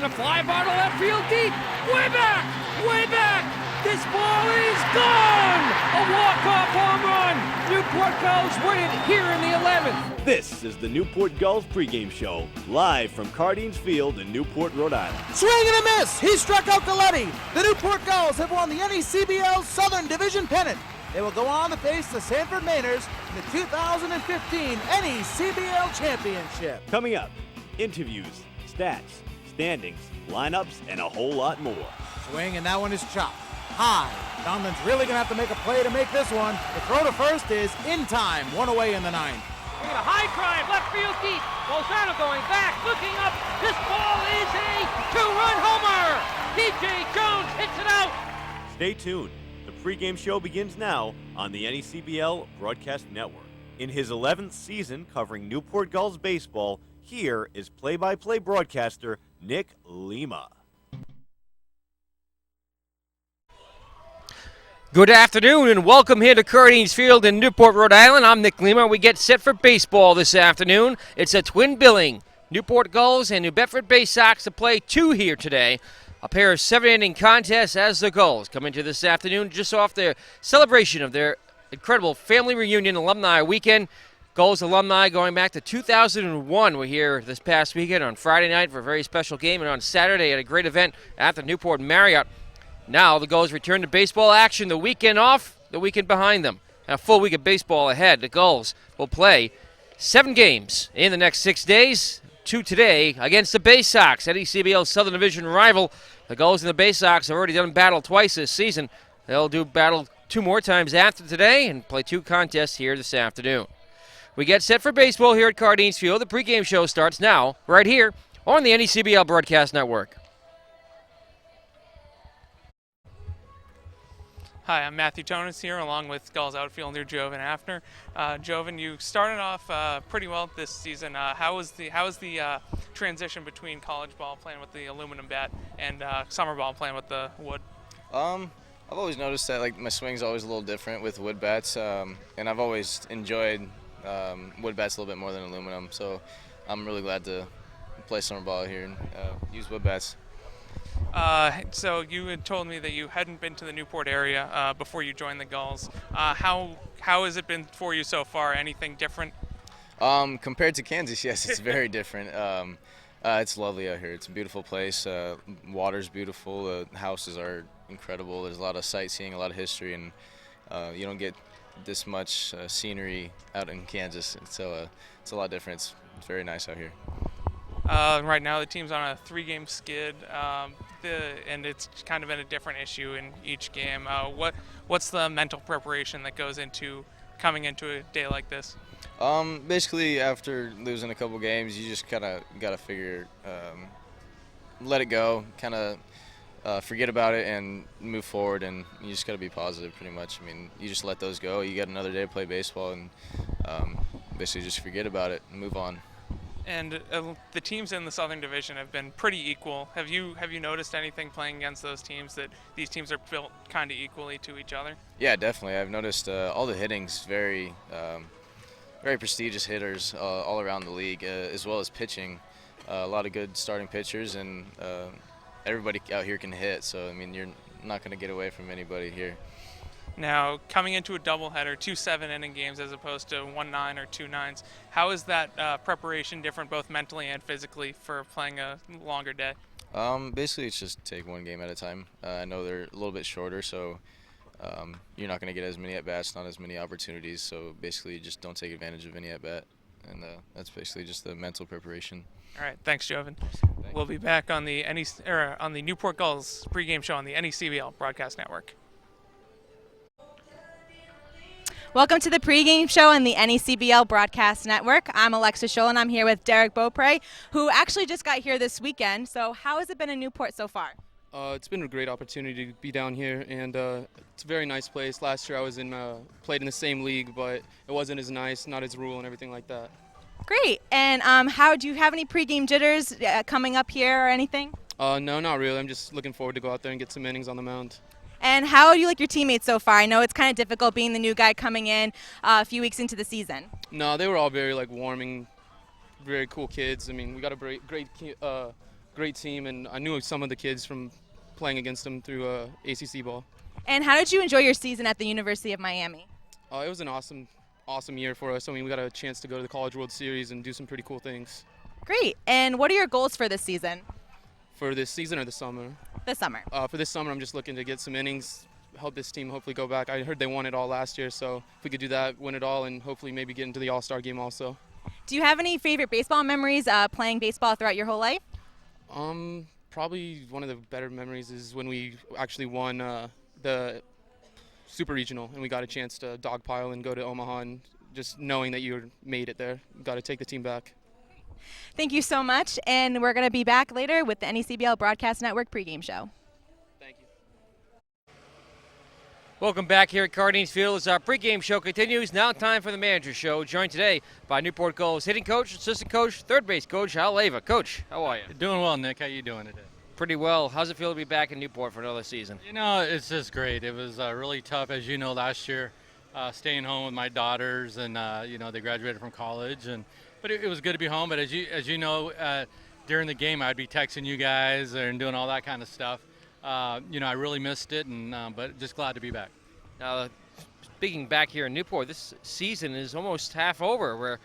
swinging a fly ball to left field deep. Way back! Way back! This ball is gone! A walk-off home run! Newport Gulls win it here in the 11th. This is the Newport Gulls pregame show, live from Cardines Field in Newport, Rhode Island. Swing and a miss! He struck out Galletti. The Newport Gulls have won the NECBL Southern Division pennant. They will go on to face the Sanford Mainers in the 2015 NECBL Championship. Coming up, interviews, stats, standings, lineups, and a whole lot more. Swing, and that one is chopped. High. Donovan's really going to have to make a play to make this one. The throw to first is in time. One away in the ninth. We got a high drive, left field deep. Lozano going back, looking up. This ball is a two-run homer. DJ Jones hits it out. Stay tuned. The pregame show begins now on the NECBL Broadcast Network. In his 11th season covering Newport Gulls baseball, here is play-by-play broadcaster Nick Lima. Good afternoon and welcome here to Cardines Field in Newport, Rhode Island. I'm Nick Lima. We get set for baseball this afternoon. It's a twin billing. Newport Gulls and New Bedford Bay Sox to play two here today. A pair of 7-inning contests as the Gulls come into this afternoon just off their celebration of their incredible family reunion alumni weekend. Gulls alumni going back to 2001 were here this past weekend on Friday night for a very special game, and on Saturday at a great event at the Newport Marriott. Now the Gulls return to baseball action, the weekend off, the weekend behind them. And a full week of baseball ahead. The Gulls will play 7 games in the next 6 days. 2 today against the Bay Sox, NECBL Southern Division rival. The Gulls and the Bay Sox have already done battle twice this season. They'll do battle 2 more times after today and play 2 contests here this afternoon. We get set for baseball here at Cardines Field. The pregame show starts now, right here on the NECBL Broadcast Network. Hi, I'm Matthew Tonis here, along with Gulls outfielder Jovan Hafner. Jovan, you started off pretty well this season. How was the transition between college ball playing with the aluminum bat and summer ball playing with the wood? I've always noticed that my swing's always a little different with wood bats, and I've always enjoyed wood bats a little bit more than aluminum. So I'm really glad to play summer ball here and use wood bats. So you had told me that you hadn't been to the Newport area before you joined the Gulls. How has it been for you so far? Anything different? Compared to Kansas, yes, it's very different. It's lovely out here. It's a beautiful place. Water's beautiful. The houses are incredible. There's a lot of sightseeing, a lot of history, and you don't get this much scenery out in Kansas. So it's a lot different. It's very nice out here. Right now the team's on a 3-game skid, and it's kind of been a different issue in each game. What's the mental preparation that goes into coming into a day like this? Basically, after losing a couple games, you just kind of got to figure, let it go, kind of forget about it and move forward, and you just got to be positive pretty much. I mean, you just let those go. You got another day to play baseball, and basically just forget about it and move on. And the teams in the Southern Division have been pretty equal. Have you noticed anything playing against those teams that these teams are built kind of equally to each other? Yeah, definitely. I've noticed all the hitting's very prestigious hitters all around the league, as well as pitching. A lot of good starting pitchers, and everybody out here can hit. So I mean, you're not going to get away from anybody here. Now, coming into a doubleheader, 2 7-inning games as opposed to 1 9 or 2 9s, how is that preparation different both mentally and physically for playing a longer day? Basically, it's just take one game at a time. I know they're a little bit shorter, so you're not going to get as many at-bats, not as many opportunities. So basically, you just don't take advantage of any at-bat, and that's basically just the mental preparation. All right, thanks, Jovan. We'll be back on the Newport Gulls pregame show on the NECBL Broadcast Network. Welcome to the pregame show on the NECBL Broadcast Network. I'm Alexa Scholl, and I'm here with Derek Beaupre, who actually just got here this weekend. So how has it been in Newport so far? It's been a great opportunity to be down here, and it's a very nice place. Last year I was played in the same league, but it wasn't as nice, not as rural and everything like that. Great. And how do you have any pregame jitters coming up here or anything? No, not really. I'm just looking forward to go out there and get some innings on the mound. And how do you like your teammates so far? I know it's kind of difficult being the new guy coming in a few weeks into the season. No, they were all very warming, very cool kids. I mean, we got a great great team, and I knew some of the kids from playing against them through ACC ball. And how did you enjoy your season at the University of Miami? It was an awesome year for us. I mean, we got a chance to go to the College World Series and do some pretty cool things. Great. And what are your goals for this season? For this season or the summer? This summer. For this summer, I'm just looking to get some innings, help this team hopefully go back. I heard they won it all last year, so if we could do that, win it all, and hopefully maybe get into the All-Star game also. Do you have any favorite baseball memories playing baseball throughout your whole life? Probably one of the better memories is when we actually won the Super Regional, and we got a chance to dogpile and go to Omaha, and just knowing that you made it there, got to take the team back. Thank you so much, and we're going to be back later with the NECBL Broadcast Network pregame show. Thank you. Welcome back here at Cardinals Field as our pregame show continues. Now time for the manager show, joined today by Newport Gulls hitting coach, assistant coach, third base coach, Al Leva. Coach, how are you? Doing well, Nick. How you doing today? Pretty well. How's it feel to be back in Newport for another season? You know, it's just great. It was really tough, as you know, last year, staying home with my daughters, and they graduated from college, but it was good to be home. But as you know, during the game, I'd be texting you guys and doing all that kind of stuff. I really missed it, but just glad to be back. Now, speaking back here in Newport, this season is almost half over. We're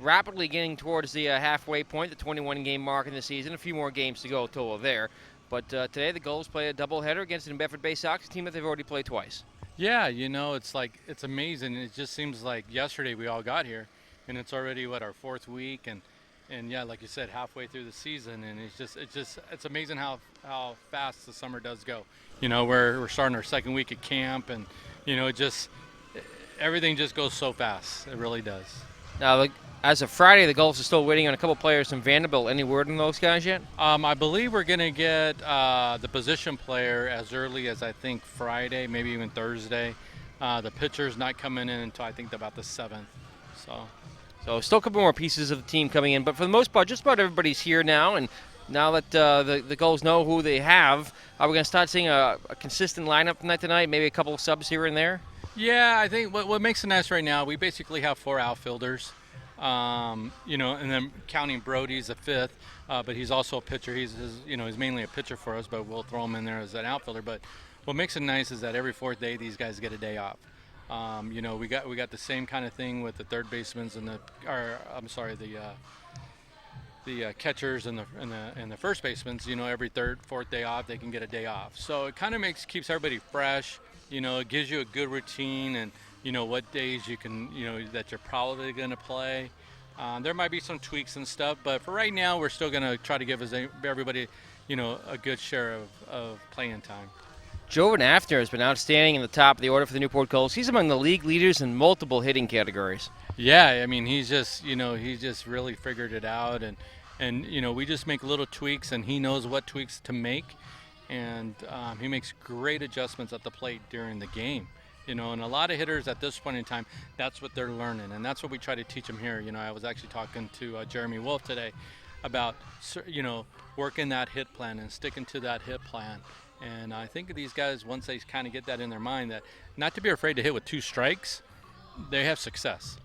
rapidly getting towards the halfway point, the 21-game mark in the season. A few more games to go till we're there. But today the Gulls play a doubleheader against the New Bedford Bay Sox, a team that they've already played twice. Yeah, it's amazing. It just seems like yesterday we all got here, and it's already our fourth week, and yeah, like you said, halfway through the season, and it's amazing how fast the summer does go. We're starting our second week at camp, and everything just goes so fast. It really does. Now, as of Friday, the Gulls are still waiting on a couple players from Vanderbilt. Any word on those guys yet? I believe we're going to get the position player as early as I think Friday, maybe even Thursday. The pitcher's not coming in until I think about the 7th. So still a couple more pieces of the team coming in, but for the most part, just about everybody's here now. And now that the Gulls know who they have, are we going to start seeing a consistent lineup tonight? Maybe a couple of subs here and there? Yeah, I think what makes it nice right now, we basically have 4 outfielders. And then counting Brody's the 5th, but he's also a pitcher. He's mainly a pitcher for us, but we'll throw him in there as an outfielder. But what makes it nice is that every 4th day these guys get a day off. We got the same kind of thing with the third basemen and the catchers and the first basemen. Every 3rd, 4th day off they can get a day off. So it kind of keeps everybody fresh. It gives you a good routine, and what days you can, that you're probably going to play. There might be some tweaks and stuff, but for right now, we're still going to try to give everybody, a good share of playing time. Joven After has been outstanding in the top of the order for the Newport Gulls. He's among the league leaders in multiple hitting categories. Yeah, I mean, he's just really figured it out, and we just make little tweaks, and he knows what tweaks to make, and he makes great adjustments at the plate during the game. And a lot of hitters at this point in time, that's what they're learning, and that's what we try to teach them here. I was actually talking to Jeremy Wolf today about, working that hit plan and sticking to that hit plan. And I think these guys, once they kind of get that in their mind, that not to be afraid to hit with 2 strikes, they have success.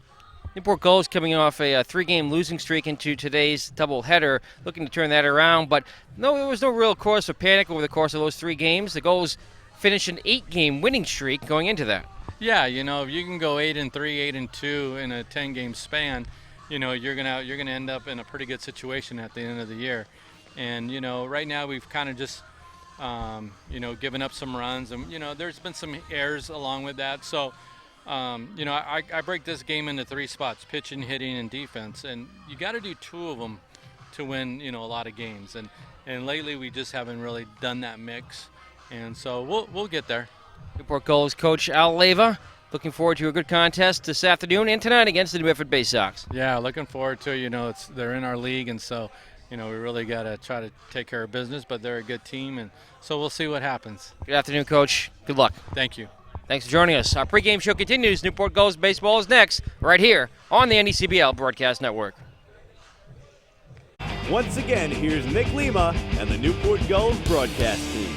Newport Gulls coming off a 3-game losing streak into today's doubleheader, looking to turn that around. But no, there was no real cause for panic over the course of those 3 games. The Gulls finished an 8-game winning streak going into that. Yeah, if you can go 8-3, 8-2 in a 10-game span, you're gonna end up in a pretty good situation at the end of the year. And right now we've kind of just given up some runs, and there's been some errors along with that. So I break this game into 3 spots: pitching, hitting, and defense. And you got to do 2 of them to win a lot of games. And lately we just haven't really done that mix. And so we'll get there. Newport Gulls coach Al Leva looking forward to a good contest this afternoon and tonight against the New Bedford Bay Sox. Yeah, looking forward to it. They're in our league, and so we really got to try to take care of business. But they're a good team, and so we'll see what happens. Good afternoon, Coach. Good luck. Thank you. Thanks for joining us. Our pregame show continues. Newport Gulls baseball is next, right here on the NECBL Broadcast Network. Once again, here's Nick Lima and the Newport Gulls broadcast team.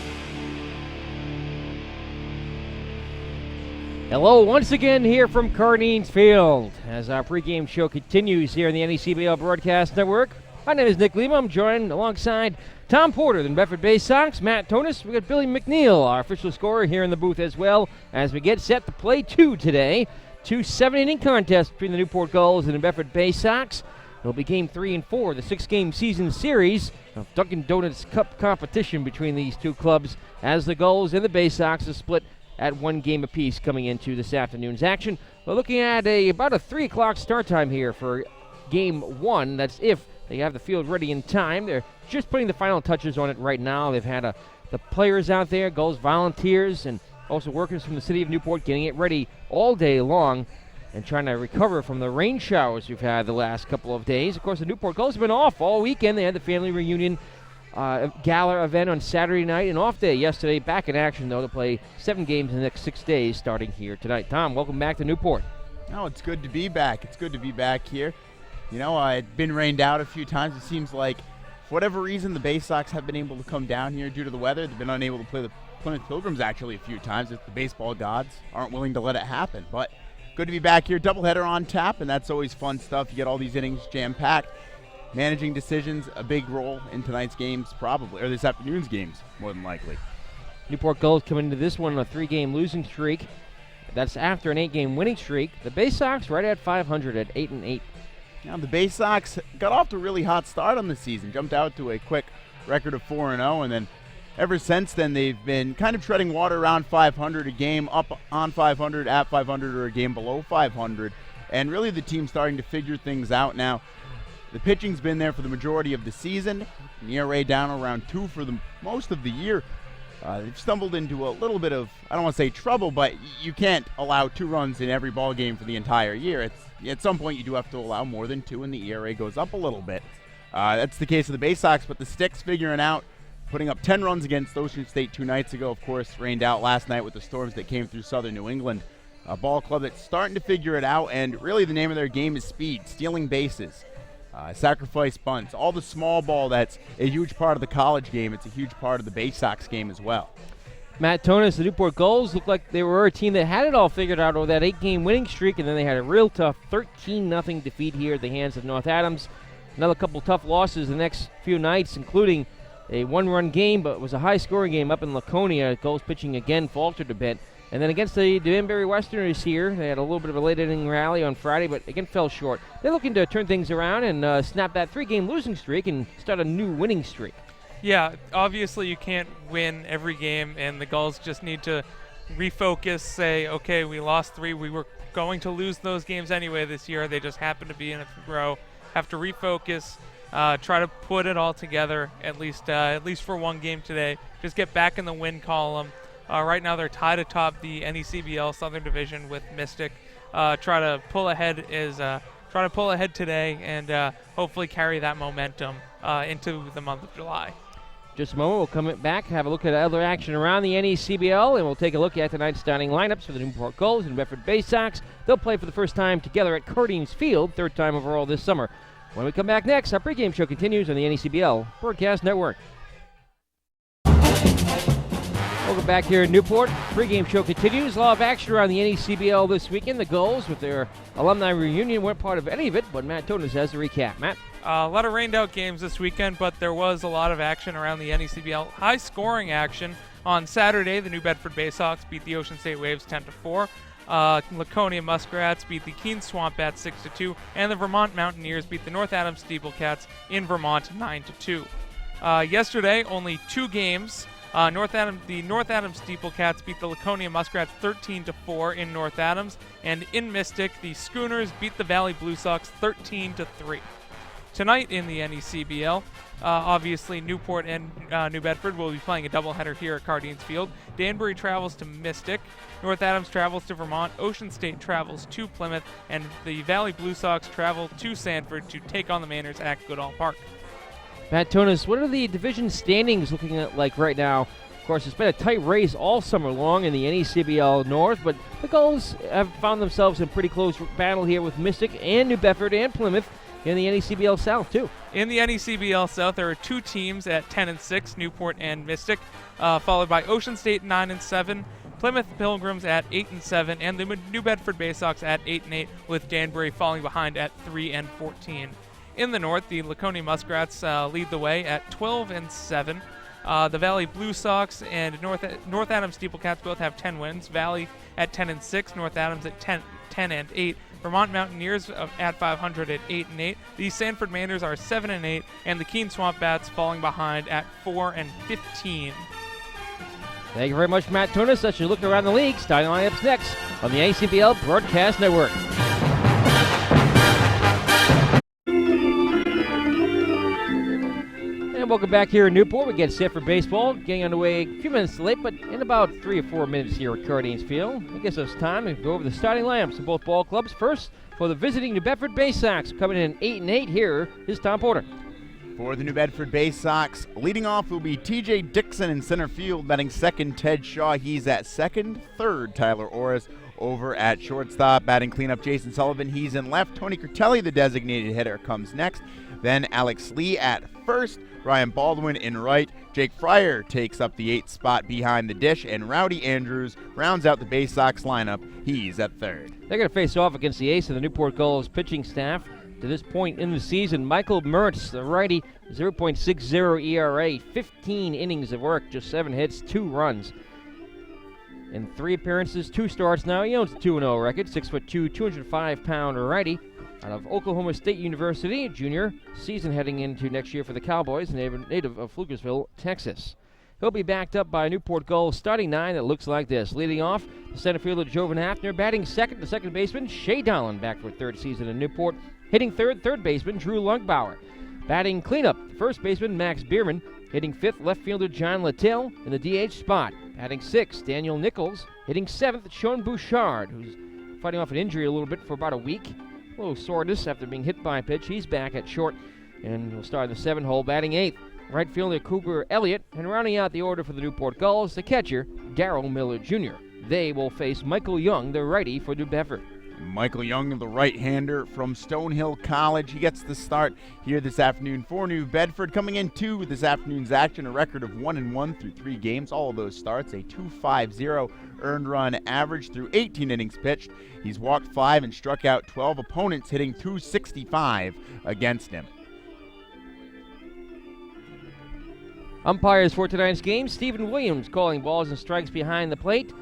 Hello, once again here from Cardinals Field as our pregame show continues here on the NECBL Broadcast Network. My name is Nick Lima. I'm joined alongside Tom Porter, the New Bedford Bay Sox, Matt Tonis. We got Billy McNeil, our official scorer, here in the booth as well as we get set to play two today. Two 7-inning contests between the Newport Gulls and the Bedford Bay Sox. It'll be Game 3 and 4, the 6-game season series of Dunkin' Donuts Cup competition between these two clubs, as the Gulls and the Bay Sox are split at 1 game apiece coming into this afternoon's action. We're looking at about a 3 o'clock start time here for Game 1. That's if they have the field ready in time. They're just putting the final touches on it right now. They've had the players out there, Gulls volunteers, and also workers from the city of Newport getting it ready all day long and trying to recover from the rain showers we've had the last couple of days. Of course, the Newport Gulls have been off all weekend. They had the family reunion gala event on Saturday night, an off day yesterday. Back in action, though, to play 7 games in the next 6 days starting here tonight. Tom, welcome back to Newport. Oh, it's good to be back. It's good to be back here. You know, it's been rained out a few times. It seems like, for whatever reason, the Bay Sox have been able to come down here due to the weather. They've been unable to play the Plymouth Pilgrims actually a few times if the baseball gods aren't willing to let it happen. But good to be back here. Doubleheader on tap, and that's always fun stuff. You get all these innings jam-packed. Managing decisions, a big role in tonight's games probably, or this afternoon's games more than likely. Newport Gulls coming into this one on a 3-game losing streak. That's after an 8-game winning streak. The Bay Sox right at 500 at 8-8. Now the Bay Sox got off to a really hot start on the season, jumped out to a quick record of 4-0, and then ever since then they've been kind of treading water around 500, a game up on 500, at 500, or a game below 500, and really the team's starting to figure things out now. The pitching's been there for the majority of the season, an ERA down around 2 for the most of the year. They've stumbled into a little bit of, I don't want to say trouble, but you can't allow 2 runs in every ball game for the entire year. At some point you do have to allow more than 2, and the ERA goes up a little bit. That's the case of the Bay Sox, but the Sticks figuring out, putting up 10 runs against Ocean State 2 nights ago. Of course, rained out last night with the storms that came through southern New England. A ball club that's starting to figure it out, and really the name of their game is speed, stealing bases, sacrifice bunts, all the small ball that's a huge part of the college game. It's a huge part of the Bay Sox game as well. Matt Tonis, the Newport Gulls, looked like they were a team that had it all figured out over that 8-game winning streak, and then they had a real tough 13-0 defeat here at the hands of North Adams. Another couple tough losses the next few nights, including a 1-run game, but it was a high-scoring game up in Laconia. Gulls pitching again faltered a bit. And then against the Danbury Westerners here, they had a little bit of a late-inning rally on Friday, but again fell short. They're looking to turn things around and snap that 3-game losing streak and start a new winning streak. Yeah, obviously you can't win every game, and the Gulls just need to refocus, say, okay, we lost 3. We were going to lose those games anyway this year. They just happened to be in a row. Have to refocus, try to put it all together, at least for one game today. Just get back in the win column. Right now they're tied atop the NECBL Southern Division with Mystic. Try to pull ahead today and hopefully carry that momentum into the month of July. Just a moment, we'll come back, have a look at other action around the NECBL, and we'll take a look at tonight's starting lineups for the Newport Gulls and Bedford Bay Sox. They'll play for the first time together at Cardines Field, 3rd time overall this summer. When we come back next, our pregame show continues on the NECBL Broadcast Network. Welcome back here in Newport. Pregame show continues. A lot of action around the NECBL this weekend. The Gulls, with their alumni reunion, weren't part of any of it, but Matt Tonis has the recap. Matt? A lot of rained out games this weekend, but there was a lot of action around the NECBL. High scoring action on Saturday. The New Bedford Bay Sox beat the Ocean State Waves 10-4. Laconia Muskrats beat the Keene Swamp Bats 6-2, and the Vermont Mountaineers beat the North Adams Steeplecats in Vermont 9-2. Yesterday, only 2 games. The North Adams Steeplecats beat the Laconia Muskrats 13-4 in North Adams, and in Mystic, the Schooners beat the Valley Blue Sox 13-3. Tonight in the NECBL, obviously Newport and New Bedford will be playing a doubleheader here at Cardines Field. Danbury travels to Mystic, North Adams travels to Vermont, Ocean State travels to Plymouth, and the Valley Blue Sox travel to Sanford to take on the Mainers at Goodall Park. Matt Tonis, what are the division standings looking like right now? Of course, it's been a tight race all summer long in the NECBL North, but the Gulls have found themselves in pretty close battle here with Mystic and New Bedford and Plymouth in the NECBL South, too. In the NECBL South, there are 2 teams at 10-6, Newport and Mystic, followed by Ocean State 9-7, Plymouth Pilgrims at 8-7, and the New Bedford Bay Sox at 8-8, with Danbury falling behind at 3-14. In the north, the Laconia Muskrats lead the way at 12-7. The Valley Blue Sox and North Adams Steeplecats both have 10 wins. Valley at 10-6, North Adams at 10-8. Vermont Mountaineers at 500 at 8-8. The Sanford Mainers are 7-8, and the Keene Swamp Bats falling behind at 4-15. Thank you very much, Matt Tunis. That's your look around the league. Starting lineups next on the ACBL Broadcast Network. And welcome back here in Newport. We get set for baseball. Getting underway a few minutes late, but in about 3 or 4 minutes here at Cardines Field. I guess it's time to go over the starting lineups of both ball clubs. First, for the visiting New Bedford Bay Sox, coming in 8-8. Here is Tom Porter. For the New Bedford Bay Sox, leading off will be T.J. Dixon in center field, batting second, Ted Shaw. He's at second. Third, Tyler Orris over at shortstop. Batting cleanup, Jason Sullivan. He's in left. Tony Curtelli, the designated hitter, comes next. Then Alex Lee at first. Ryan Baldwin in right. Jake Fryer takes up the 8th spot behind the dish. And Rowdy Andrews rounds out the Bay Sox lineup. He's at third. They're going to face off against the ace of the Newport Gulls pitching staff. To this point in the season, Michael Mertz, the righty, 0.60 ERA, 15 innings of work, just 7 hits, 2 runs. In 3 appearances, 2 starts now. He owns a 2-0 record, 6'2", 205-pound righty out of Oklahoma State University, junior season heading into next year for the Cowboys, native of Pflugersville, Texas. He'll be backed up by a Newport Gulls starting 9 that looks like this. Leading off, the center fielder Jovan Hafner, batting second, the second baseman Shea Dolan, back for a 3rd season in Newport. Hitting third baseman Drew Lungbauer. Batting cleanup, first baseman Max Bierman. Hitting 5th, left fielder John Littell in the DH spot. Batting 6th, Daniel Nichols. Hitting 7th, Sean Bouchard, who's fighting off an injury a little bit for about a week. A little soreness after being hit by a pitch. He's back at short, and he'll start in the 7th hole. Batting 8th, right fielder Cooper Elliott. And rounding out the order for the Newport Gulls, the catcher, Darrell Miller Jr. They will face Michael Young, the righty for New Bedford. Michael Young, the right-hander from Stonehill College. He gets the start here this afternoon for New Bedford. Coming into this afternoon's action, a record of 1-1 through 3 games. All of those starts, a 2.50 earned run average through 18 innings pitched. He's walked 5 and struck out 12 opponents, hitting .265 against him. Umpires for tonight's game, Stephen Williams calling balls and strikes behind the plate.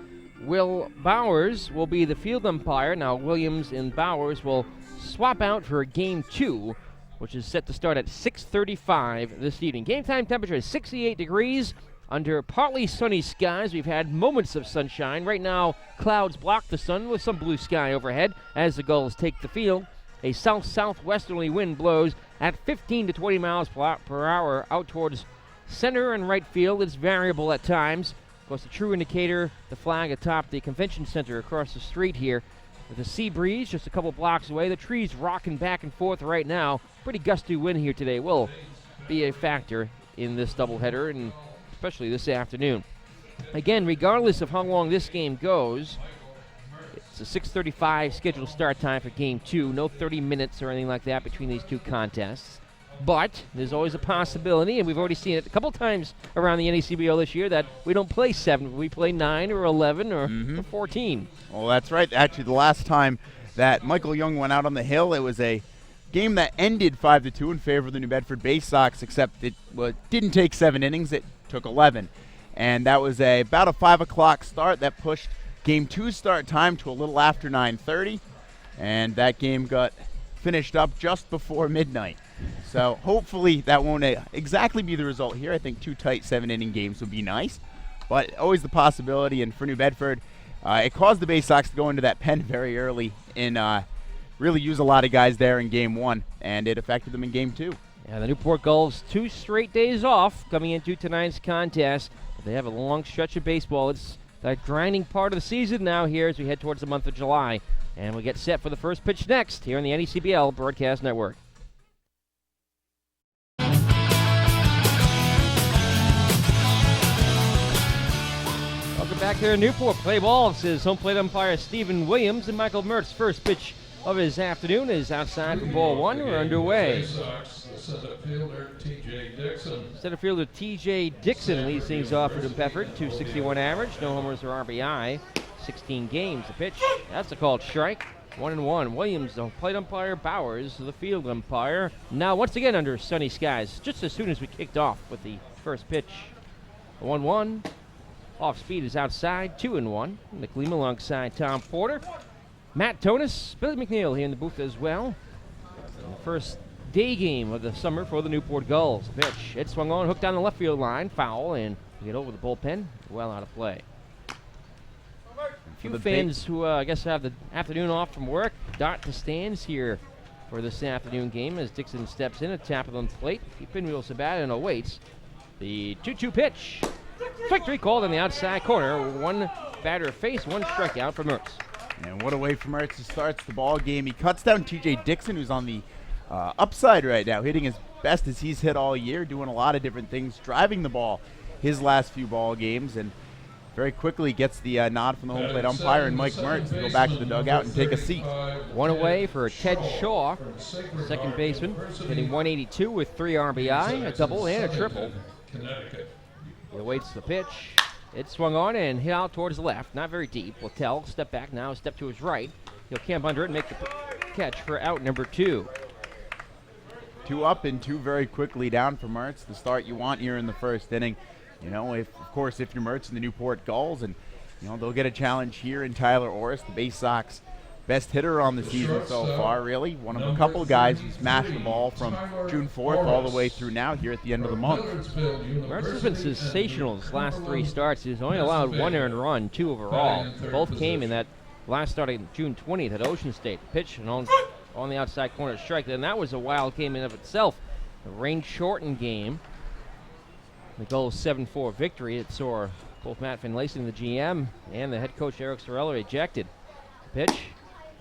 Will Bowers will be the field umpire. Now Williams and Bowers will swap out for Game 2, which is set to start at 6:35 this evening. Game time temperature is 68 degrees under partly sunny skies. We've had moments of sunshine. Right now, clouds block the sun with some blue sky overhead as the Gulls take the field. A south-southwesterly wind blows at 15 to 20 miles per hour out towards center and right field. It's variable at times. Of course, the true indicator, the flag atop the convention center across the street here. With a sea breeze just a couple blocks away. The trees rocking back and forth right now. Pretty gusty wind here today will be a factor in this doubleheader, and especially this afternoon. Again, regardless of how long this game goes, it's a 6:35 scheduled start time for Game 2. No 30 minutes or anything like that between these two contests. But there's always a possibility, and we've already seen it a couple times around the NECBL this year, that we don't play 7, we play 9 or 11 or 14. Well, that's right. Actually, the last time that Michael Young went out on the hill, it was a game that ended 5-2 in favor of the New Bedford Bay Sox, except it didn't take 7 innings, it took 11. And that was about a 5 o'clock start that pushed Game 2 start time to a little after 9:30, and that game got finished up just before midnight. So hopefully that won't exactly be the result here. I think 2 tight 7-inning games would be nice, but always the possibility. And for New Bedford, it caused the Bay Sox to go into that pen very early and really use a lot of guys there in Game 1, and it affected them in Game 2. Yeah, the Newport Gulls 2 straight days off coming into tonight's contest. But they have a long stretch of baseball. It's that grinding part of the season now here as we head towards the month of July. And we'll get set for the first pitch next here on the NECBL Broadcast Network. Welcome back here in Newport. Play ball, says home plate umpire Stephen Williams, and Michael Mertz. First pitch of his afternoon is outside for ball 1. We're underway. Center fielder T.J. Dixon. Center fielder T.J. Dixon leads things off for New Bedford. .261 average, no homers or RBI. 16 games. The pitch, that's a called strike. 1-1. Williams, the plate umpire. Bowers, the field umpire. Now, once again, under sunny skies, just as soon as we kicked off with the first pitch. 1-1. Off speed is outside. 2-1. Nick Lima alongside Tom Porter. Matt Tonis, Billy McNeil here in the booth as well. And the first day game of the summer for the Newport Gulls. Pitch. It swung on, hooked down the left field line. Foul, and we get over the bullpen. Well out of play. A few fans who I guess have the afternoon off from work dot to stands here for this afternoon game as Dixon steps in at top of the plate. He pinwheels the bat and awaits the 2-2 pitch. Victory called on the outside corner. One batter face, one strikeout for Mertz. And what a way for Mertz to start the ball game. He cuts down T.J. Dixon, who's on the upside right now, hitting as best as he's hit all year, doing a lot of different things, driving the ball his last few ball games, and very quickly gets the nod from the home plate umpire and Mike Mertz to go back to the dugout and take a seat. One away for Ted Shaw, second baseman, hitting 182 with 3 RBI, a double and a triple. He awaits the pitch. It swung on and hit out towards the left, not very deep. Littell step back now, step to his right. He'll camp under it and make the catch for out number 2. 2 up and 2 very quickly down for Mertz, the start you want here in the first inning. You know, if you're Mertz and the Newport Gulls, and they'll get a challenge here in Tyler Orris, the Bay Sox best hitter on the season so far, really. One of a couple guys who's mashed the ball from June 4th all the way through now here at the end of the month. Mertz has been sensational his last 3 starts. He's only allowed 1 earned run, 2 overall. Both came in that last start on June 20th at Ocean State. Pitch and on the outside corner strike. And that was a wild game in of itself. A rain-shortened game. The Gulls' 7-4 victory. It saw both Matt Finlayson, the GM, and the head coach Eric Sorella ejected. Pitch.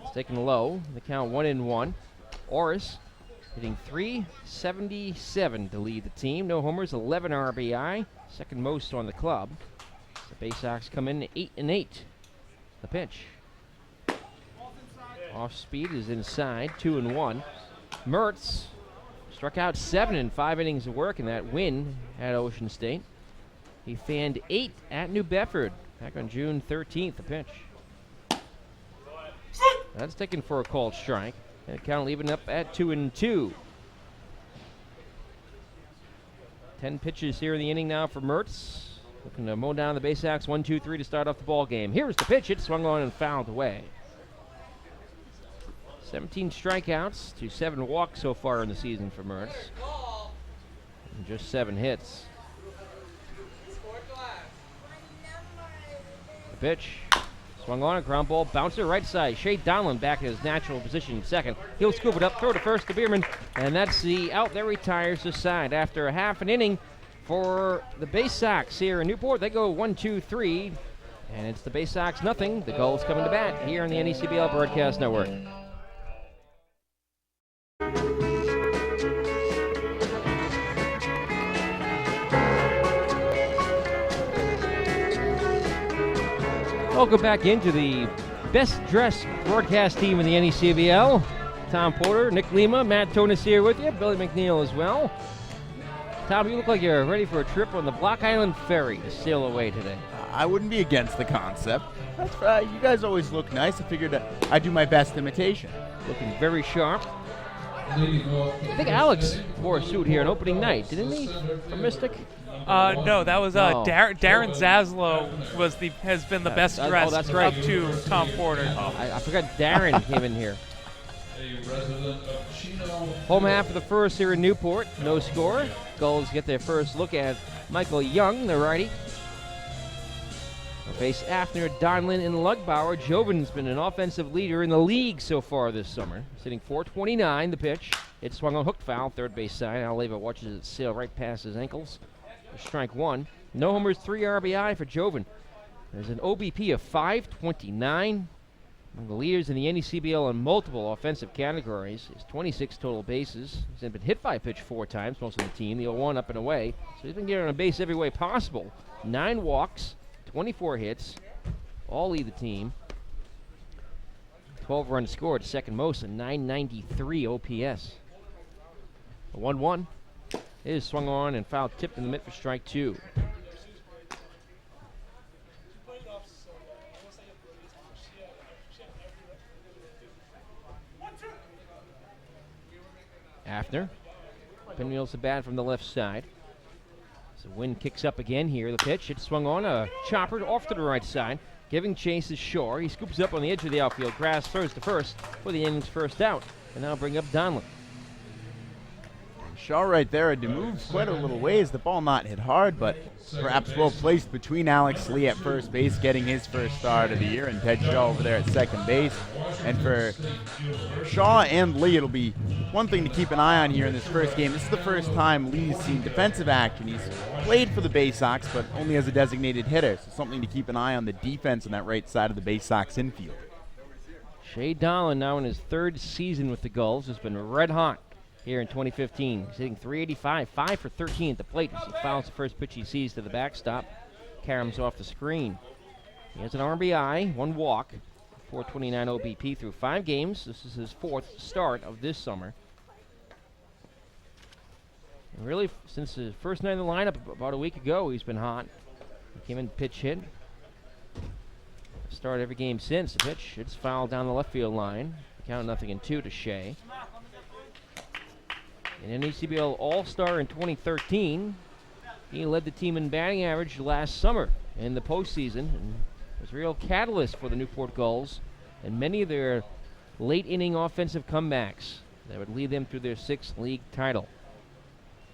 It's taken low. The count 1-1. Orris hitting .377 to lead the team. No homers, 11 RBI, second most on the club. The Bay Sox come in 8-8. The pitch. Off speed is inside, 2-1. Mertz struck out 7 in 5 innings of work in that win at Ocean State. He fanned 8 at New Bedford back on June 13th. The pitch. That's taken for a called strike. And count leaving up at 2-2. 10 pitches here in the inning now for Mertz. Looking to mow down the Bay Sox 1-2-3 to start off the ball game. Here's the pitch. It swung on and fouled away. 17 strikeouts to 7 walks so far in the season for Mertz. And just 7 hits. The pitch. Swung on a ground ball, bouncer right side. Shea Donlin back in his natural position in second. He'll scoop it up, throw to first to Bierman, and that's the out. There retires the side. After a half an inning for the Bay Sox here in Newport, they go 1-2-3, and it's the Bay Sox nothing. The Gulls coming to bat here on the NECBL Broadcast Network. Welcome back into the best-dressed broadcast team in the NECBL. Tom Porter, Nick Lima, Matt Tonis here with you, Billy McNeil as well. Tom, you look like you're ready for a trip on the Block Island Ferry to sail away today. I wouldn't be against the concept. That's right. You guys always look nice. I figured I'd do my best imitation. Looking very sharp. I think Alex wore a suit here on opening night, didn't he? From Mystic? No, that was Darren Zaslow has been the best dressed that's right. up to Tom Porter. I forgot Darren came in here. Home half of the first here in Newport, no score. Gulls get their first look at Michael Young, the righty. They'll face Afner, Donlin, and Lugbauer. Jovan's been an offensive leader in the league so far this summer. Sitting .429, the pitch. It swung on hooked foul, third base side. Aleva watches it sail right past his ankles. Strike 1. No homers, 3 RBI for Jovan. There's an OBP of .529. One of the leaders in the NECBL in multiple offensive categories. He's 26 total bases. He's been hit by a pitch 4 times, most of the team. The 0-1 up and away. So he's been getting on base every way possible. 9 walks, 24 hits. All lead the team. 12 runs scored, second most, a .993 OPS. A 1-1. It is swung on and foul tipped in the mid for strike 2. Hafner pinwheels the bat from the left side. So wind kicks up again here. The pitch, it's swung on, a chopper off to the right side. Giving chase is Shore. He scoops up on the edge of the outfield grass, throws to first for the inning's first out. And now bring up Donlin. Shaw right there had to move quite a little ways. The ball not hit hard, but perhaps well placed between Alex Lee at first base, getting his first start of the year, and Ted Shaw over there at second base. And for Shaw and Lee, it'll be one thing to keep an eye on here in this first game. This is the first time Lee's seen defensive action. He's played for the Bay Sox, but only as a designated hitter, so something to keep an eye on the defense on that right side of the Bay Sox infield. Shea Donlin now in his third season with the Gulls has been red hot here in 2015. He's hitting .385, 5 for 13 at the plate as he fouls the first pitch he sees to the backstop. Caroms off the screen. He has an RBI, 1 walk, 429 OBP through 5 games. This is his 4th start of this summer. And really, since his first night in the lineup about a week ago, he's been hot. He came in pitch hit. Started every game since. The pitch, it's fouled down the left field line. Count 0-2 to Shea. An NECBL All-Star in 2013. He led the team in batting average last summer in the postseason and was a real catalyst for the Newport Gulls and many of their late-inning offensive comebacks that would lead them through their 6th league title.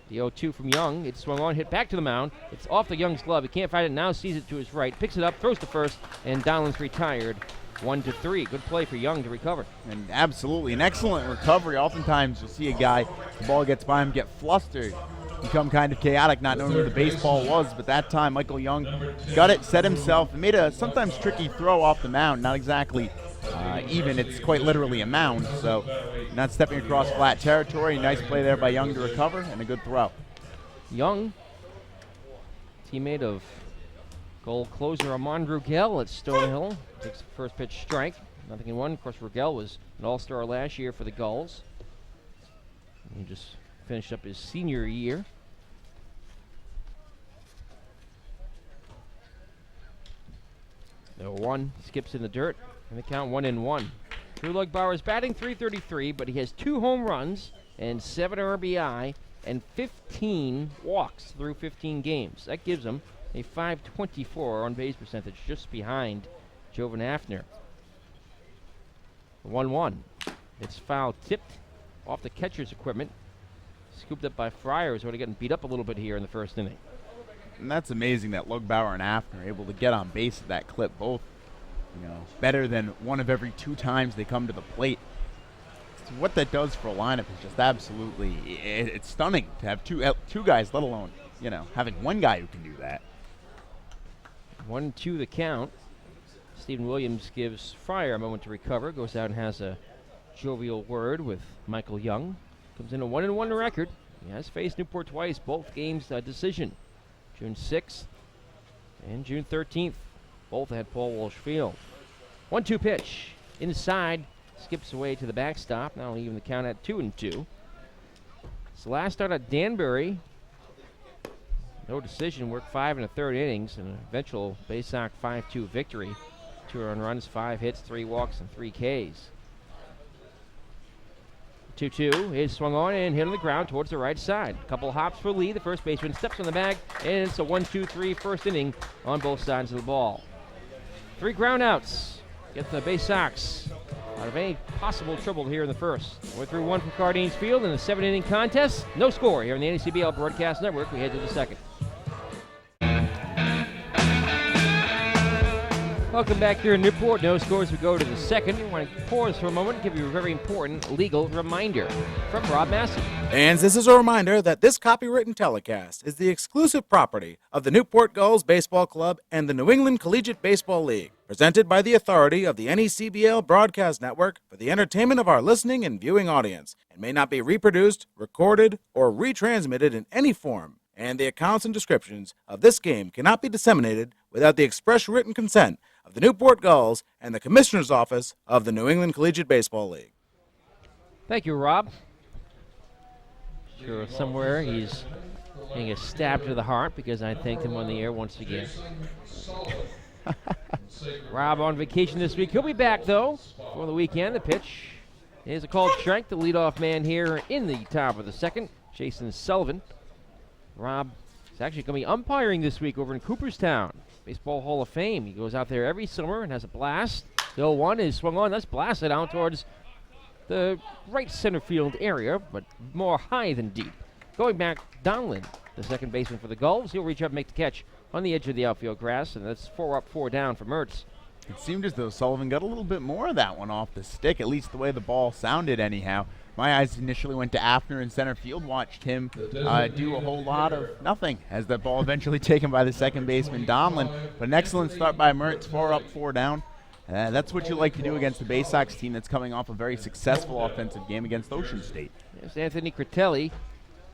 The 0-2 from Young. It swung on, hit back to the mound. It's off the Young's glove. He can't find it now, sees it to his right, picks it up, throws to first, and Donlin's retired. 1-3. Good play for Young to recover. And absolutely an excellent recovery. Oftentimes you'll see a guy, the ball gets by him, get flustered, become kind of chaotic, not knowing where the baseball was. But that time, Michael Young got it, set himself, and made a sometimes tricky throw off the mound. Not exactly even. It's quite literally a mound. So not stepping across flat territory. Nice play there by Young to recover, and a good throw. Young, teammate of goal closer Armand Rugel at Stonehill, takes the first pitch strike. 0-1. Of course, Rugel was an all-star last year for the Gulls. He just finished up his senior year. The 1 skips in the dirt, and the count 1-1. Drew Lugbauer's batting .333, but he has 2 home runs and 7 RBI and 15 walks through 15 games. That gives him a .524 on-base percentage, just behind Jovan Hafner. 1-1. It's foul tipped off the catcher's equipment. Scooped up by Fryer, who's already getting beat up a little bit here in the first inning. And that's amazing that Lugbauer and Hafner are able to get on base at that clip. Both, better than 1 of every 2 times they come to the plate. So what that does for a lineup is just absolutely, it's stunning to have two guys, let alone, having 1 guy who can do that. 1-2 the count. Stephen Williams gives Fryer a moment to recover. Goes out and has a jovial word with Michael Young. Comes in a 1-1 record. He has faced Newport twice, both games a decision. June 6th and June 13th. Both at Paul Walsh Field. 1-2 pitch. Inside. Skips away to the backstop. Now even the count at 2-2. It's the last start at Danbury. No decision, worked 5 1/3 innings, and an eventual Bay Sox 5-2 victory. 2 earned runs, 5 hits, 3 walks, and 3 Ks. 2-2 is swung on and hit on the ground towards the right side. A couple hops for Lee, the first baseman, steps on the bag, and it's a 1-2-3 first inning on both sides of the ball. 3 groundouts get the Bay Sox out of any possible trouble here in the first. We're through 1 from Cardines Field in the 7-inning contest. No score here on the NECBL Broadcast Network. We head to the second. Welcome back here in Newport. No scores. We go to the second. We want to pause for a moment and give you a very important legal reminder from Rob Massey. And this is a reminder that this copywritten telecast is the exclusive property of the Newport Gulls Baseball Club and the New England Collegiate Baseball League, presented by the authority of the NECBL Broadcast Network for the entertainment of our listening and viewing audience, and may not be reproduced, recorded, or retransmitted in any form. And the accounts and descriptions of this game cannot be disseminated without the express written consent of the Newport Gulls and the Commissioner's Office of the New England Collegiate Baseball League. Thank you, Rob. Sure, somewhere he's getting a stab to the heart because I thanked him on the air once again. Rob on vacation this week. He'll be back, though, for the weekend. The pitch Here's a called strike. The leadoff man here in the top of the second, Jason Sullivan. Rob is actually going to be umpiring this week over in Cooperstown, Baseball Hall of Fame. He goes out there every summer and has a blast. The 0-1 is swung on. That's blasted out towards the right center field area, but more high than deep. Going back, Donlin, the second baseman for the Gulls. He'll reach up and make the catch on the edge of the outfield grass, and that's 4 up, 4 down for Mertz. It seemed as though Sullivan got a little bit more of that one off the stick, at least the way the ball sounded anyhow. My eyes initially went to Afner in center field, watched him do a whole lot of nothing as that ball eventually taken by the second baseman Donlin. But an excellent start by Mertz, 4 up, 4 down. That's what you like to do against the Bay Sox team that's coming off a very successful offensive game against Ocean State. There's Anthony Critelli.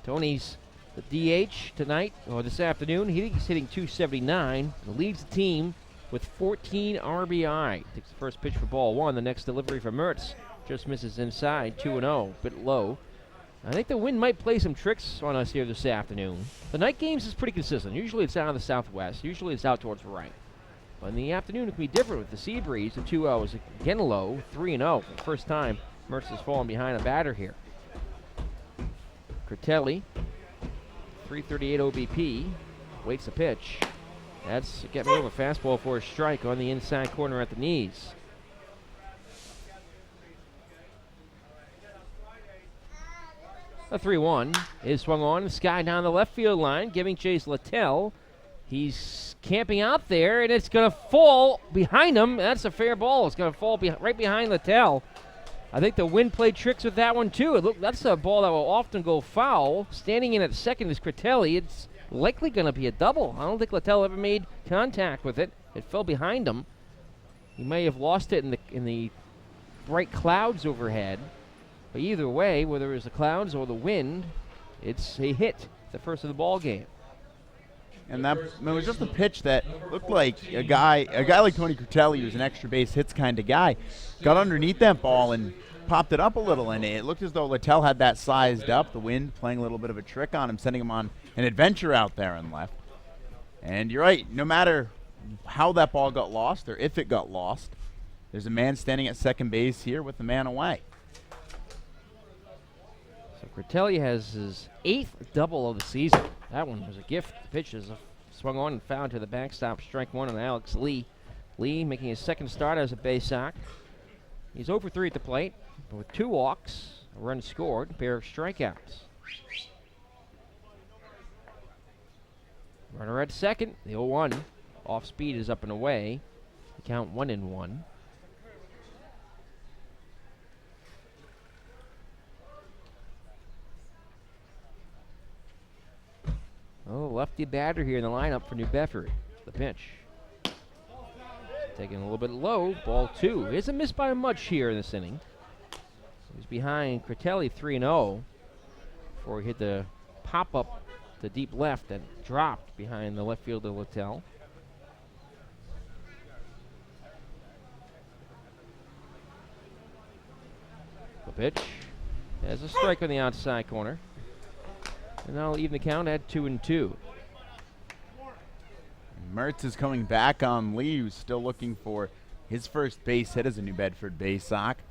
Tony's the DH tonight, or this afternoon. He's hitting .279. Leads the team with 14 RBI. Takes the first pitch for ball 1. The next delivery for Mertz just misses inside, 2-0, bit low. I think the wind might play some tricks on us here this afternoon. The night games is pretty consistent. Usually it's out of the southwest. Usually it's out towards the right. But in the afternoon, it can be different with the sea breeze. The 2-0 is again low, 3-0. For the first time, Mertz has fallen behind a batter here. Critelli, 338 OBP, waits the pitch. That's getting over fastball for a strike on the inside corner at the knees. The 3-1 is swung on. The sky down the left field line, giving chase Littell. He's camping out there, and it's going to fall behind him. That's a fair ball. It's going to fall right behind Littell. I think the wind played tricks with that one, too. Look, that's a ball that will often go foul. Standing in at second is Critelli. It's likely going to be a double. I don't think Littell ever made contact with it. It fell behind him. He may have lost it in the bright clouds overhead. But either way, whether it was the clouds or the wind, it's a hit, the first of the ball game. And that it was just a pitch that looked like a guy like Tony Critelli, who's an extra base hits kind of guy, got underneath that ball and popped it up a little, and it looked as though Littell had that sized up. The wind playing a little bit of a trick on him, sending him on an adventure out there and left. And you're right, no matter how that ball got lost or if it got lost, there's a man standing at second base here with the man away. So Critelli has his 8th double of the season. That one was a gift. The pitch is swung on and fouled to the backstop. Strike 1 on Alex Lee. Lee making his second start as a Bay Sox. He's 0 for 3 at the plate, but with 2 walks, a run scored, a pair of strikeouts. Runner at second, the 0-1. Off speed is up and away. The count 1-1. Oh, lefty batter here in the lineup for New Bedford. The pitch. Taking a little bit low, ball 2. Here's a miss by much here in this inning. He's behind Critelli 3-0 before he hit the pop-up to deep left that dropped behind the left fielder Littell. The pitch. There's a strike on the outside corner. And that'll even the count at 2-2. Mertz is coming back on Lee, who's still looking for his first base hit as a New Bedford Bay Sox.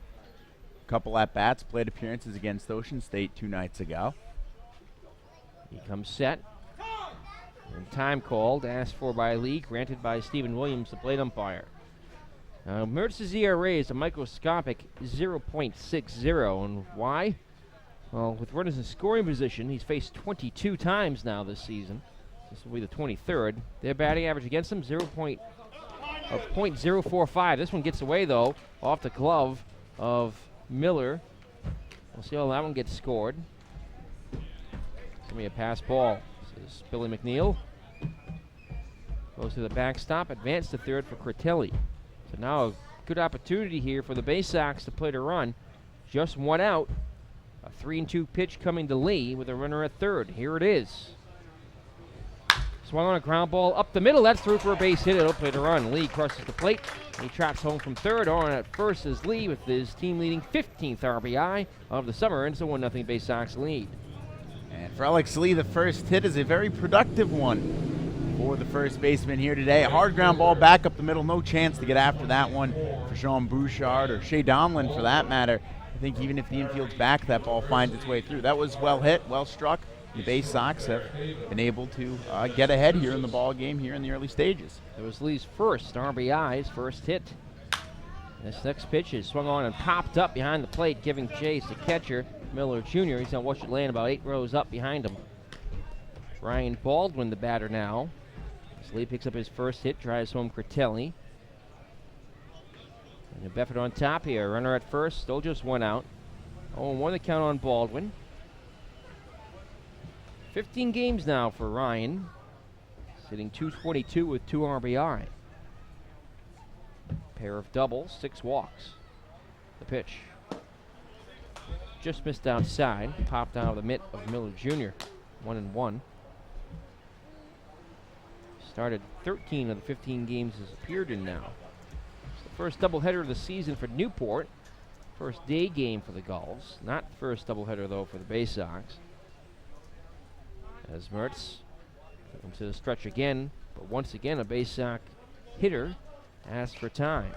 Couple at-bats, plate appearances against Ocean State 2 nights ago. He comes set. And time called, asked for by Lee, granted by Stephen Williams, the plate umpire. Mertz's ERA is a microscopic 0.60, and why? Well, with runners in scoring position, he's faced 22 times now this season. This will be the 23rd. Their batting average against him, 0.045. This one gets away, though, off the glove of Miller. We'll see how that one gets scored. It's going to be a pass ball. This is Billy McNeil. Goes to the backstop, advance to third for Critelli. So now a good opportunity here for the Bay Sox to play to run. Just 1 out. A 3-2 pitch coming to Lee with a runner at third. Here it is. Swung on a ground ball up the middle. That's through for a base hit. It'll play to run. Lee crosses the plate. He traps home from third. On at first is Lee with his team-leading 15th RBI of the summer. And it's a 1-0 Bay Sox lead. And for Alex Lee, the first hit is a very productive one for the first baseman here today. A hard ground ball back up the middle. No chance to get after that one for Sean Bouchard or Shea Donlin for that matter. I think even if the infield's back, that ball finds its way through. That was well hit, well struck. The Bay Sox have been able to get ahead here in the ball game here in the early stages. It was Lee's first RBI's first hit. This next pitch is swung on and popped up behind the plate, giving chase to catcher Miller Jr. He's going to watch it land about 8 rows up behind him. Ryan Baldwin, the batter now. As Lee picks up his first hit, drives home Critelli. And Bedford on top here. Runner at first, still just 1 out. 0-1 the count on Baldwin. 15 games now for Ryan. Sitting .222 with 2 RBI. Pair of doubles, 6 walks. The pitch. Just missed outside. Popped out of the mitt of Miller Jr. 1-1. Started 13 of the 15 games has appeared in now. It's the first doubleheader of the season for Newport. First day game for the Gulls. Not the first doubleheader, though, for the Bay Sox. As Mertz comes to the stretch again, but once again a Bay Sox hitter asked for time.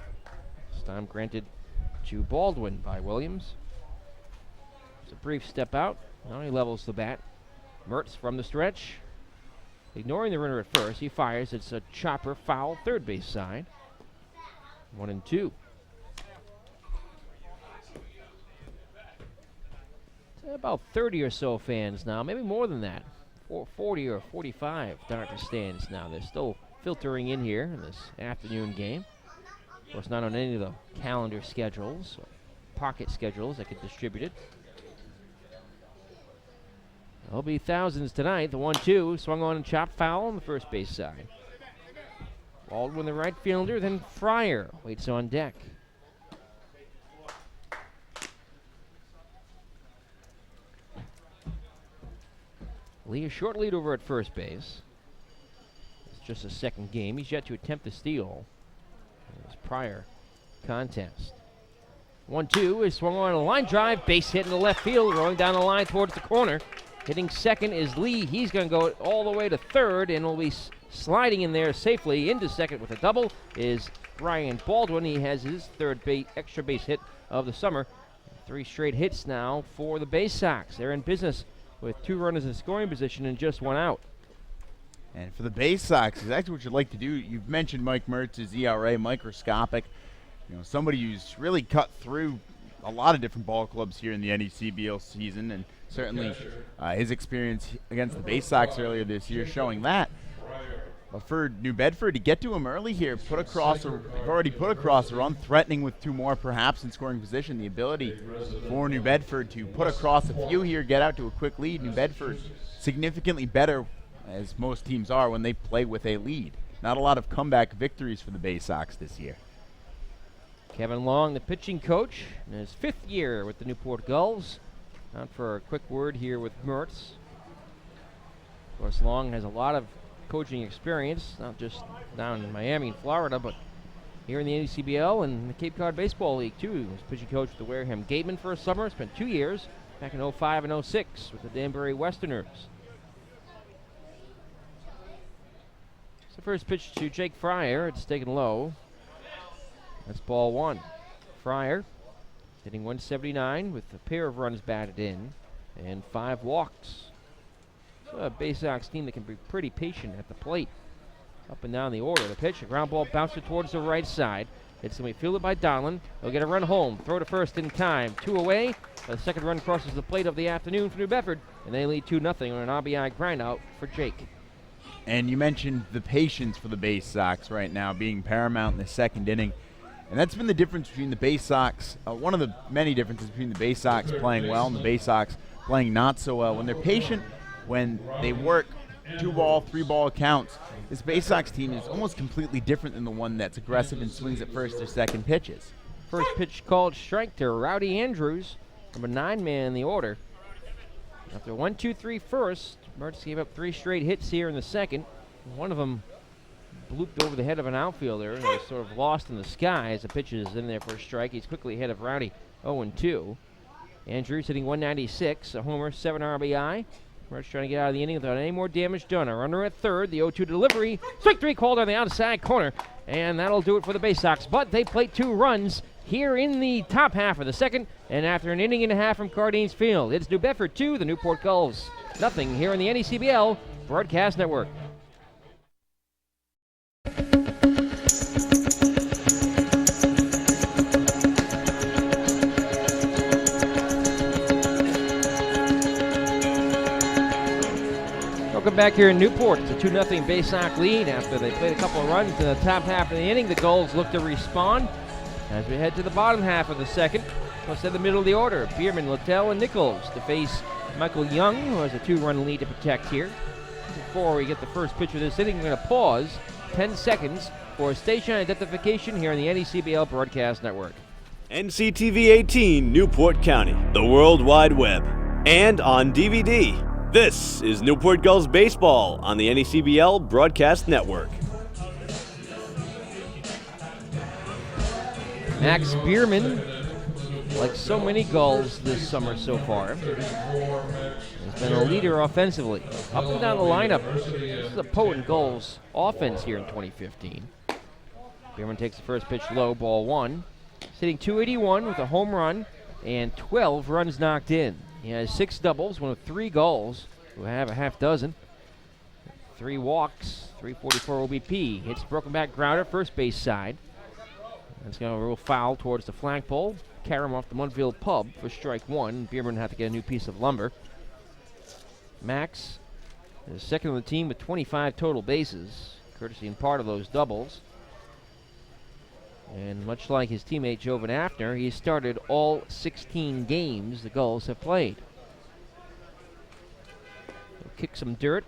This time granted to Baldwin by Williams. It's a brief step out. Now he levels the bat. Mertz from the stretch. Ignoring the runner at first, he fires. It's a chopper foul, third base side. 1-2. About 30 or so fans now, maybe more than that. 40 or 45 Dodger stands now. They're still filtering in here in this afternoon game. Of course, not on any of the calendar schedules or pocket schedules that get distributed. There'll be thousands tonight. The 1-2 swung on and chopped foul on the first base side. Baldwin, the right fielder, then Fryer waits on deck. Lee a short lead over at first base. It's just a second game. He's yet to attempt the steal in his prior contest. 1-2 is swung on a line drive, base hit in the left field, rolling down the line towards the corner. Hitting second is Lee. He's going to go all the way to third and will be sliding in there safely into second with a double is Ryan Baldwin. He has his third extra base hit of the summer. 3 straight hits now for the Bay Sox. They're in business with 2 runners in scoring position and just 1 out. And for the Bay Sox, exactly what you'd like to do. You've mentioned Mike Mertz's ERA, microscopic. You know, somebody who's really cut through a lot of different ball clubs here in the NECBL season, and certainly his experience against the Bay Sox earlier this year showing that. But for New Bedford to get to him early here, they've already put across a run, threatening with 2 more perhaps in scoring position. The ability for New Bedford to put across a few here, get out to a quick lead. New Bedford significantly better, as most teams are, when they play with a lead. Not a lot of comeback victories for the Bay Sox this year. Kevin Long, the pitching coach, in his 5th year with the Newport Gulls. Out for a quick word here with Mertz. Of course, Long has a lot of coaching experience, not just down in Miami and Florida, but here in the NECBL and the Cape Cod Baseball League, too. He was pitching coach with the Wareham Gatemen for a summer. Spent 2 years back in 05 and 06 with the Danbury Westerners. It's the first pitch to Jake Fryer. It's taken low. That's ball 1. Fryer hitting 179 with a pair of runs batted in and 5 walks. So a Bay Sox team that can be pretty patient at the plate. Up and down the order. The pitch, a ground ball bounced towards the right side. It's going to be fielded by Donlin. He'll get a run home. Throw to first in time. 2 away. The second run crosses the plate of the afternoon for New Bedford, and they lead 2-0 on an RBI groundout for Jake. And you mentioned the patience for the Bay Sox right now being paramount in the second inning. And that's been the difference between the Bay Sox, one of the many differences between the Bay Sox playing well and the Bay Sox playing not so well. When they're patient, when they work 2-ball, 3-ball counts, this Bay Sox team is almost completely different than the one that's aggressive and swings at first or second pitches. First pitch called strike to Rowdy Andrews, number 9 man in the order. After 1-2-3 first, Mertz gave up 3 straight hits here in the second. One of them blooped over the head of an outfielder and was sort of lost in the sky as the pitch is in there for a strike. He's quickly ahead of Rowdy, 0-2. Andrews hitting 196, a homer, 7 RBI. Mertz trying to get out of the inning without any more damage done. A runner at third, the 0-2 delivery. Strike 3 called on the outside corner, and that'll do it for the Bay Sox. But they plate 2 runs, here in the top half of the second, and after an inning and a half from Cardines Field. It's New Bedford 2, the Newport Gulls nothing here on the NECBL Broadcast Network. Welcome back here in Newport. It's a 2-0 Bay Sox lead after they played a couple of runs in the top half of the inning. The Gulls look to respond as we head to the bottom half of the second. Plus in the middle of the order, Bierman, Littell, and Nichols to face Michael Young, who has a 2-run lead to protect here. Before we get the first pitch of this inning, we're going to pause 10 seconds for station identification here on the NECBL Broadcast Network. NCTV 18, Newport County, the World Wide Web, and on DVD. This is Newport Gulls Baseball on the NECBL Broadcast Network. Max Bierman, like so many Gulls this summer so far, has been a leader offensively. Up and down the lineup, this is a potent Gulls offense here in 2015. Bierman takes the first pitch low, ball one. He's hitting .281 with a home run and 12 runs knocked in. He has 6 doubles, one of 3 Gulls, who have a half dozen. 3 walks, 344 OBP. Hits broken back grounder, first base side. That's going to roll foul towards the flagpole. Carry him off the Munfield pub for strike one. Bierman had to get a new piece of lumber. Max is second on the team with 25 total bases, courtesy in part of those doubles. And much like his teammate Jovan Afner, he started all 16 games the Gulls have played. He'll kick some dirt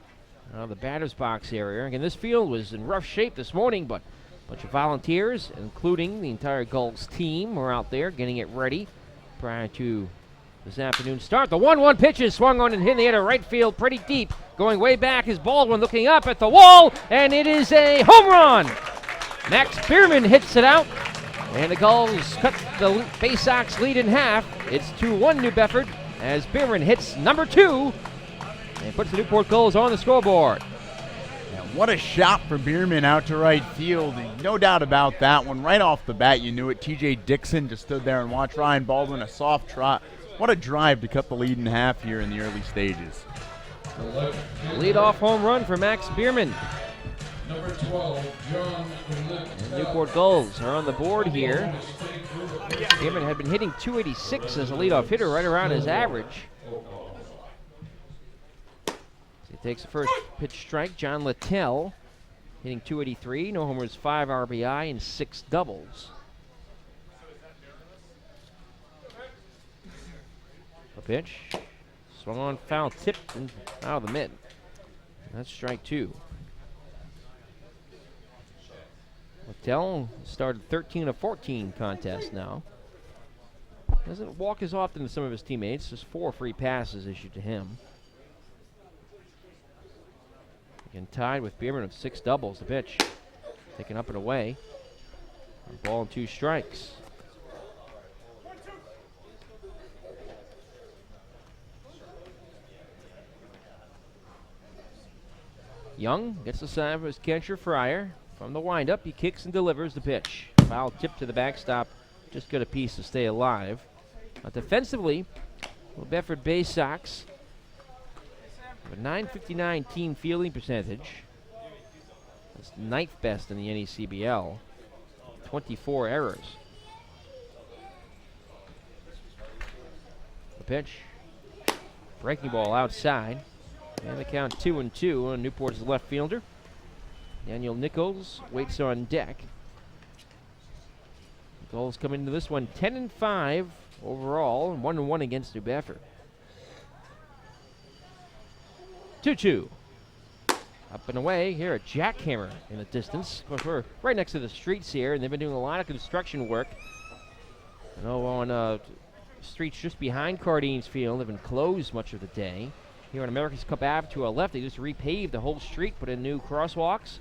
out of the batter's box area. Again, this field was in rough shape this morning, but a bunch of volunteers, including the entire Gulls team, were out there getting it ready prior to this afternoon's start. The 1-1 pitch is swung on and hit in the air to right field pretty deep. Going way back is Baldwin looking up at the wall, and it is a home run! Max Bierman hits it out, and the Gulls cut the Bay Sox lead in half. It's 2-1 New Bedford as Bierman hits number 2 and puts the Newport Gulls on the scoreboard. Yeah, what a shot for Bierman out to right field. No doubt about that one. Right off the bat, you knew it. TJ Dixon just stood there and watched Ryan Baldwin, a soft trot. What a drive to cut the lead in half here in the early stages. Lead-off home run for Max Bierman. Number 12, John And Newport Gulls are on the board here. Bierman had been hitting .286 as a leadoff hitter, right around his average. So he takes the first pitch strike. John Littell hitting .283, no homers, 5 RBI, and 6 doubles. A pitch. Swung on, foul, tipped, and out of the mid. That's strike 2. Littell started 13 of 14 contests now. Doesn't walk as often as some of his teammates. Just 4 free passes issued to him. Again, tied with Bierman of 6 doubles. The pitch taken up and away. A ball and 2 strikes. Young gets the sign of his catcher Fryer. From the windup, he kicks and delivers the pitch. Foul tip to the backstop. Just got a piece to stay alive. Defensively, the Bedford Bay Sox have a .959 team fielding percentage. That's 9th best in the NECBL. 24 errors. The pitch. Breaking ball outside. And the count 2-2 on Newport's left fielder. Daniel Nichols waits on deck. The Gulls come into this one 10-5 overall, and 1-1 against New Bedford. 2-2. Up and away. Here, a jackhammer in the distance. Of course, we're right next to the streets here, and they've been doing a lot of construction work. I know on streets just behind Cardines Field have been closed much of the day. Here on America's Cup Ave to our left, they just repaved the whole street, put in new crosswalks.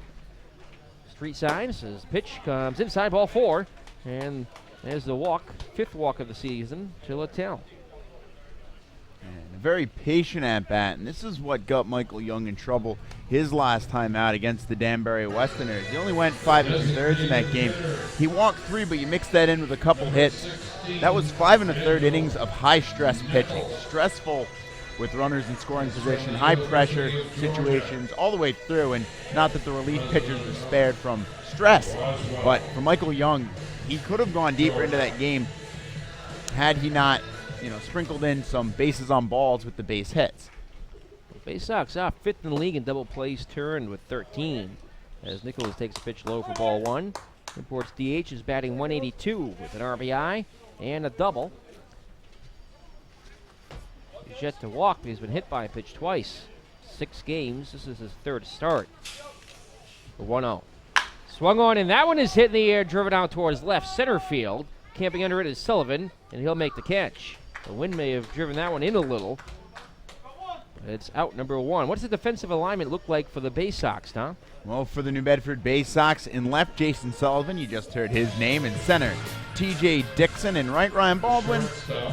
Street signs as pitch comes inside, ball 4. And there's the walk, 5th walk of the season to Littell. And a very patient at bat, and this is what got Michael Young in trouble his last time out against the Danbury Westerners. He only went 5 2/3 in that game. He walked 3, but you mix that in with a couple hits. That was 5 1/3 innings of high-stress pitching. Stressful with runners in scoring position, high-pressure situations all the way through, and not that the relief pitchers were spared from stress, but for Michael Young, he could have gone deeper into that game had he not sprinkled in some bases on balls with the base hits. Bay Sox off 5th in the league in double plays turned with 13. As Nichols takes a pitch low for ball 1. Newport's DH is batting 182 with an RBI and a double. He's yet to walk, but he's been hit by a pitch twice. 6 games. This is his 3rd start. For 1-0. Swung on, and that one is hit in the air, driven out towards left center field. Camping under it is Sullivan, and he'll make the catch. The wind may have driven that one in a little. It's out, number 1. What's the defensive alignment look like for the Bay Sox, Tom? Well, for the New Bedford Bay Sox, in left, Jason Sullivan. You just heard his name. In center, T.J. Dixon. And right, Ryan Baldwin.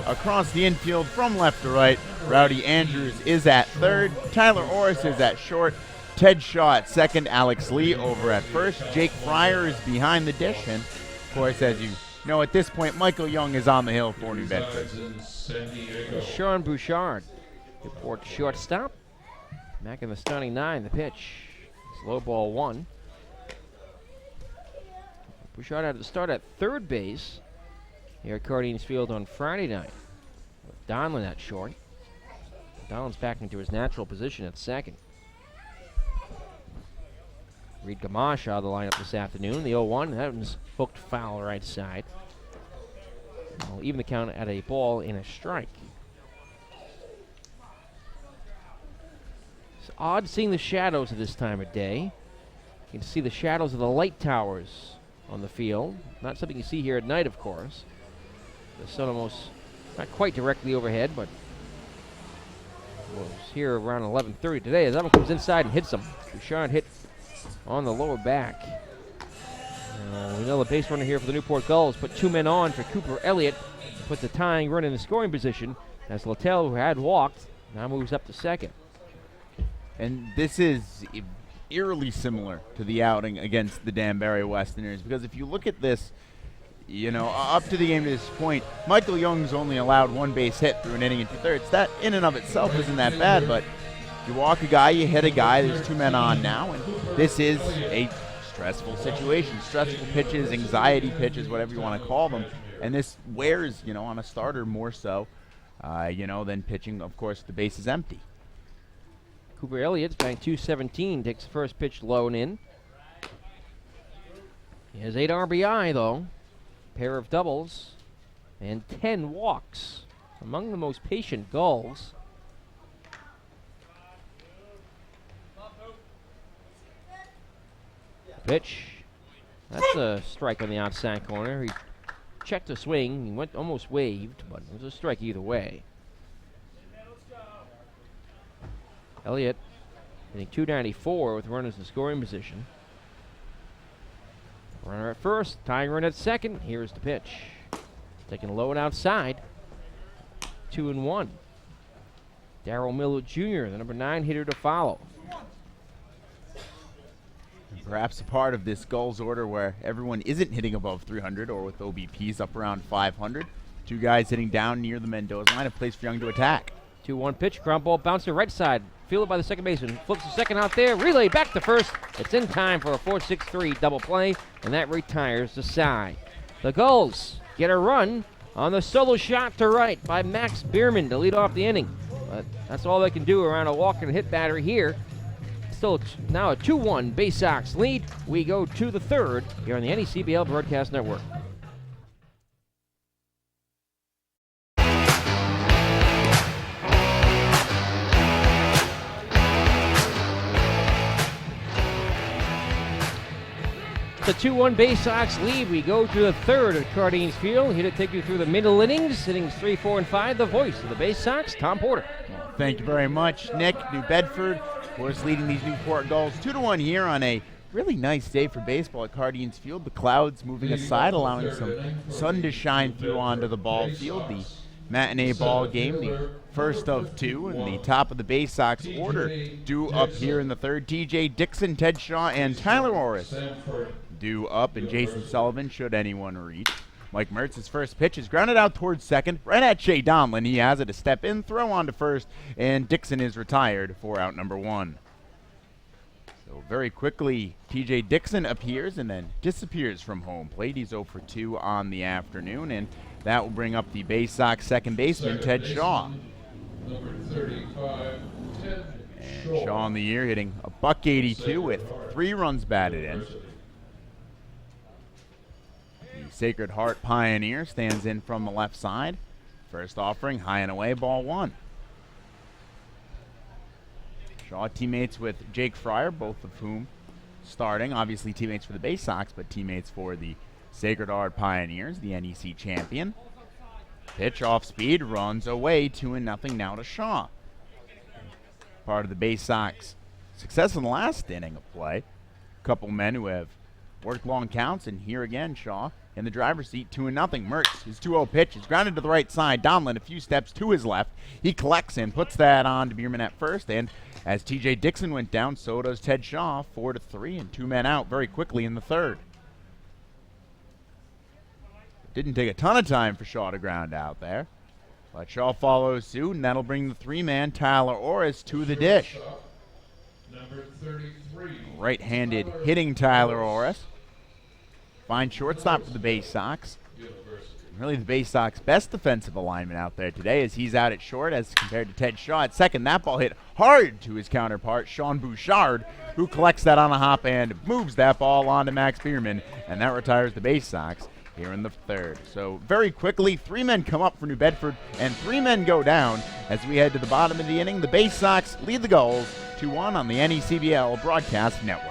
Across the infield from left to right, Rowdy Andrews is at 3rd. Tyler Orris is at short. Ted Shaw at 2nd. Alex Lee over at 1st. Jake Fryer is behind the dish. And, of course, as you know, at this point, Michael Young is on the hill for New Bedford. Sean Bouchard, Newport shortstop. Back in the starting 9, the pitch. Slow ball 1. Bouchard had to start at 3rd base here at Cardines Field on Friday night, with Donlin at short. Donlin's back into his natural position at 2nd. Reed Gamache out of the lineup this afternoon. The 0-1, that one's hooked foul right side. We'll even the count at a ball and a strike. It's odd seeing the shadows at this time of day. You can see the shadows of the light towers on the field. Not something you see here at night, of course. The sun almost not quite directly overhead, but was here around 11:30 today. As that one comes inside and hits him. Bouchard hit on the lower back. We know the base runner here for the Newport Gulls put 2 men on for Cooper Elliott, put the tying run in the scoring position, as Littell, who had walked, now moves up to 2nd. And this is eerily similar to the outing against the Danbury Westerners, because if you look at this, up to the game to this point, Michael Young's only allowed 1 base hit through an inning and 2/3. That in and of itself isn't that bad, but you walk a guy, you hit a guy, there's 2 men on now, and this is a stressful situation. Stressful pitches, anxiety pitches, whatever you want to call them, and this wears, on a starter more so, than pitching, of course, the base is empty. Cooper Elliott's batting .217, takes the first pitch low and in. He has 8 RBI, though, pair of doubles, and 10 walks. Among the most patient Gulls. Pitch. That's a strike on the outside corner. He checked a swing. He went almost waved, but it was a strike either way. Elliott hitting .294 with runners in scoring position. Runner at 1st, tying run at 2nd. Here's the pitch. Taking low and outside. 2-1. Darryl Miller Jr., the number 9 hitter to follow. Perhaps a part of this Gulls order where everyone isn't hitting above 300 or with OBPs up around 500. 2 guys hitting down near the Mendoza line, a place for Young to attack. 2-1 pitch, ground ball bouncer right side. Fielded by the second baseman. Flips the second out there. Relay back to 1st. It's in time for a 4-6-3 double play, and that retires the side. The Gulls get a run on the solo shot to right by Max Bierman to lead off the inning. But that's all they can do around a walk and hit batter here. Still now a 2-1 Bay Sox lead. We go to the 3rd here on the NECBL Broadcast Network. The 2-1 Bay Sox lead. We go to the 3rd at Cardines Field. Here to take you through the middle innings 3, 4, and 5. The voice of the Bay Sox, Tom Porter. Thank you very much, Nick. New Bedford, of course, leading these Newport Gulls 2-1 here on a really nice day for baseball at Cardines Field. The clouds moving aside, allowing some sun to shine through onto the ball field. The matinee ball game, the first of two, and the top of the Bay Sox order due up here in the third. T.J. Dixon, Ted Shaw, and Tyler Orris due up, and Jason Sullivan should anyone reach. Mike Mertz's first pitch is grounded out towards second, right at Shea Donlin. He has it to step in, throw on to first, and Dixon is retired for out number one. So very quickly, T.J. Dixon appears and then disappears from home plate. He's 0 for 2 on the afternoon, and that will bring up the Bay Sox second baseman, Ted Shaw. Number 35, Ted And Shaw on the year hitting a .182 with 3 runs batted in. The Sacred Heart Pioneer stands in from the left side. First offering, high and away, ball one. Shaw teammates with Jake Fryer, both of whom starting. Obviously teammates for the Bay Sox, but teammates for the Sacred Heart Pioneers, the NEC champion. Pitch off speed, runs away, 2-0 now to Shaw. Part of the Bay Sox success in the last inning of play. A couple men who have worked long counts, and here again, Shaw in the driver's seat, 2-0. Mertz, his 2-0 pitch is grounded to the right side. Donlin a few steps to his left. He collects and puts that on to Bierman at first, and as T.J. Dixon went down, so does Ted Shaw, 4-3, and 2 men out very quickly in the third. It didn't take a ton of time for Shaw to ground out there, but Shaw follows suit, and that'll bring the 3-man Tyler Orris to the dish. number 33. Right-handed hitting Tyler Orris. Fine shortstop for the Bay Sox. Really the Bay Sox best defensive alignment out there today as he's out at short as compared to Ted Shaw at second. That ball hit hard to his counterpart, Sean Bouchard, who collects that on a hop and moves that ball on to Max Bierman, and that retires the Bay Sox here in the third. So very quickly, 3 men come up for New Bedford and 3 men go down as we head to the bottom of the inning. The Bay Sox lead the Gulls 2-1 on the NECBL Broadcast Network.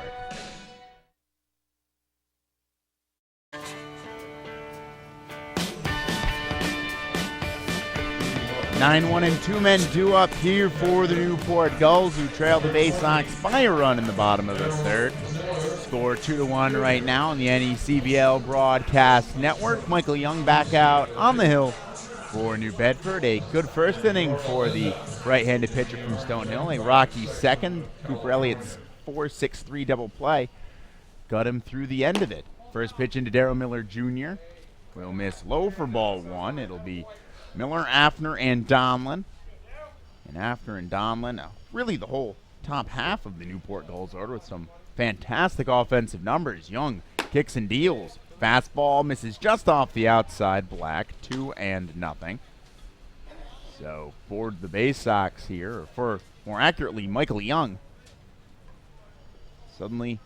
9-1 and 2 men due up here for the Newport Gulls, who trail the Bay Sox by a run in the bottom of the third. Score 2-1 right now on the NECBL Broadcast Network. Michael Young back out on the hill for New Bedford. A good first inning for the right-handed pitcher from Stonehill. A rocky second. Cooper Elliott's 4-6-3 double play got him through the end of it. First pitch into Darryl Miller Jr. will miss low for ball one. It'll be Miller, Afner, and Donlin. And Afner and Donlin, really the whole top half of the Newport Gulls order with some fantastic offensive numbers. Young kicks and deals. Fastball misses just off the outside black, 2-0. So for the Bay Sox here, or for more accurately, Michael Young, suddenly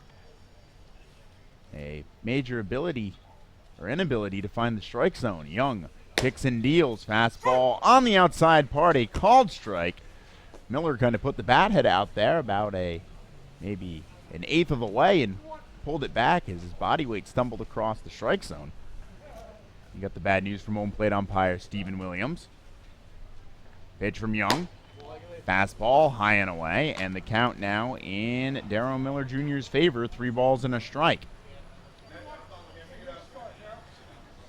a major ability or inability to find the strike zone. Young kicks and deals, fastball on the outside part, a called strike. Miller kind of put the bat head out there about maybe an eighth of the way and pulled it back as his body weight stumbled across the strike zone. You got the bad news from home plate umpire Stephen Williams. Pitch from Young, fastball high and away, and the count now in Darryl Miller Jr.'s favor, 3 balls and a strike.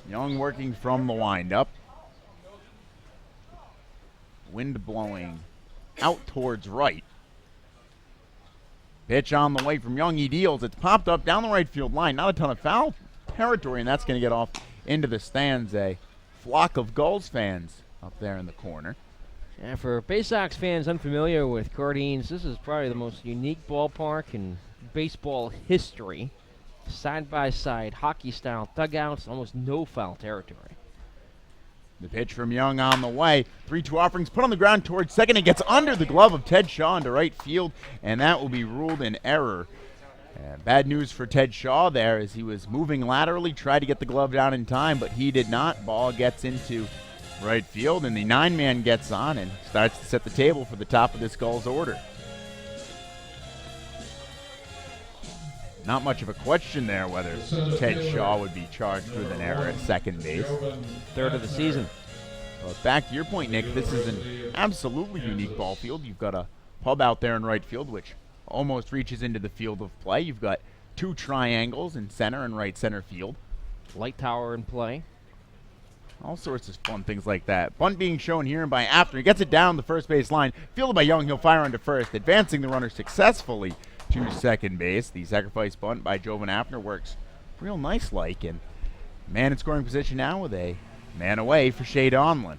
Young working from the windup. Wind blowing out towards right. Pitch on the way from Young. He deals. It's popped up down the right field line. Not a ton of foul territory, and that's going to get off into the stands. A flock of Gulls fans up there in the corner. And for Bay Sox fans unfamiliar with Cardines, this is probably the most unique ballpark in baseball history. Side-by-side, hockey-style dugouts, almost no foul territory. The pitch from Young on the way. 3-2 offerings put on the ground towards second. It gets under the glove of Ted Shaw into right field, and that will be ruled an error. Bad news for Ted Shaw there as he was moving laterally, tried to get the glove down in time, but he did not. Ball gets into right field, and the 9-man gets on and starts to set the table for the top of this Gulls order. Not much of a question there whether Ted Shaw would be charged with an error at second base. Third of the season. But back to your point, Nick, this is an absolutely unique ball field. You've got a pub out there in right field, which almost reaches into the field of play. You've got 2 triangles in center and right center field. Light tower in play. All sorts of fun things like that. Bunt being shown here by After. He gets it down the first base line. Fielded by Young. He'll fire onto first, advancing the runner successfully to second base. The sacrifice bunt by Jovan Afner works real nice-like. And man in scoring position now with a man away for Shea Donlin.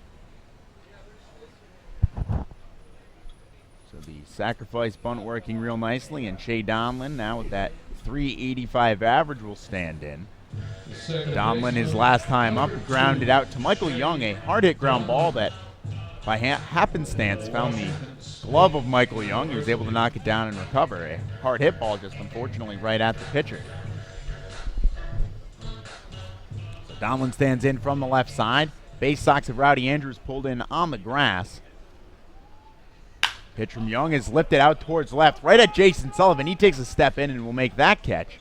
So the sacrifice bunt working real nicely, and Shea Donlin now with that .385 average will stand in. Donlin, his last time up, grounded out to Michael Young, a hard-hit ground ball that by happenstance found the glove of Michael Young. He was able to knock it down and recover. A hard-hit ball just unfortunately right at the pitcher. So Donlin stands in from the left side. Base Sox of Rowdy Andrews pulled in on the grass. Pitch from Young is lifted out towards left, right at Jason Sullivan. He takes a step in and will make that catch.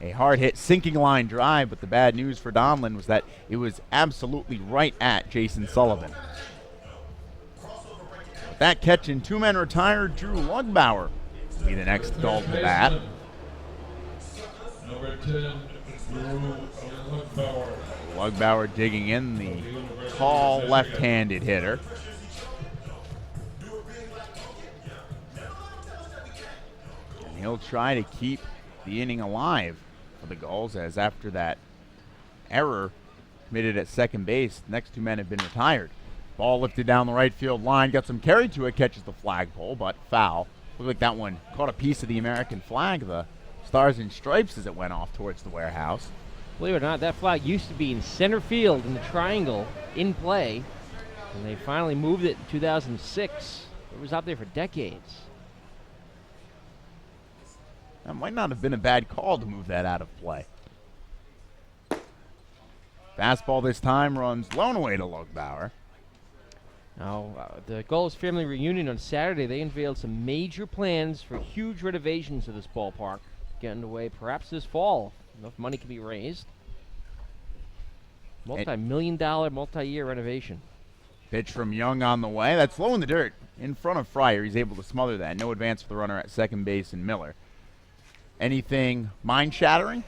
A hard-hit sinking line drive, but the bad news for Donlin was that it was absolutely right at Jason Sullivan. With that catch in, 2 men retired. Drew Lugbauer will be the next Gull to bat. Number 10, Drew Lugbauer. Lugbauer digging in, the tall left-handed hitter. And he'll try to keep the inning alive for the Gulls, as after that error committed at second base, the next 2 men have been retired. Ball lifted down the right field line, got some carry to it, catches the flagpole, but foul. Looked like that one caught a piece of the American flag, the Stars and Stripes, as it went off towards the warehouse. Believe it or not, that flag used to be in center field in the triangle in play, and they finally moved it in 2006. It was out there for decades. That might not have been a bad call to move that out of play. Fastball this time runs low and away to Lugbauer. Now, the Gulls family reunion on Saturday, they unveiled some major plans for huge renovations of this ballpark, getting away perhaps this fall. Enough money can be raised. Multi-million-dollar, multi-year renovation. Pitch from Young on the way. That's low in the dirt in front of Fryer. He's able to smother that. No advance for the runner at second base and Miller. Anything mind-shattering?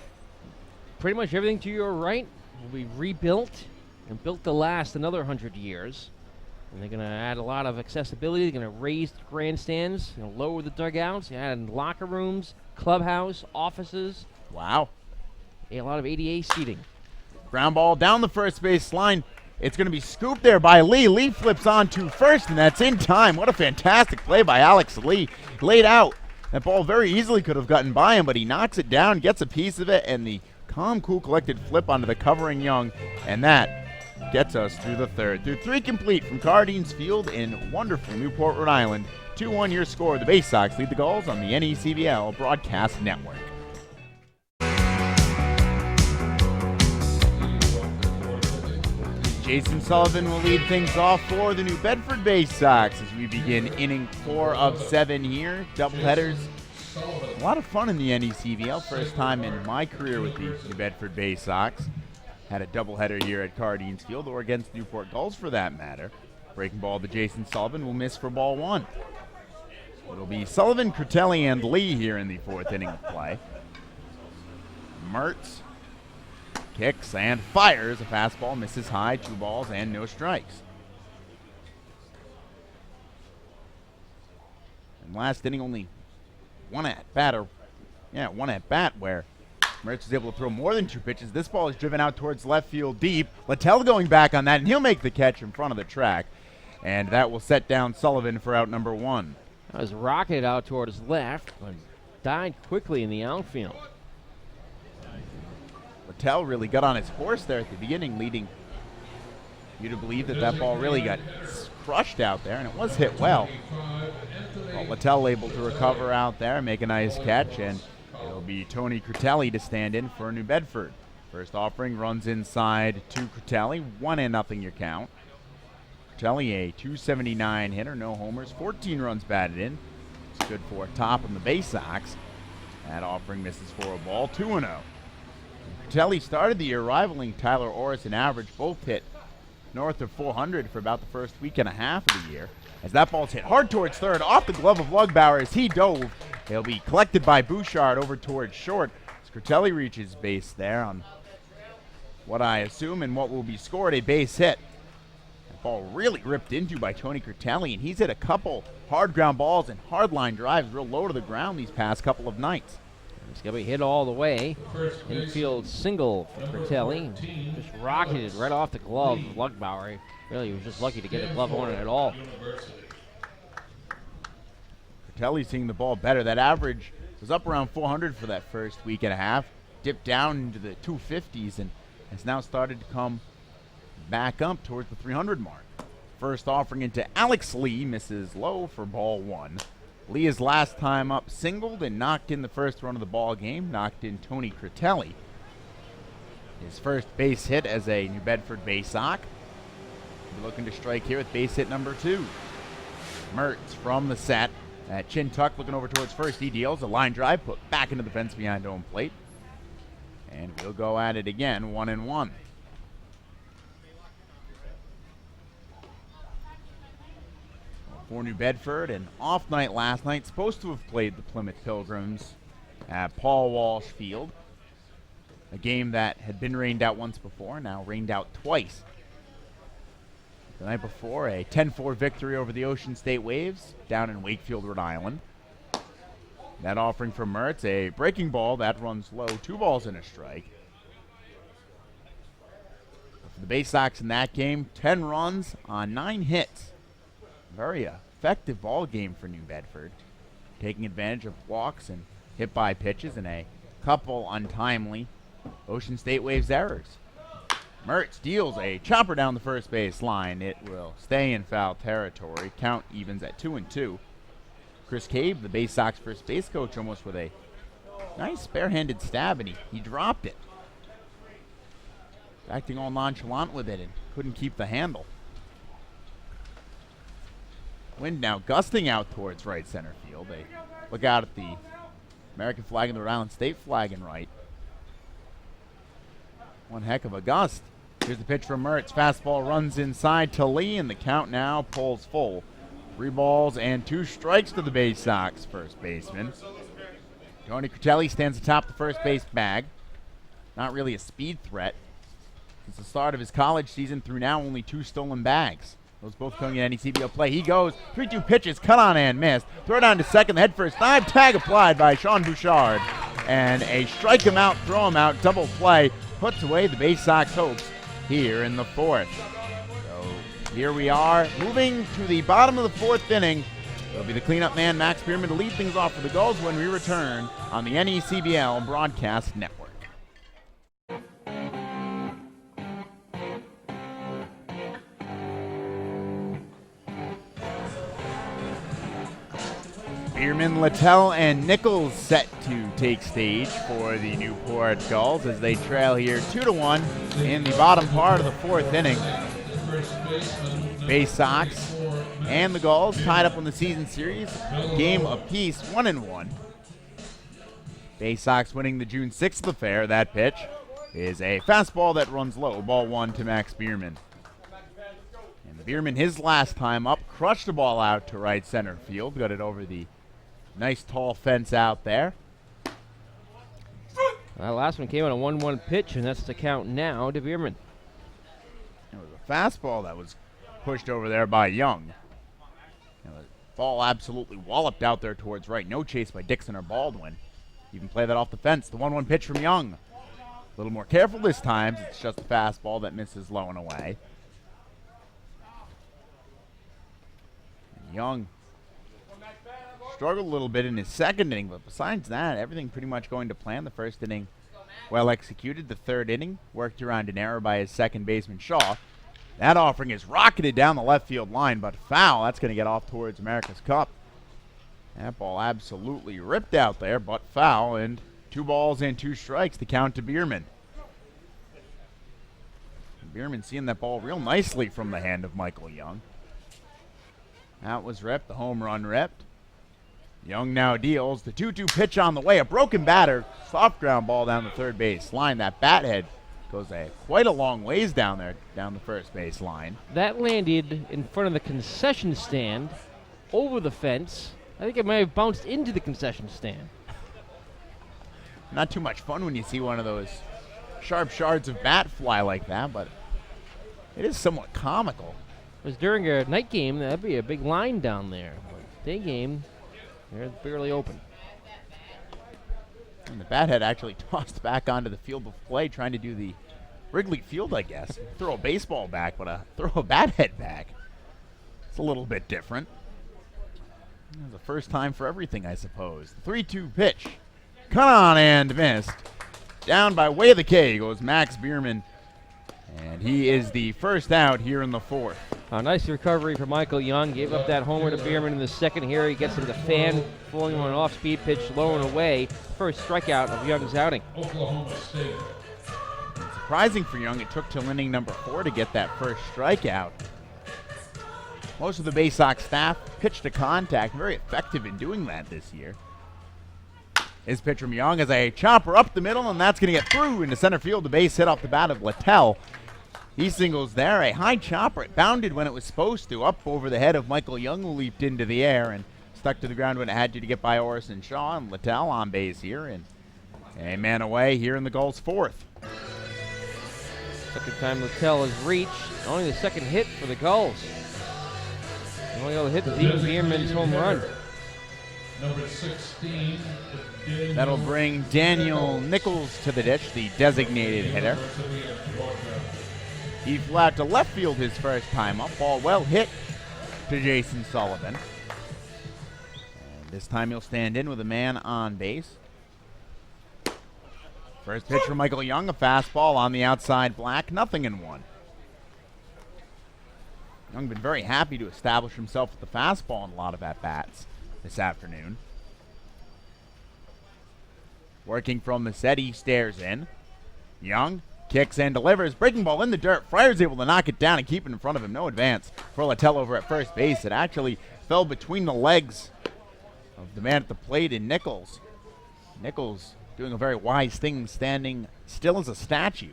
Pretty much everything to your right will be rebuilt and built to last another 100 years. And they're going to add a lot of accessibility. They're going to raise grandstands, lower the dugouts, add locker rooms, clubhouse, offices. Wow. A lot of ADA seating. Ground ball down the first base line. It's going to be scooped there by Lee. Lee flips on to first, and that's in time. What a fantastic play by Alex Lee. Laid out. That ball very easily could have gotten by him, but he knocks it down, gets a piece of it, and the calm, cool, collected flip onto the covering Young, and that gets us through the third. Through 3 complete from Cardines Field in wonderful Newport, Rhode Island. 2-1 your score. The Bay Sox lead the Gulls on the NECBL Broadcast Network. Jason Sullivan will lead things off for the New Bedford Bay Sox as we begin inning 4 of 7 here. Doubleheaders. A lot of fun in the NECBL. First time in my career with the New Bedford Bay Sox. Had a doubleheader here at Cardines Field, or against Newport Gulls for that matter. Breaking ball to Jason Sullivan will miss for ball 1. It'll be Sullivan, Critelli, and Lee here in the 4th inning of play. Mertz kicks and fires. A fastball misses high, 2 balls and no strikes. And last inning, only one at bat where Mertz was able to throw more than 2 pitches. This ball is driven out towards left field deep. Littell going back on that, and he'll make the catch in front of the track. And that will set down Sullivan for out number 1. That was rocketed out towards left, but died quickly in the outfield. Littell really got on his horse there at the beginning, leading you to believe that that ball really got crushed out there, and it was hit well. Littell able to recover out there, make a nice catch, and it'll be Tony Critelli to stand in for New Bedford. First offering runs inside to Critelli, 1-0 your count. Critelli, a .279 hitter, no homers, 14 runs batted in. It's good for top in the Bay Sox. That offering misses for a ball, 2-0. Critelli started the year rivaling Tyler Orris in average. Both hit north of 400 for about the first week and a half of the year. As that ball's hit hard towards third, off the glove of Lugbauer as he dove. He'll be collected by Bouchard over towards short. As Critelli reaches base there on what I assume and what will be scored, a base hit. That ball really ripped into by Tony Curtelli, and he's hit a couple hard ground balls and hard line drives real low to the ground these past couple of nights. It's going to be hit all the way. Infield single for Fratelli. Just rocketed right off the glove of Lugbauer. Really, he was just lucky to get a glove on it at all. Fratelli seeing the ball better. That average was up around 400 for that first week and a half. Dipped down into the 250s and has now started to come back up towards the 300 mark. First offering into Alex Lee, misses low for ball one. Lee, his last time up, singled and knocked in the first run of the ball game, knocked in Tony Curtelli. His first base hit as a New Bedford Baysock. We're looking to strike here with base hit number 2. Mertz from the set. At chin tuck, looking over towards first. He deals a line drive, put back into the fence behind home plate. And we'll go at it again, 1-1. For New Bedford, an off night last night, supposed to have played the Plymouth Pilgrims at Paul Walsh Field. A game that had been rained out once before, now rained out twice. The night before, a 10-4 victory over the Ocean State Waves down in Wakefield, Rhode Island. That offering from Mertz, a breaking ball that runs low, 2 balls and a strike. For the Bay Sox in that game, 10 runs on 9 hits. Very effective ball game for New Bedford, taking advantage of walks and hit by pitches and a couple untimely Ocean State Waves errors. Mertz deals a chopper down the first base line. It will stay in foul territory. Count evens at 2-2. Chris Cave, the Bay Sox first base coach, almost with a nice barehanded stab, and he dropped it. Acting all nonchalant with it and couldn't keep the handle. Wind now gusting out towards right center field. They look out at the American flag and the Rhode Island State flag in right. One heck of a gust. Here's the pitch from Mertz. Fastball runs inside to Lee, and the count now pulls full. 3 balls and 2 strikes to the Bay Sox first baseman. Tony Curtelli stands atop the first base bag. Not really a speed threat. Since the start of his college season through now, only 2 stolen bags. Those both coming in NECBL play. He goes, 3-2 pitches, cut on and missed. Throw down to second, the head first dive, tag applied by Sean Bouchard. And a strike him out, throw him out, double play, puts away the Bay Sox hopes here in the 4th. So here we are, moving to the bottom of the 4th inning. It'll be the cleanup man, Max Bierman, to lead things off for the Gulls when we return on the NECBL Broadcast Network. Bierman, Littell, and Nichols set to take stage for the Newport Gulls as they trail here 2-1 in the bottom part of the 4th inning. Bay Sox and the Gulls tied up on the season series, game apiece, 1-1. Bay Sox winning the June 6th affair. That pitch is a fastball that runs low, ball 1 to Max Bierman. And Bierman, his last time up, crushed the ball out to right center field, got it over the nice tall fence out there. That last one came on a 1-1 pitch, and that's the count now to Bierman. It was a fastball that was pushed over there by Young. And the ball absolutely walloped out there towards right. No chase by Dixon or Baldwin. Even play that off the fence. The 1-1 pitch from Young. A little more careful this time. It's just a fastball that misses low and away. And Young struggled a little bit in his second inning, but besides that, everything pretty much going to plan. The first inning well executed. The third inning worked around an error by his second baseman, Shaw. That offering is rocketed down the left field line, but foul. That's going to get off towards America's Cup. That ball absolutely ripped out there, but foul, and 2 balls and 2 strikes to count to Bierman. Bierman seeing that ball real nicely from the hand of Michael Young. That was ripped, the home run ripped. Young now deals the 2-2 pitch on the way. A broken batter, soft ground ball down the third base line. That bat head goes quite a long ways down there, down the first base line. That landed in front of the concession stand, over the fence. I think it might have bounced into the concession stand. Not too much fun when you see one of those sharp shards of bat fly like that, but it is somewhat comical. It was during a night game, that'd be a big line down there. But day game, they're barely open. And the bat head actually tossed back onto the field of play, trying to do the Wrigley Field, I guess. Throw a baseball back, but throw a bat head back. It's a little bit different. It was the first time for everything, I suppose. The 3-2 pitch. Cut on and missed. Down by way of the K goes Max Bierman. And he is the first out here in the fourth. A nice recovery for Michael Young. Gave up that homer to Bierman in the second here. He gets into the fan, throwing on an off-speed pitch, low and away. First strikeout of Young's outing. Oklahoma State. Surprising for Young, it took till inning number 4 to get that first strikeout. Most of the Bay Sox staff pitched to contact, very effective in doing that this year. His pitch from Young is a chopper up the middle, and that's going to get through into center field. The base hit off the bat of Littell. He singles there, a high chopper. It bounded when it was supposed to, up over the head of Michael Young, who leaped into the air and stuck to the ground when it had to get by Orson Shaw. And Littell on base here, and a man away here in the Gulls' fourth. Second time Littell has reached. Only the second hit for the Gulls. The only other hit beat Bierman's home run. Number 16. That'll bring Daniel Nichols to the ditch, the designated hitter. He flew out to left field his first time up. Ball well hit to Jason Sullivan. And this time he'll stand in with a man on base. First pitch from Michael Young, a fastball on the outside black, 0-1. Young been very happy to establish himself with the fastball in a lot of at-bats this afternoon. Working from the set, he stares in. Young kicks and delivers. Breaking ball in the dirt. Fryer's able to knock it down and keep it in front of him. No advance for Littell over at first base. It actually fell between the legs of the man at the plate in Nichols. Nichols doing a very wise thing, standing still as a statue.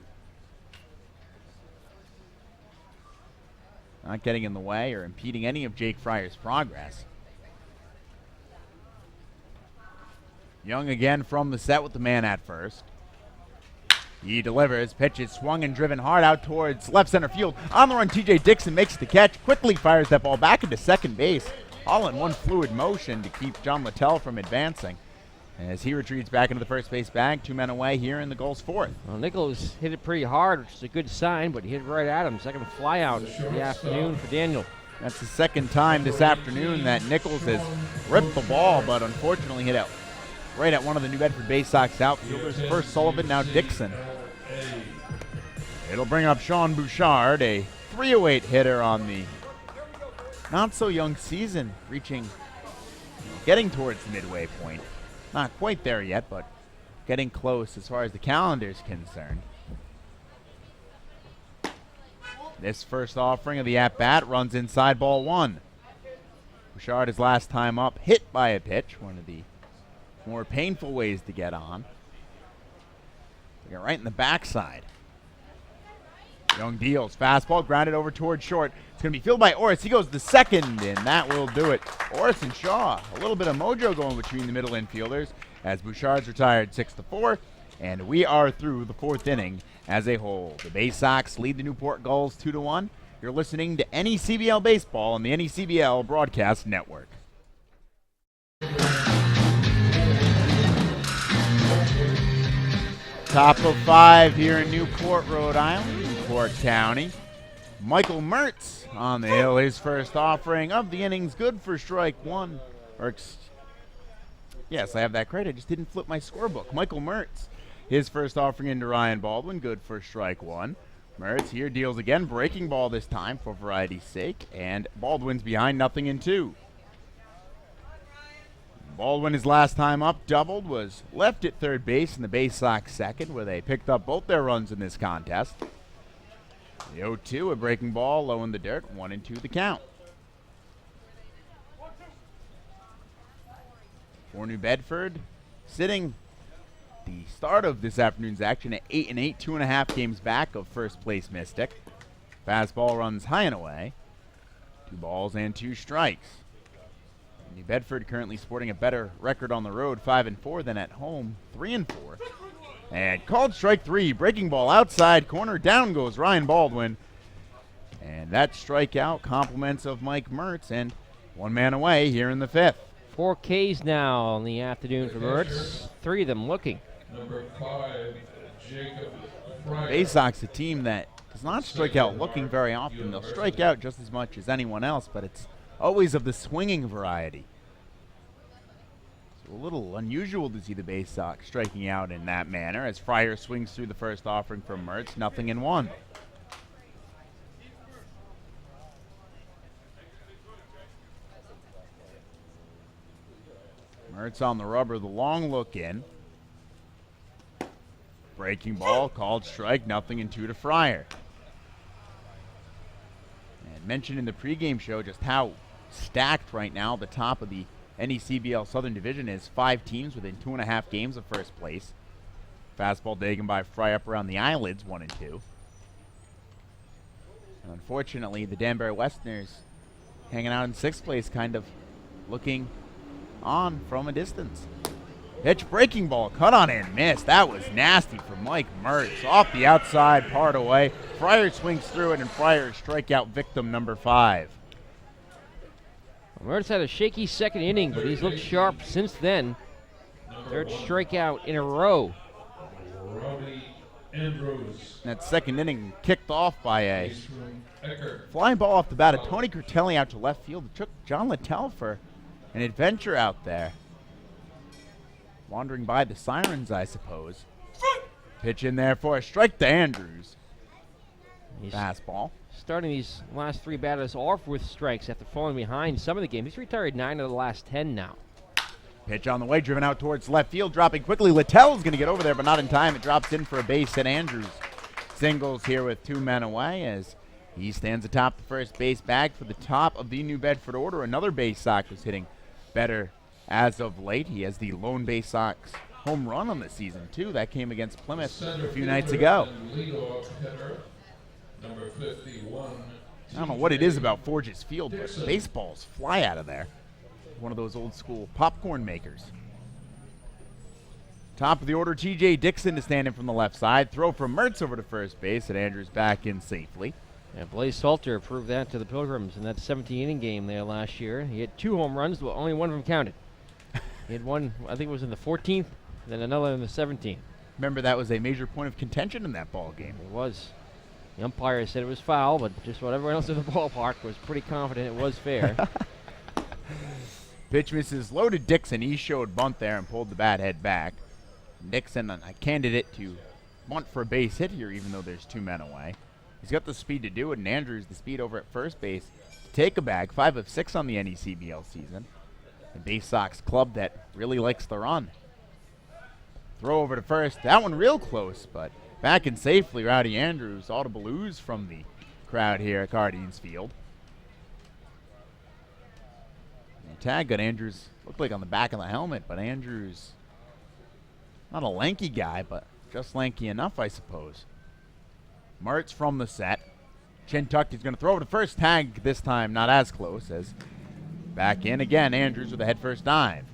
Not getting in the way or impeding any of Jake Fryer's progress. Young again from the set with the man at first. He delivers. Pitch is swung and driven hard out towards left center field. On the run, TJ Dixon makes the catch. Quickly fires that ball back into second base. All in one fluid motion to keep John Littell from advancing. As he retreats back into the first base bag, 2 men away here in the Gulls' fourth. Well, Nichols hit it pretty hard, which is a good sign, but he hit right at him. Second fly out of the afternoon for Daniel. That's the second time this afternoon that Nichols has ripped the ball, but unfortunately hit out right at one of the New Bedford Bay Sox outfielders. First Sullivan, now Dixon. It'll bring up Sean Bouchard, a 308 hitter on the not-so-young season, getting towards the midway point. Not quite there yet, but getting close as far as the calendar is concerned. This first offering of the at-bat runs inside ball 1. Bouchard, his last time up, hit by a pitch, one of the more painful ways to get on. Get right in the backside. Young deals. Fastball grounded over towards short. It's going to be fielded by Orris. He goes to second, and that will do it. Orris and Shaw, a little bit of mojo going between the middle infielders as Bouchard's retired 6-4, and we are through the fourth inning as a whole. The Bay Sox lead the Newport Gulls 2-1. You're listening to NECBL Baseball on the NECBL Broadcast Network. Top of 5 here in Newport, Rhode Island, Newport County. Michael Mertz on the hill, his first offering of the innings, good for strike 1. Yes, I have that correct. I just didn't flip my scorebook. Michael Mertz, his first offering into Ryan Baldwin, good for strike 1. Mertz here deals again, breaking ball this time for variety's sake, and Baldwin's behind 0-2. Baldwin, his last time up, doubled, was left at third base in the Bay Sox second, where they picked up both their runs in this contest. The 0-2, a breaking ball, low in the dirt, 1-2 the count. For New Bedford, sitting the start of this afternoon's action at 8-8, 2.5 games back of first place Mystic. Fastball runs high and away. 2 balls and 2 strikes. New Bedford currently sporting a better record on the road, 5-4 than at home, 3-4. And called strike 3, breaking ball outside corner, down goes Ryan Baldwin. And that strikeout compliments of Mike Mertz, and 1 man away here in the 5th. 4 Ks now in the afternoon for Mertz. 3 of them looking. Number 5, Jacob Fryer. Bay Sox, a team that does not strike out looking very often. They'll strike out just as much as anyone else, but it's always of the swinging variety. It's a little unusual to see the Bay Sox striking out in that manner as Fryer swings through the first offering from Mertz, 0-1. Mertz on the rubber, the long look in. Breaking ball, called strike, 0-2 to Fryer. And mentioned in the pregame show just how stacked right now the top of the NECBL Southern Division is. 5 teams within 2.5 games of first place. Fastball taken by Fryer up around the eyelids, 1-2. And unfortunately, the Danbury Westerners hanging out in 6th place, kind of looking on from a distance. Pitch, breaking ball, cut on and missed. That was nasty for Mike Mertz. Off the outside, part away. Fryer swings through it, and Fryer strikeout victim number 5. Mertz had a shaky second inning, but he's looked sharp since then. 3rd strikeout in a row. Robbie Andrews. That second inning kicked off by a flying ball off the bat of Tony Curtelli out to left field. It took John Littell for an adventure out there. Wandering by the sirens, I suppose. Pitch in there for a strike to Andrews. Fastball. Starting these last 3 batters off with strikes after falling behind some of the game. He's retired 9 of the last 10 now. Pitch on the way, driven out towards left field, dropping quickly. Littell's going to get over there, but not in time. It drops in for a base hit. Andrews singles here with 2 men away as he stands atop the first base bag for the top of the New Bedford order. Another Bay Sox was hitting better as of late. He has the lone Bay Sox home run on the season, too. That came against Plymouth a few nights ago. Number 51. I don't know what it is about Forges Field, but baseballs fly out of there. One of those old school popcorn makers. Top of the order, T.J. Dixon to stand in from the left side. Throw from Mertz over to first base, and Andrews back in safely. And Blaze Salter proved that to the Pilgrims in that 17-inning game there last year. He had 2 home runs, but only 1 of them counted. He had one, I think it was in the 14th, then another in the 17th. Remember, that was a major point of contention in that ball game. It was. The umpire said it was foul, but just what everyone else in the ballpark was pretty confident it was fair. Pitch misses low to Dixon. He showed bunt there and pulled the bat head back. Dixon, a candidate to bunt for a base hit here, even though there's 2 men away. He's got the speed to do it, and Andrews the speed over at first base to take a bag. 5 of 6 on the NECBL season. A Bay Sox club that really likes the run. Throw over to first. That one real close, but back in safely. Rowdy Andrews, audible ooze from the crowd here at Guardians Field. And tag got Andrews, looked like on the back of the helmet, but Andrews, not a lanky guy, but just lanky enough, I suppose. Mertz from the set. Chin tucked, he's going to throw over to first. Tag this time not as close as back in again. Andrews with a head first dive.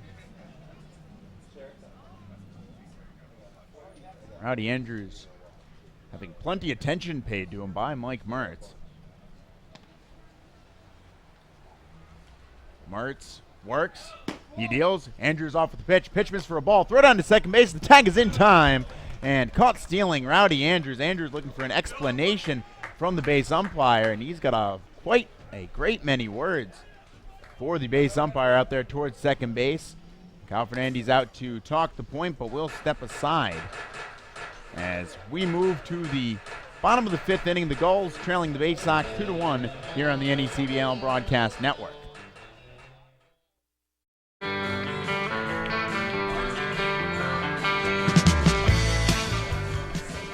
Rowdy Andrews having plenty of attention paid to him by Mike Mertz. Mertz works. He deals. Andrews off with the pitch. Pitch miss for a ball. Throw down to second base. The tag is in time. And caught stealing Rowdy Andrews. Andrews looking for an explanation from the base umpire. And he's got quite a great many words for the base umpire out there towards second base. Kyle Fernandez out to talk the point, but will step aside as we move to the bottom of the 5th inning. The Gulls trailing the Bay Sox 2-1 here on the NECBL Broadcast Network.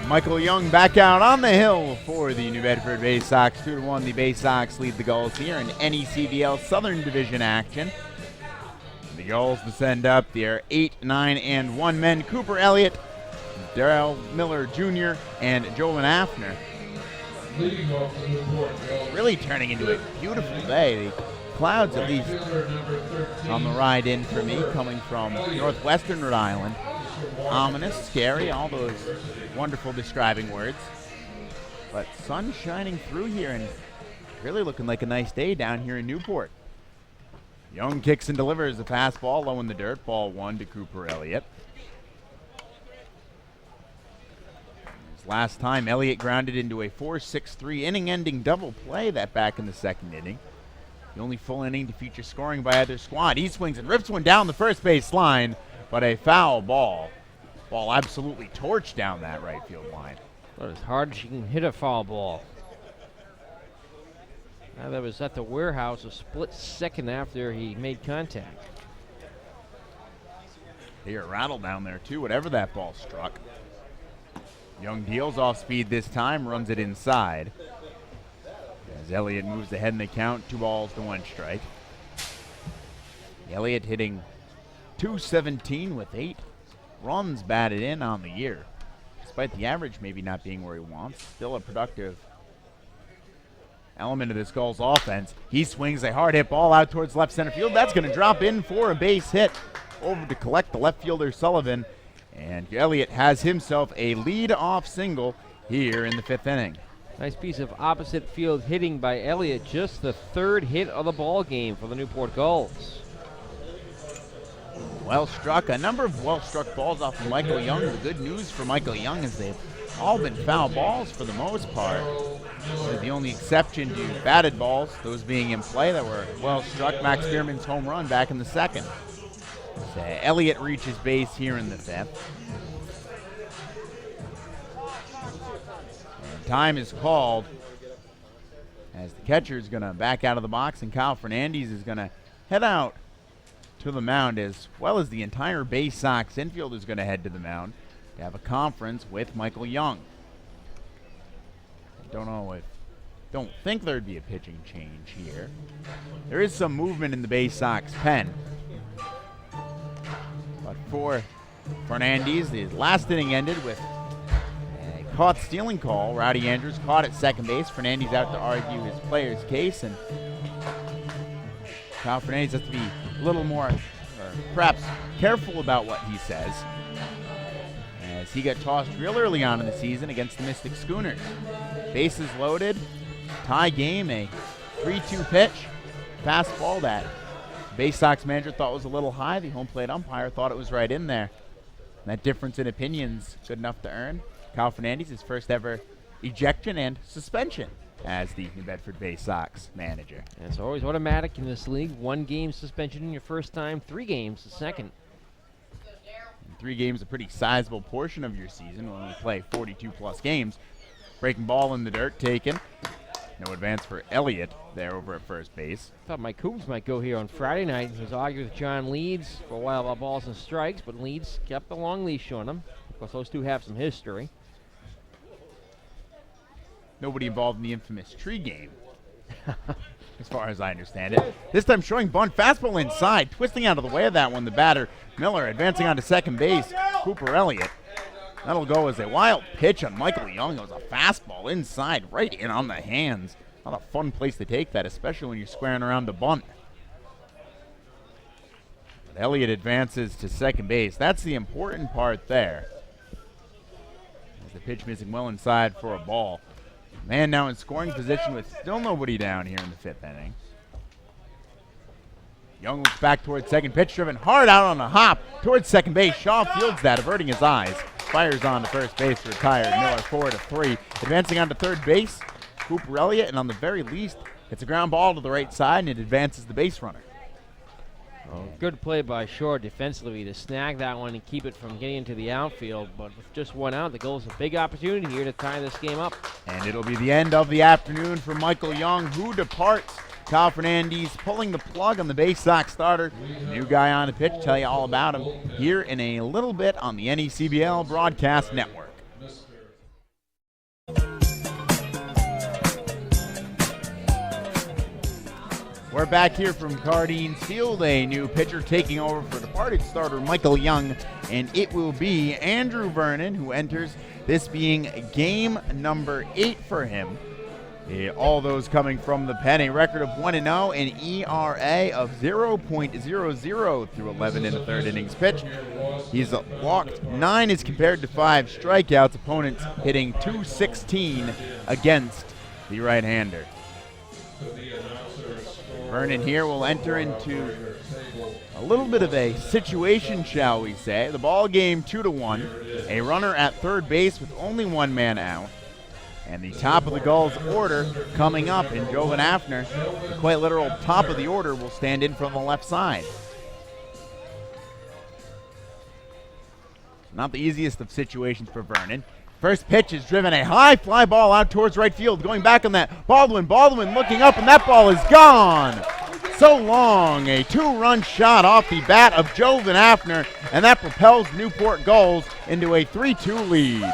Michael Young back out on the hill for the New Bedford Bay Sox. 2-1, the Bay Sox lead the Gulls here in NECBL Southern Division action. The Gulls to send up their 8, 9, and 1 men. Cooper Elliott, Darrell Miller Jr., and Jovan Afner. Leading off the Newport Gulls. Really turning into a beautiful day. The clouds, at least on the ride in for me, coming from northwestern Rhode Island. ominous, scary, all those wonderful describing words. But sun shining through here and really looking like a nice day down here in Newport. Young kicks and delivers a fastball low in the dirt. Ball 1 to Cooper Elliott. Last time, Elliott grounded into a 4-6-3 inning-ending double play that back in the second inning. The only full inning to feature scoring by either squad. He swings and rips one down the first base line, but a foul ball. Ball absolutely torched down that right field line. But as hard as you can hit a foul ball. Now that was at the warehouse a split second after he made contact. They are rattled down there too, whatever that ball struck. Young deals off speed this time, runs it inside. As Elliott moves ahead in the count, 2-1 strike. Elliott hitting .217 with 8 runs batted in on the year. Despite the average maybe not being where he wants, still a productive element of this Gulls offense. He swings a hard hit ball out towards left center field. That's going to drop in for a base hit over to collect the left fielder Sullivan. And Elliott has himself a lead-off single here in the 5th inning. Nice piece of opposite field hitting by Elliott. Just the 3rd hit of the ball game for the Newport Gulls. Well struck. A number of well-struck balls off of Michael Young. The good news for Michael Young is they've all been foul balls for the most part. The only exception to batted balls, those being in play that were well struck. Max Spearman's home run back in the 2nd. So Elliott reaches base here in the 5th. And time is called as the catcher is going to back out of the box and Kyle Fernandez is going to head out to the mound, as well as the entire Bay Sox infield is going to head to the mound to have a conference with Michael Young. Don't think there'd be a pitching change here. There is some movement in the Bay Sox pen. But for Fernandez, the last inning ended with a caught stealing call. Rowdy Andrews caught at second base. Fernandez out to argue his player's case, and Kyle Fernandez has to be a little more, or perhaps careful about what he says, as he got tossed real early on in the season against the Mystic Schooners. Bases loaded, tie game, a 3-2 pitch, fastball that Bay Sox manager thought was a little high. The home plate umpire thought it was right in there. And that difference in opinions good enough to earn Kyle Fernandez his first ever ejection and suspension as the New Bedford Bay Sox manager. And it's always automatic in this league. 1 game suspension in your first time, 3 games the second. And 3 games, a pretty sizable portion of your season when we play 42-plus games. Breaking ball in the dirt, taken. No advance for Elliott there over at first base. Thought Mike Coombs might go here on Friday night. He was arguing with John Leeds for a while about balls and strikes, but Leeds kept the long leash on him. Of course, those two have some history. Nobody involved in the infamous tree game, as far as I understand it. This time showing bunt, fastball inside, twisting out of the way of that one. The batter, Miller, advancing onto second base. Cooper Elliott. That'll go as a wild pitch on Michael Young. It was a fastball inside, right in on the hands. Not a fun place to take that, especially when you're squaring around the bunt. But Elliott advances to second base. That's the important part there. As the pitch missing well inside for a ball. Man now in scoring position with still nobody down here in the 5th inning. Young looks back towards second, pitch driven hard out on a hop towards second base. Shaw fields that, averting his eyes. Fires on to first base, retired. Miller 4-3. Advancing on to third base, Cooper Elliott, and on the very least, it's a ground ball to the right side, and it advances the base runner. Oh, good play by Shaw defensively to snag that one and keep it from getting into the outfield. But with just 1 out, the Gulls have a big opportunity here to tie this game up. And it'll be the end of the afternoon for Michael Young, who departs. Kyle Fernandez pulling the plug on the Bay Sox starter. New guy on the pitch, tell you all about him here in a little bit on the NECBL Broadcast Network. We're back here from Cardines Field, a new pitcher taking over for departed starter Michael Young, and it will be Andrew Vernon who enters, this being game number 8 for him. All those coming from the pen. A record of 1-0, an ERA of 0.00 through 11 in the third innings pitch. He's walked 9 as compared to 5 strikeouts. Opponents hitting .216 against the right-hander. Vernon here will enter into a little bit of a situation, shall we say. The ball game 2-1. A runner at third base with only one man out. And the top of the Gulls order coming up in Jovan Afner. The quite literal top of the order will stand in from the left side. Not the easiest of situations for Vernon. First pitch is driven, a high fly ball out towards right field. Going back on that, Baldwin looking up, and that ball is gone. So long, a 2-run shot off the bat of Jovan Afner, and that propels Newport Gulls into a 3-2 lead.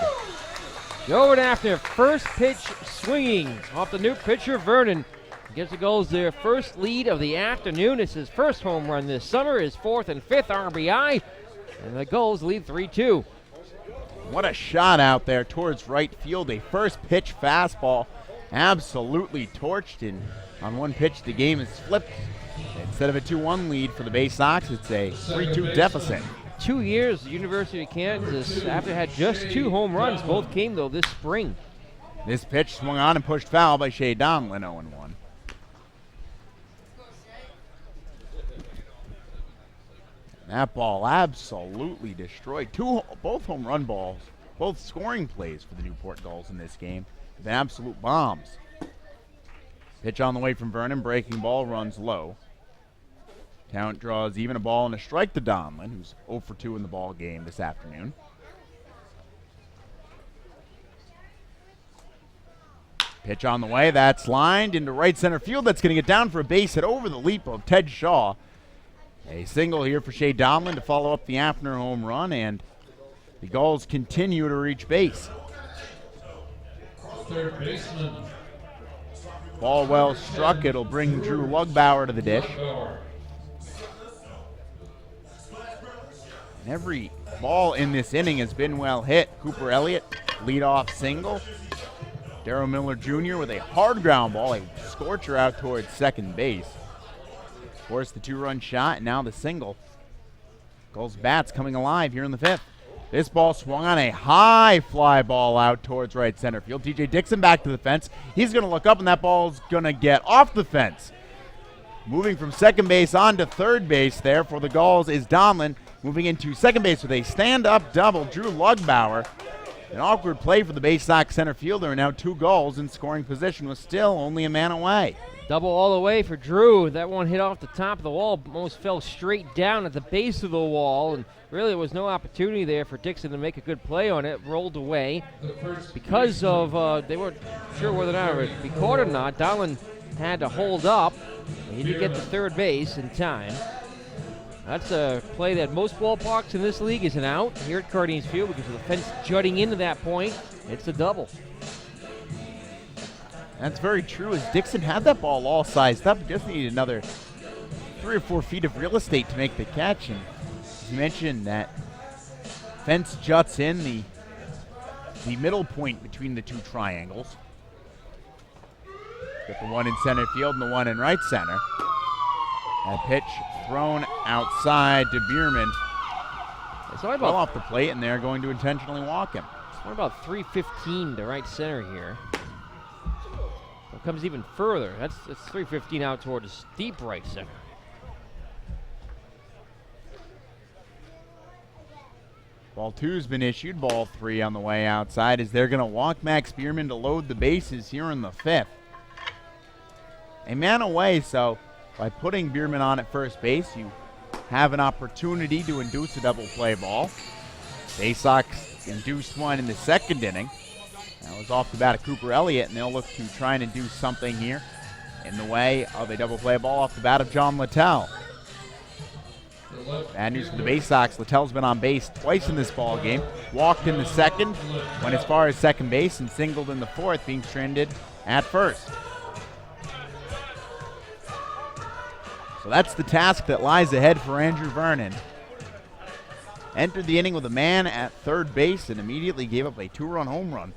Jovan Afner, first pitch swinging off the new pitcher Vernon. Gives the Gulls their first lead of the afternoon. It's his first home run this summer, his 4th and 5th RBI, and the Gulls lead 3-2. What a shot out there towards right field. A first pitch fastball absolutely torched, and on one pitch the game is flipped. Instead of a 2-1 lead for the Bay Sox, it's a 3-2 deficit. 2 years, the University of Kansas, after had just 2 home runs, both came though this spring. This pitch swung on and pushed foul by Shea Donlin, 0-1. That ball absolutely destroyed. Both home run balls, both scoring plays for the Newport Gulls in this game have been absolute bombs. Pitch on the way from Vernon, breaking ball, runs low. Count draws even, a ball and a strike to Donlin, who's 0 for 2 in the ball game this afternoon. Pitch on the way, that's lined into right center field. That's going to get down for a base hit over the leap of Ted Shaw. A single here for Shea Donlin to follow up the Afner home run, and the Gulls continue to reach base. Third baseman. Ball well struck. It'll bring Drew Lugbauer to the dish. And every ball in this inning has been well hit. Cooper Elliott, leadoff single. Darrow Miller Jr. with a hard ground ball, a scorcher out towards second base. Forced the 2-run shot, and now the single. Gulls bats coming alive here in the 5th. This ball swung on, a high fly ball out towards right center field. T.J. Dixon back to the fence. He's going to look up, and that ball's going to get off the fence. Moving from second base on to third base there for the Gulls is Donlin. Moving into second base with a stand-up double, Drew Lugbauer. An awkward play for the Bay Sox center fielder, and now 2 Gulls in scoring position with still only a man away. Double all the way for Drew. That one hit off the top of the wall, almost fell straight down at the base of the wall, and really there was no opportunity there for Dixon to make a good play on it. Rolled away. Because of, they weren't sure whether or not it would be caught or not, Donlin had to hold up. He didn't get to third base in time. That's a play that most ballparks in this league is an out. Here at Cardinals Field, because of the fence jutting into that point, it's a double. That's very true, as Dixon had that ball all sized up. He just needed another 3 or 4 feet of real estate to make the catch. And as you mentioned, that fence juts in the middle point between the 2 triangles. Got the one in center field and the one in right center. That pitch thrown outside to Bierman. It's only Well about, off the plate, and they're going to intentionally walk him. it's only about 315 to right center here. It comes even further. That's 315 out towards deep right center. Ball 2's been issued. Ball 3 on the way outside, as they're going to walk Max Bierman to load the bases here in the 5th. A man away, so by putting Bierman on at first base, you have an opportunity to induce a double play ball. Bay Sox induced one in the second inning. That was off the bat of Cooper Elliott, and they'll look to try and induce something here in the way of a double play ball off the bat of John Littell. Bad news for the Bay Sox. Littell's been on base twice in this ball game. Walked in the second, went as far as second base, and singled in the 4th, being stranded at first. So that's the task that lies ahead for Andrew Vernon. Entered the inning with a man at third base and immediately gave up a 2-run home run.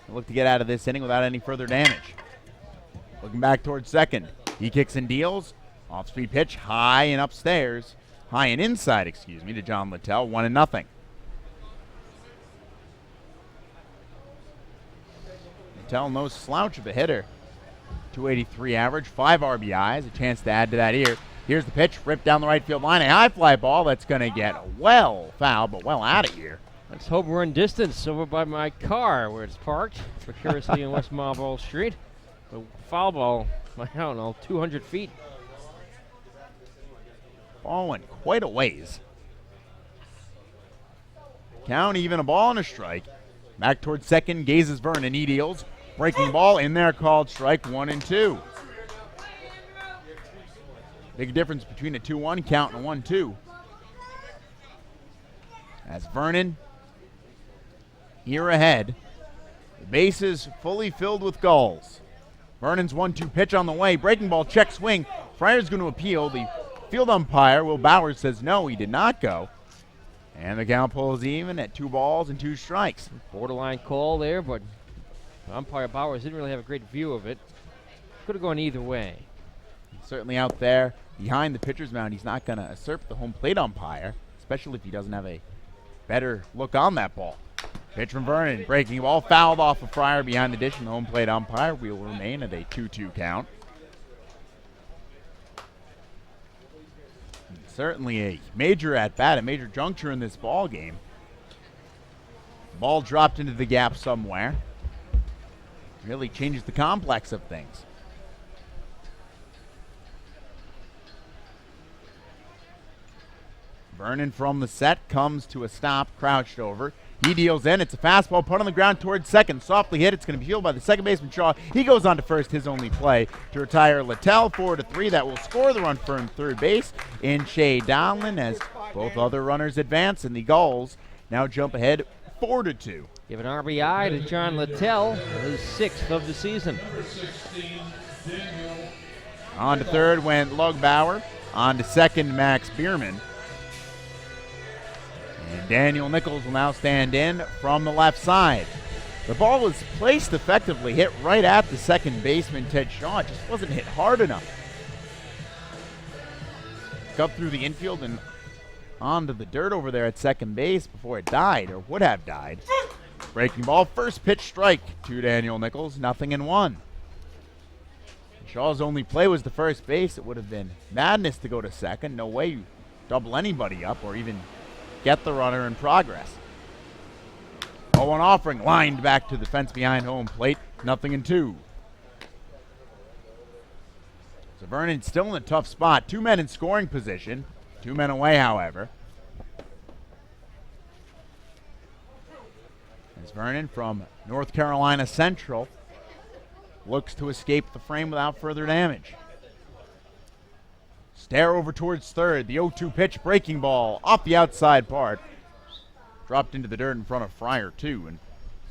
He'll look to get out of this inning without any further damage. looking back towards second. He kicks and deals. Off-speed pitch, high and upstairs. High and inside, to John Littell, 1-0. Littell, no slouch of a hitter. 283 average, 5 RBIs, a chance to add to that here. Here's the pitch, ripped down the right field line, a high fly ball that's going to get well foul, but well out of here. That's home run distance over by my car where it's parked, precariously in West Marlboro Street. A foul ball, I don't know, 200 feet. Ball went quite a ways. Count even, a ball and a strike. Back towards second, gazes Vernon, he deals. Breaking ball in there, called strike 1-2. Big difference between a 2-1 count and a 1-2. As Vernon here ahead. The bases fully filled with Gulls. Vernon's 1-2 pitch on the way. Breaking ball, check swing. Fryer's going to appeal. The field umpire, Will Bowers, says no, he did not go. And the count pulls even at 2 balls and 2 strikes. Borderline call there, but umpire Bowers didn't really have a great view of it. Could have gone either way. He's certainly out there behind the pitcher's mound. He's not going to usurp the home plate umpire, especially if he doesn't have a better look on that ball. Pitch from Vernon, breaking ball, fouled off of Fryer behind the dish, and the home plate umpire will remain at a 2-2 count. Certainly a major at-bat, a major juncture in this ball game. Ball dropped into the gap somewhere. Really changes the complex of things. Vernon from the set comes to a stop, crouched over. He deals in. It's a fastball put on the ground towards second. Softly hit. It's going to be fielded by the second baseman, Shaw. He goes on to first, his only play to retire Littell. 4-3. That will score the run from third base in Shea Donlin as both other runners advance, and the Gulls now jump ahead 4-2. Give an RBI to John Littell, his 6th of the season. On to third went Lugbauer. On to second, Max Bierman. And Daniel Nichols will now stand in from the left side. The ball was placed effectively, hit right at the second baseman, Ted Shaw. It just wasn't hit hard enough. Up through the infield and onto the dirt over there at second base before it died, or would have died. Breaking ball, first pitch strike to Daniel Nichols, 0-1. Shaw's only play was the first base. It would have been madness to go to second. No way you double anybody up or even get the runner in progress. 0-1 offering, lined back to the fence behind home plate, 0-2. So Vernon still in a tough spot. 2 men in scoring position. 2 men away, however. As Vernon from North Carolina Central looks to escape the frame without further damage. Stare over towards third. The 0-2 pitch, breaking ball off the outside part. Dropped into the dirt in front of Fryer, too, and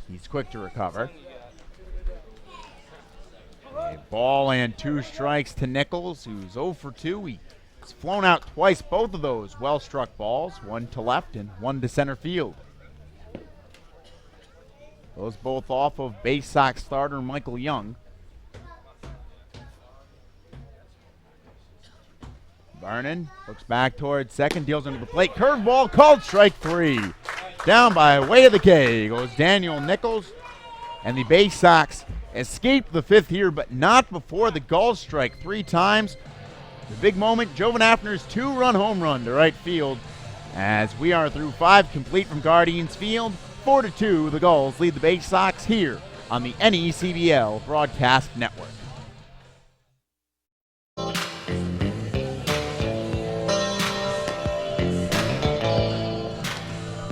he's quick to recover. A ball and 2 strikes to Nichols, who's 0 for 2. He's flown out twice, both of those well-struck balls, one to left and one to center field. Those both off of Bay Sox starter Michael Young. Vernon looks back towards second, deals into the plate. Curveball called strike 3. Down by way of the K goes Daniel Nichols. And the Bay Sox escape the 5th here, but not before the Gulls strike 3 times. The big moment, Jovan Afner's 2-run home run to right field. As we are through 5 complete from Guardians Field. 4-2, the Gulls lead the Bay Sox here on the NECBL Broadcast Network.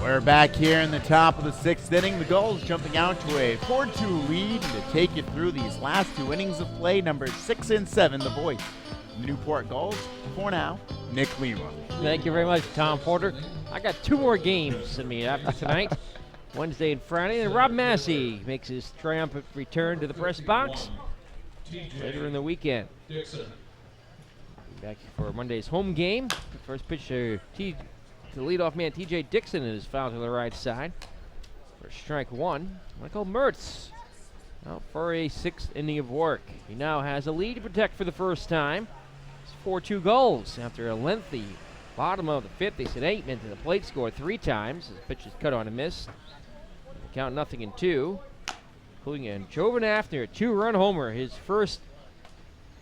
We're back here in the top of the 6th inning. The Gulls jumping out to a 4-2 lead to take you through these last 2 innings of play. Numbers 6 and 7, the voice of the Newport Gulls. For now, Nick Lima. Thank you very much, Tom Porter. I got 2 more games in me after tonight. Wednesday and Friday, and Rob Massey makes his triumphant return to the press box later in the weekend. Back for Monday's home game. The first pitch to leadoff man TJ Dixon is fouled to the right side for strike 1. Michael Mertz Out for a 6th inning of work. He now has a lead to protect for the first time. It's 4-2 Gulls after a lengthy bottom of the 5th. They sent 8 men to the plate, scored 3 times. His pitch is cut on and missed. Count 0-2. Including a Jovan After, a 2-run homer, his first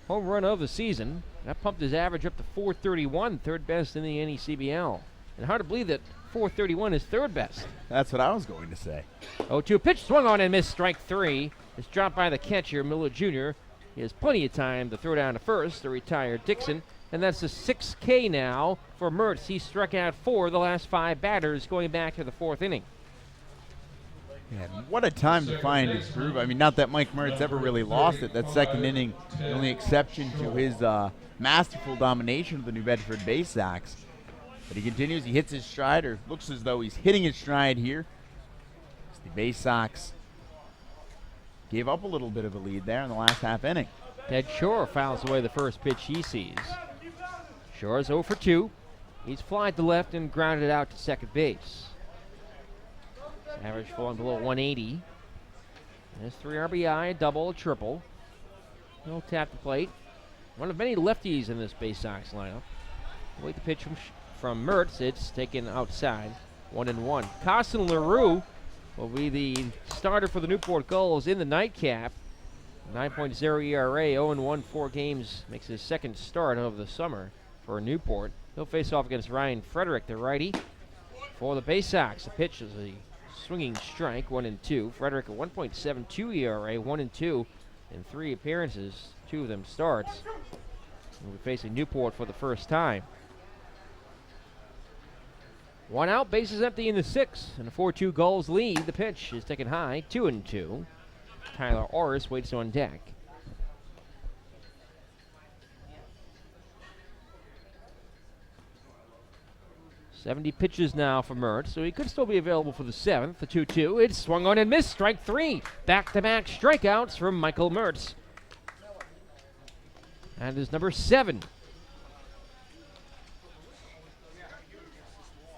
home run of the season. That pumped his average up to 431, third best in the NECBL. And hard to believe that 431 is third best. That's what I was going to say. 0-2 pitch, swung on and missed, strike 3. It's dropped by the catcher, Miller Jr. He has plenty of time to throw down to first, the retired Dixon. And that's a 6 K now for Mertz. He struck out 4 of the last 5 batters going back to the 4th inning. And what a time to find his groove. I mean, not that Mike Mertz ever really lost it. That 2nd inning, the only exception to his masterful domination of the New Bedford Bay Sox. But he continues, he hits his stride, or looks as though he's hitting his stride here. As the Bay Sox gave up a little bit of a lead there in the last half inning. Ted Shore fouls away the first pitch he sees. Shore's 0 for 2. He's flied to left and grounded out to second base. His average falling below 180. There's 3 RBI, a double, a triple. He'll tap the plate. One of many lefties in this Bay Sox lineup. Wait the pitch from Mertz. It's taken outside. 1-1. Costin LaRue will be the starter for the Newport Gulls in the nightcap. 9.0 ERA, 0-1, 4 games. Makes his 2nd start of the summer for Newport. He'll face off against Ryan Frederick, the righty. For the Bay Sox, the pitch is a swinging strike, 1-2. Frederick a 1.72 ERA, 1-2 in 3 appearances, 2 of them starts. We'll be facing Newport for the first time. 1 out, bases empty in the 6th, and a 4-2 Gulls lead. The pitch is taken high, 2-2. Tyler Orris waits on deck. "70 pitches now for Mertz, so he could still be available for the 7th. The 2-2, it's swung on and missed, strike 3. Back-to-back strikeouts from Michael Mertz. And is number 7.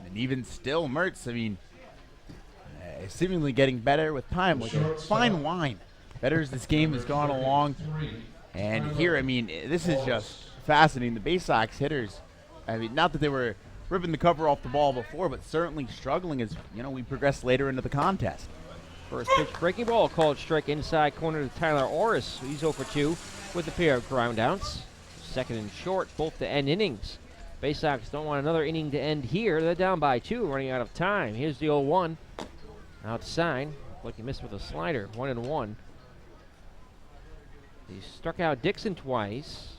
And even still, Mertz, I mean, seemingly getting better with time, like a fine wine. Better as this game has gone along. And here, I mean, this is just fascinating. The Bay Sox hitters, I mean, not that they were ripping the cover off the ball before, but certainly struggling as, you know, we progress later into the contest. First pitch breaking ball called strike inside corner to Tyler Orris. He's 0 for 2 with a pair of groundouts. 2nd and short, both to end innings. Bay Sox don't want another inning to end here. They're down by 2, running out of time. Here's the 0-1. Outside, like he missed with a slider, 1-1. He struck out Dixon twice.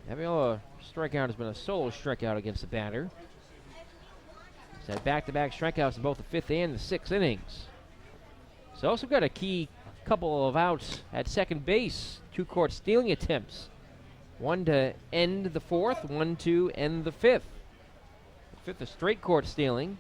Every other strikeout has been a solo strikeout against the batter. He's had back-to-back strikeouts in both the 5th and the 6th innings. He's also got a key couple of outs at second base. 2 caught stealing attempts. 1 to end the 4th, 1 to end the 5th. The 5th, a straight court stealing.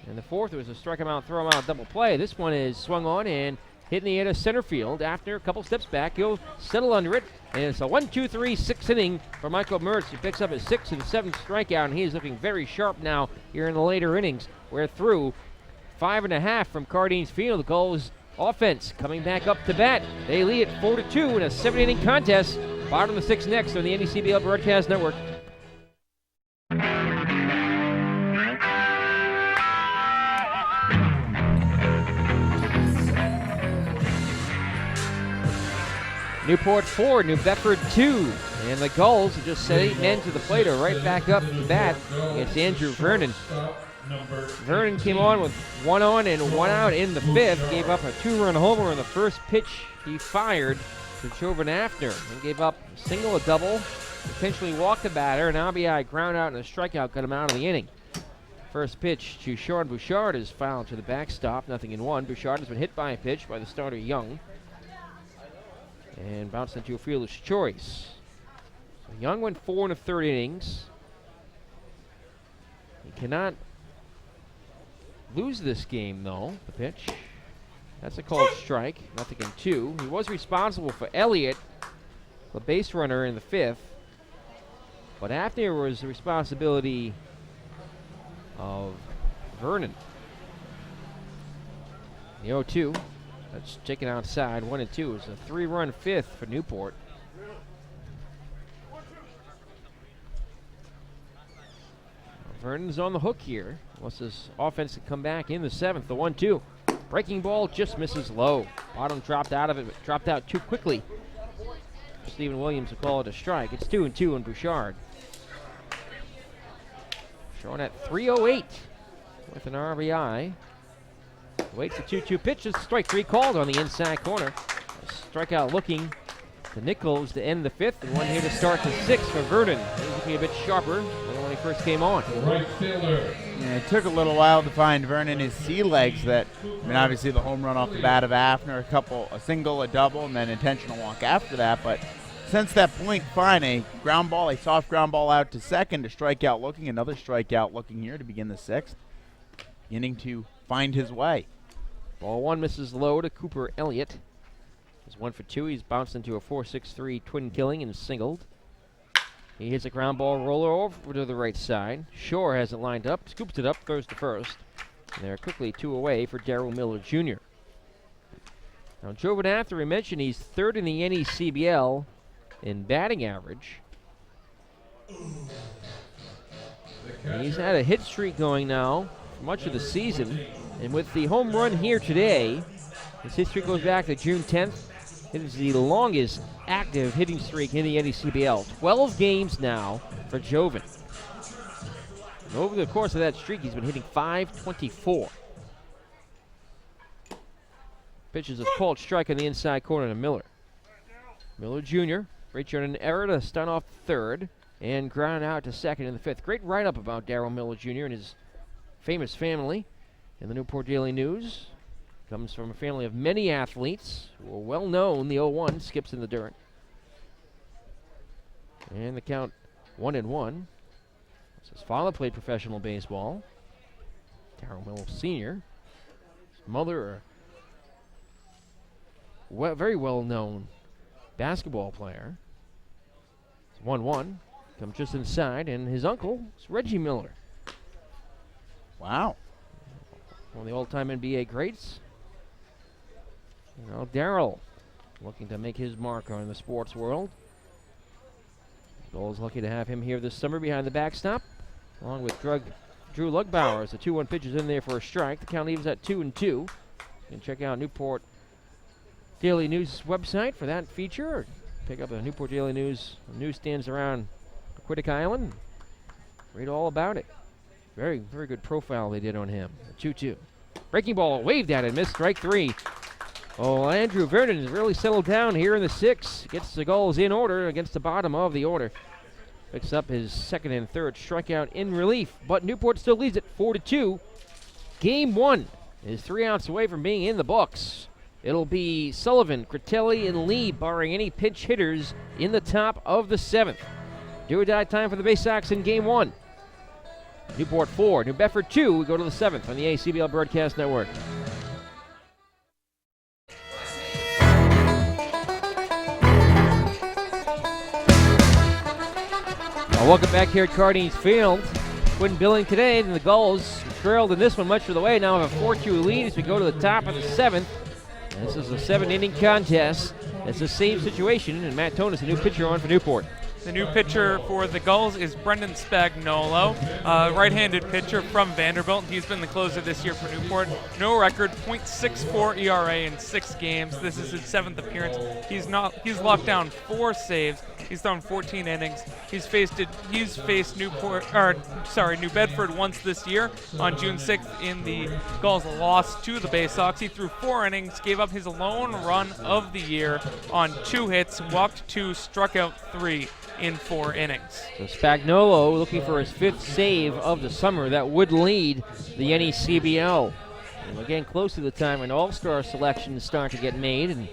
And the 4th was a strike him out, throw him out double play. This one is swung on and hit in the air to center field. After a couple steps back, he'll settle under it. And it's a 1-2-3 6th inning for Michael Mertz. He picks up his 6th and 7th strikeout, and he is looking very sharp now here in the later innings. We're through 5.5 from Cardines Field. The Gulls offense coming back up to bat. They lead it 4-2 in a 7-inning contest. Bottom of the 6th next on the NECBL Broadcast Network. Newport 4, New Bedford 2. And the Gulls have just set 8 men to the plate, are right back up to bat against Andrew Vernon. Vernon came on with 1 on and 1 out in the 5th, gave up a 2-run homer in the first pitch he fired to Jovan After, and gave up a single, a double, potentially walked the batter, an RBI ground out and a strikeout got him out of the inning. First pitch to Sean Bouchard is fouled to the backstop, 0-1. Bouchard has been hit by a pitch by the starter Young and bounced into a fielder's choice. So Young went 4 in the 3rd innings. He cannot lose this game, though. The pitch. That's a called strike. 0-2. He was responsible for Elliott, the base runner, in the 5th. But after was the responsibility of Vernon. The 0-2. That's taken outside, 1-2. It's a 3-run fifth for Newport. Vernon's on the hook here. Unless his offense can come back in the 7th. The 1-2. Breaking ball just misses low. Bottom dropped out of it, but dropped out too quickly. Stephen Williams will call it a strike. It's 2-2 on Bouchard. Showing at 3:08 with an RBI. Waits a 2-2 pitch. It's strike 3 called on the inside corner. A strikeout looking to Nichols to end the 5th, and one here to start the 6th for Vernon. He was looking a bit sharper than when he first came on. Right fielder. Yeah, it took a little while to find Vernon his sea legs. That, I mean, obviously the home run off the bat of Afner, a single, a double, and then intentional walk after that. But since that point, fine, a soft ground ball out to second, a strikeout looking, another strikeout looking here to begin the 6th. Beginning to find his way. Ball 1 misses low to Cooper Elliott. He's 1 for 2. He's bounced into a 4-6-3 twin killing and singled. He hits a ground ball roller over to the right side. Shore has it lined up, scoops it up, throws to first. And they're quickly 2 away for Darrell Miller Jr. Now, Jovan After, we mentioned he's 3rd in the NECBL in batting average. And he's had a hit streak going now for much of the season. And with the home run here today, his hit streak goes back to June 10th. It is the longest active hitting streak in the NECBL. 12 games now for Jovan. And over the course of that streak, he's been hitting .524. Pitches a called strike on the inside corner to Miller. Miller Jr. reached on an error to start off 3rd and ground out to 2nd in the 5th. Great write-up about Darrell Miller Jr. and his famous family in the Newport Daily News. Comes from a family of many athletes who are well known. The 0-1 skips in the dirt. And the count 1-1. His father played professional baseball. Darrell Miller Sr. His mother, a very well-known basketball player. 1-1. Comes just inside, and his uncle is Reggie Miller. Wow. One of the all-time NBA greats. You know, Darrell looking to make his mark on the sports world. Gulls lucky to have him here this summer behind the backstop, along with Drew Lugbauer as the 2-1 pitch is in there for a strike. The count leaves at 2-2. You can check out Newport Daily News website for that feature, or pick up the Newport Daily News newsstands around Aquatic Island. Read all about it. Very, very good profile they did on him. 2-2. Breaking ball waved at it, missed strike 3. Oh, Andrew Vernon has really settled down here in the 6th. Gets the Gulls in order against the bottom of the order. Picks up his 2nd and 3rd strikeout in relief, but Newport still leads it 4-2. Game 1 is 3 outs away from being in the books. It'll be Sullivan, Critelli, and Lee, barring any pinch hitters in the top of the 7th. Do or die time for the Bay Sox in Game 1. Newport 4, New Bedford 2. We go to the 7th on the ACBL Broadcast Network. Welcome back here at Cardines Field. Twin billing today, and the Gulls trailed in this one much of the way. Now have a 4-2 lead as we go to the top of the 7th. And this is a 7-inning contest. It's the same situation, and Matt Tonis, the new pitcher on for Newport. The new pitcher for the Gulls is Brendan Spagnuolo, right-handed pitcher from Vanderbilt. He's been the closer this year for Newport. No record, .64 ERA in 6 games. This is his 7th appearance. He's locked down 4 saves. He's thrown 14 innings. He's faced New Bedford once this year on June 6th in the Gulls' loss to the Bay Sox. He threw 4 innings, gave up his lone run of the year on 2 hits, walked 2, struck out 3 in 4 innings. So Spagnuolo looking for his 5th save of the summer. That would lead the NECBL. And we're getting close to the time when all-star selections start to get made, and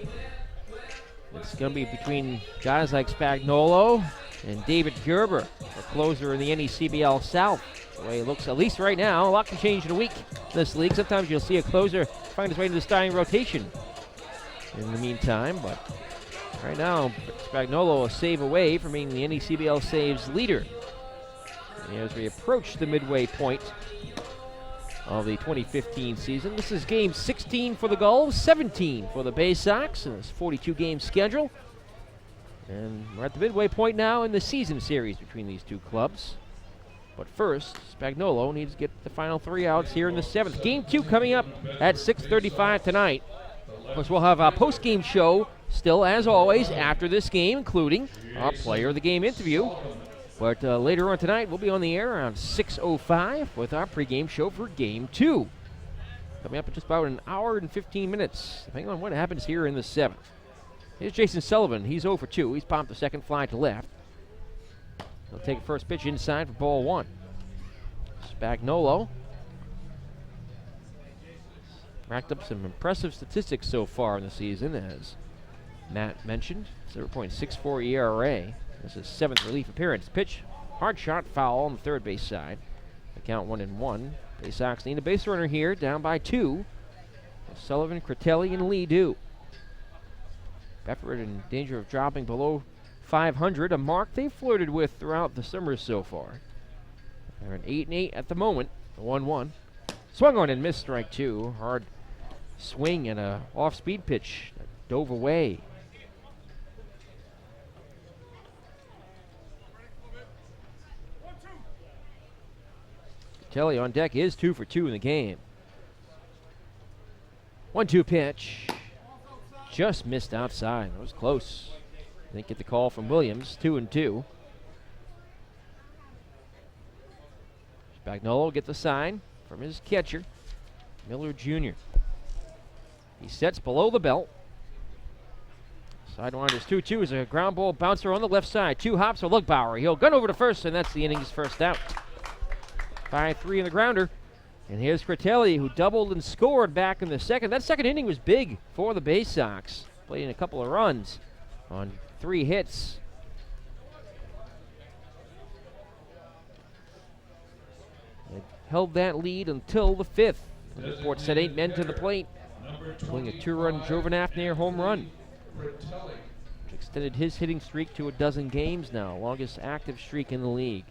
it's going to be between guys like Spagnuolo and David Gerber, a closer in the NECBL South. The way it looks, at least right now. A lot can change in a week in this league. Sometimes you'll see a closer find his way to the starting rotation in the meantime, but right now, Spagnuolo a save away from being the NECBL saves leader. And as we approach the midway point of the 2015 season. This is game 16 for the Gulls, 17 for the Bay Sox in this 42-game schedule. And we're at the midway point now in the season series between these two clubs. But first, Spagnuolo needs to get the final 3 outs here in the 7th. Game 2 coming up at 6:35 tonight. Of course, we'll have a post-game show still, as always, after this game, including our player of the game interview. But later on tonight, we'll be on the air around 6:05 with our pregame show for Game 2. Coming up in just about an hour and 15 minutes, depending on what happens here in the 7th. Here's Jason Sullivan. He's 0 for 2. He's popped the second fly to left. He'll take the first pitch inside for ball 1. Spagnuolo racked up some impressive statistics so far in the season, as Matt mentioned. 0.64 ERA. This is his 7th relief appearance. Pitch, hard shot, foul on the third base side. The count 1-1. Bay Sox need a base runner here, down by 2. Sullivan, Critelli, and Lee do. Bedford in danger of dropping below 500, a mark they've flirted with throughout the summer so far. They're at 8-8 at the moment. 1-1. Swung on and missed, strike 2. Hard swing and a off-speed pitch that dove away. Telly on deck is 2 for 2 in the game. 1-2 pitch. Just missed outside. That was close. Didn't get the call from Williams. 2-2. Spagnuolo gets the sign from his catcher, Miller Jr. He sets below the belt. Sidewinders 2-2 is a ground ball bouncer on the left side. 2 hops for Lugbauer. He'll gun over to first, and that's the inning's first out. 5-3 in the grounder. And here's Critelli, who doubled and scored back in the second. That second inning was big for the Bay Sox. Played in a couple of runs on 3 hits. It held that lead until the 5th. The Newport sent 8 men to the plate, pulling a 2-run Jovanafner home run, which extended his hitting streak to a dozen games now, longest active streak in the league.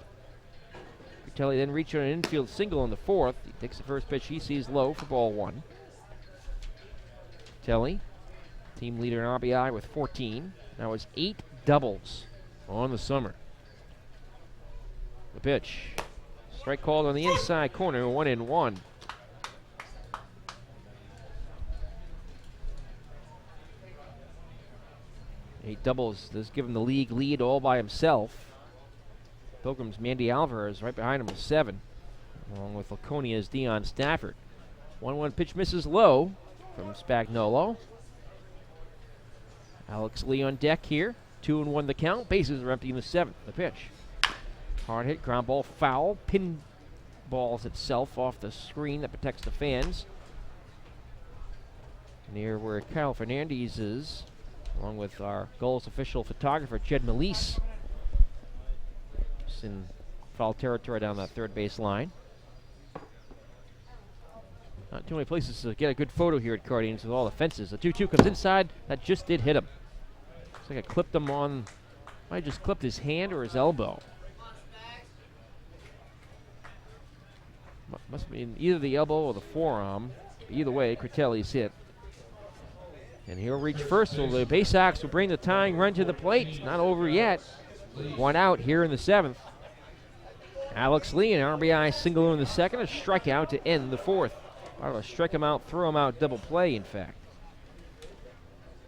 Critelli then reached on an infield single in the 4th. He takes the first pitch he sees low for ball 1. Critelli, team leader in RBI with 14. Now has 8 doubles on the summer. The pitch. Strike called on the inside corner, 1-1. Eight doubles. This given the league lead all by himself. Pilgrim's Mandy Alvarez right behind him with 7, along with Laconia's Deion Stafford. 1-1 pitch misses low from Spagnuolo. Alex Lee on deck here. 2-1 the count. Bases are empty in the 7th. The pitch. Hard hit, ground ball, foul. Pin balls itself off the screen that protects the fans. Near where Kyle Fernandez is, along with our Gulls official photographer, Jed Melise. Just in foul territory down that third base line. Not too many places to get a good photo here at Guardians with all the fences. The 2-2 comes inside. That just did hit him. Looks like I clipped him on, might have just clipped his hand or his elbow. Must be either the elbow or the forearm. Either way, Critelli's hit. And he'll reach first, so the Bay Sox will bring the tying run to the plate. It's not over yet. 1 out here in the 7th. Alex Lee, an RBI single in the 2nd, a strikeout to end the 4th. Part of a strike him out, throw him out double play, in fact.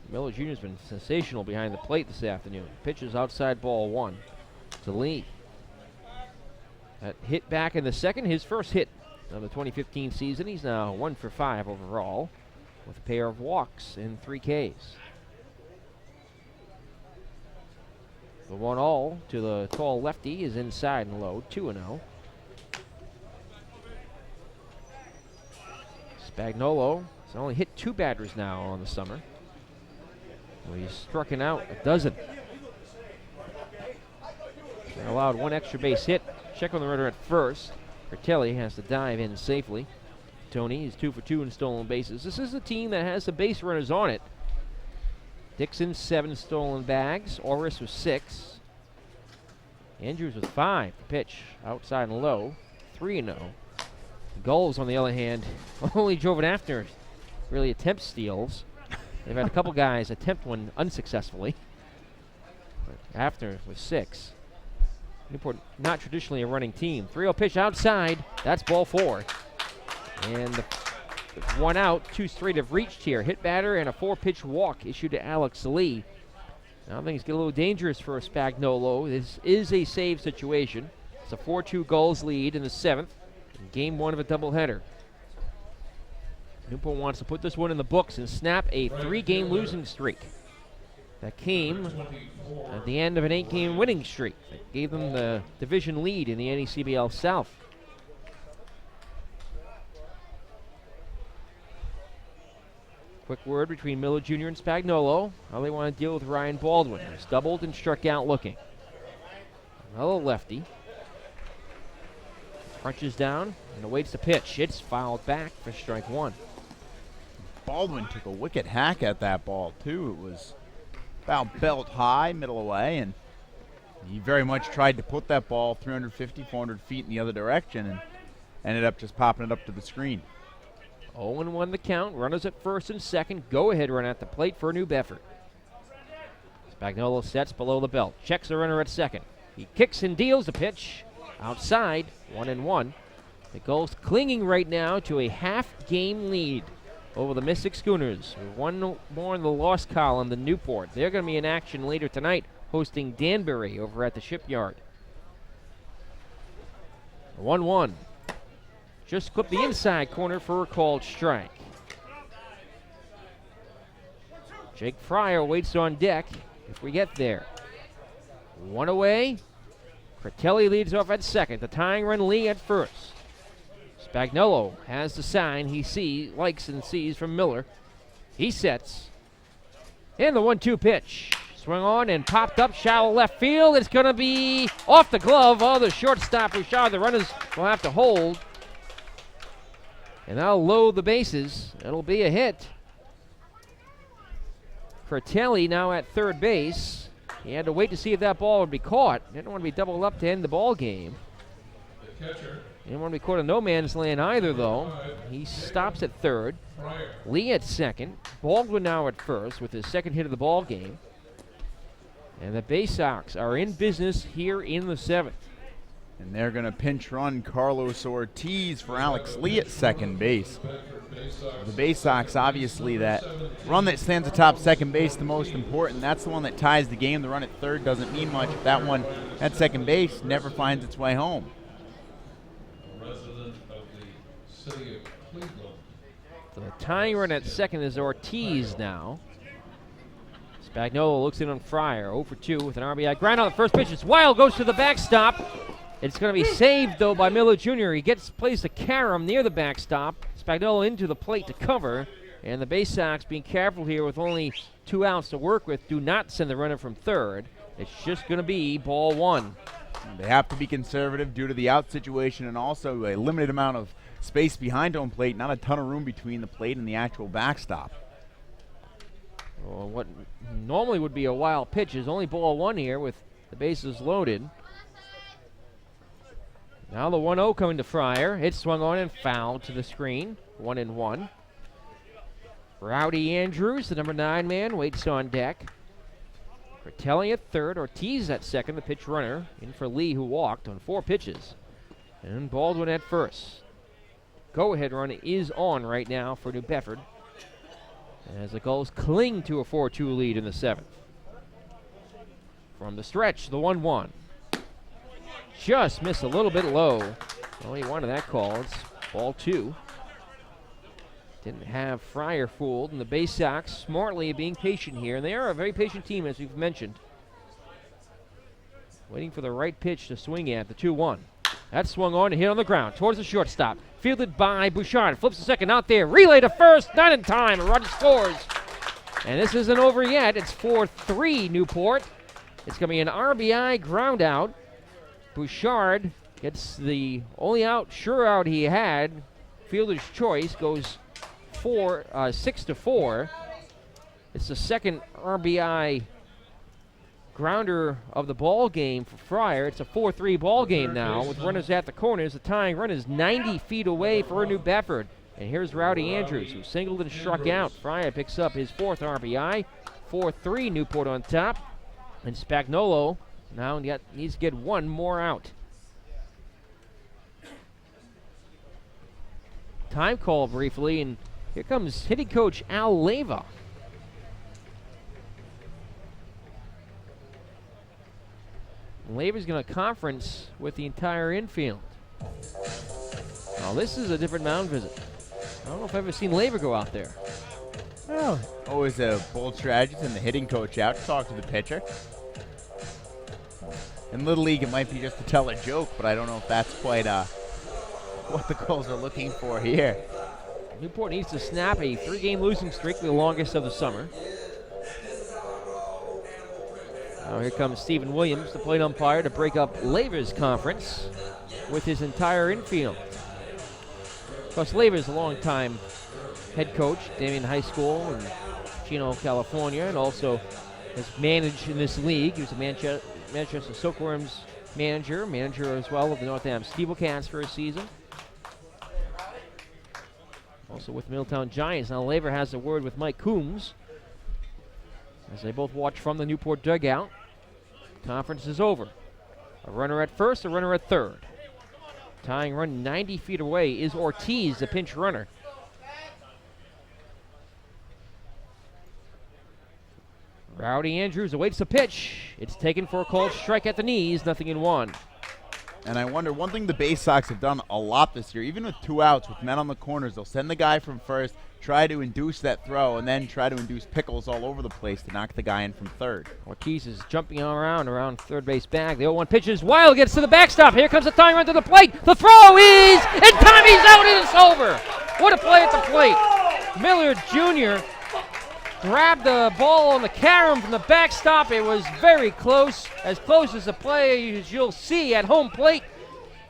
Miller Jr. has been sensational behind the plate this afternoon. Pitches outside ball 1 to Lee. That hit back in the 2nd, his first hit of the 2015 season. He's now 1 for 5 overall, with a pair of walks and 3 Ks. The 1-0 to the tall lefty is inside and low, 2-0. Spagnuolo has only hit 2 batters now on the summer. Well, he's struck out a dozen. They allowed 1 extra base hit. Check on the runner at first. Critelli has to dive in safely. Tony is 2 for 2 in stolen bases. This is a team that has the base runners on it. Dixon, 7 stolen bags. Orris with 6. Andrews with 5. The pitch outside and low, 3-0. Gulls, on the other hand, only Joven After really attempt steals. They've had a couple guys attempt one unsuccessfully. But After with 6. Newport not traditionally a running team. 3-0 pitch outside. That's ball 4. And one out, 2 straight have reached here. Hit batter and a 4-pitch walk issued to Alex Lee. Now things get a little dangerous for Spagnuolo. This is a save situation. It's a 4-2 Gulls lead in the 7th. In game 1 of a doubleheader. Newport wants to put this one in the books and snap a 3-game losing streak. That came at the end of an 8-game winning streak that gave them the division lead in the NECBL South. Quick word between Miller Jr. and Spagnuolo. How they want to deal with Ryan Baldwin, who's doubled and struck out looking. Another lefty. Crunches down and awaits the pitch. It's fouled back for strike 1. Baldwin took a wicked hack at that ball, too. It was about belt high, middle away, and he very much tried to put that ball 350, 400 feet in the other direction and ended up just popping it up to the screen. 0-1 the count. Runners at first and second. Go-ahead run at the plate for New Bedford. Spagnuolo sets below the belt. Checks the runner at second. He kicks and deals the pitch. Outside, 1-1. The Gulls clinging right now to a half-game lead over the Mystic Schooners. One more in the loss column than Newport. They're going to be in action later tonight, hosting Danbury over at the Shipyard. 1-1. Just clipped the inside corner for a called strike. Jake Fryer waits on deck if we get there. One away. Critelli leads off at second. The tying run, Lee at first. Spagnuolo has the sign he likes and sees from Miller. He sets. And the 1-2 pitch. Swung on and popped up shallow left field. It's going to be off the glove. Oh, the shortstop Bouchard. The runners will have to hold. And that'll load the bases. It'll be a hit. Critelli now at third base. He had to wait to see if that ball would be caught. Didn't want to be doubled up to end the ball game. Didn't want to be caught in no man's land either, though. He stops at third. Lee at second. Baldwin now at first with his second hit of the ball game. And the Bay Sox are in business here in the 7th. And they're going to pinch run Carlos Ortiz for Alex Lee at second base. The Bay Sox, obviously, that run that stands atop second base, the most important. That's the one that ties the game. The run at third doesn't mean much. That one at second base never finds its way home. So the tying run at second is Ortiz now. Spagnuolo looks in on Fryer, 0 for 2 with an RBI. Ground on the first pitch. It's wild, goes to the backstop. It's going to be saved, though, by Miller Jr. He plays the carom near the backstop. Spagnuolo into the plate to cover. And the Bay Sox, being careful here with only 2 outs to work with, do not send the runner from third. It's just going to be ball 1. They have to be conservative due to the out situation and also a limited amount of space behind home plate, not a ton of room between the plate and the actual backstop. Well, what normally would be a wild pitch is only ball 1 here with the bases loaded. Now the 1-0 coming to Fryer. It's swung on and fouled to the screen. 1-1. Rowdy Andrews, the number 9 man, waits on deck. Critelli at third. Ortiz at second, the pitch runner. In for Lee, who walked on 4 pitches. And Baldwin at first. Go-ahead run is on right now for New Bedford, as the Gulls cling to a 4-2 lead in the 7th. From the stretch, the 1-1. Just missed a little bit low. Well, he wanted that call. It's ball 2. Didn't have Fryer fooled, and the Bay Sox smartly being patient here. And they are a very patient team, as we've mentioned. Waiting for the right pitch to swing at, the 2-1. That swung on and hit on the ground towards the shortstop. Fielded by Bouchard. Flips the second out there. Relay to first. Not in time. And Rogers scores. And this isn't over yet. It's 4-3 Newport. It's going to be an RBI ground out. Bouchard gets the only sure out he had. Fielder's choice goes 6-4. It's the second RBI grounder of the ball game for Fryer. It's a 4-3 ball game now with runners at the corners. The tying run is 90 feet away for New Bedford. And here's Rowdy Andrews, who singled and struck out. Fryer picks up his 4th RBI. 4-3 Newport on top. And Spagnolo now needs to get one more out. Time call briefly, and here comes hitting coach Al Leyva. Leyva's going to conference with the entire infield. Now this is a different mound visit. I don't know if I've ever seen Leyva go out there. Well, always a bold strategy to send the hitting coach out to talk to the pitcher. In Little League, it might be just to tell a joke, but I don't know if that's quite what the Gulls are looking for here. Newport needs to snap a 3-game losing streak, the longest of the summer. Now here comes Stephen Williams, the plate umpire, to break up Leyva's conference with his entire infield. Of course, Leyva's a long-time head coach, Damien High School in Chino, California, and also has managed in this league. He was a Manchester Silkworms manager as well of the Northampton Steeplecats for a season. Also with Middletown Giants. Now Leyva has a word with Mike Coombs as they both watch from the Newport dugout. Conference is over. A runner at first, a runner at third. Tying run 90 feet away is Ortiz, the pinch runner. Rowdy Andrews awaits the pitch. It's taken for a called strike at the knees, 0-1. And I wonder, one thing the Bay Sox have done a lot this year, even with 2 outs, with men on the corners, they'll send the guy from first, try to induce that throw, and then try to induce pickles all over the place to knock the guy in from third. Ortiz is jumping around third base bag. The 0-1 pitch is wild, gets to the backstop. Here comes the tying run to the plate. The throw is, and Tommy's out and it's over. What a play at the plate. Miller Jr. grabbed the ball on the carom from the backstop. It was very close as the play as you'll see at home plate,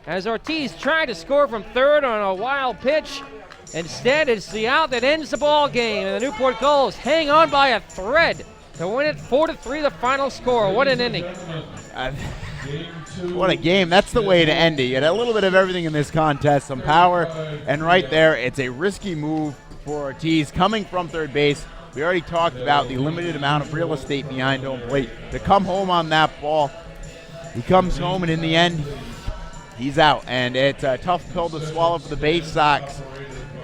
as Ortiz tried to score from third on a wild pitch. Instead, it's the out that ends the ball game, and the Newport Gulls hang on by a thread to win it 4-3, the final score. What an ending. What a game. That's the way to end it. You had a little bit of everything in this contest, some power, and right there, it's a risky move for Ortiz coming from third base. We already talked about the limited amount of real estate behind home plate. To come home on that ball, he comes home, and in the end, he's out. And it's a tough pill to swallow for the Bay Sox.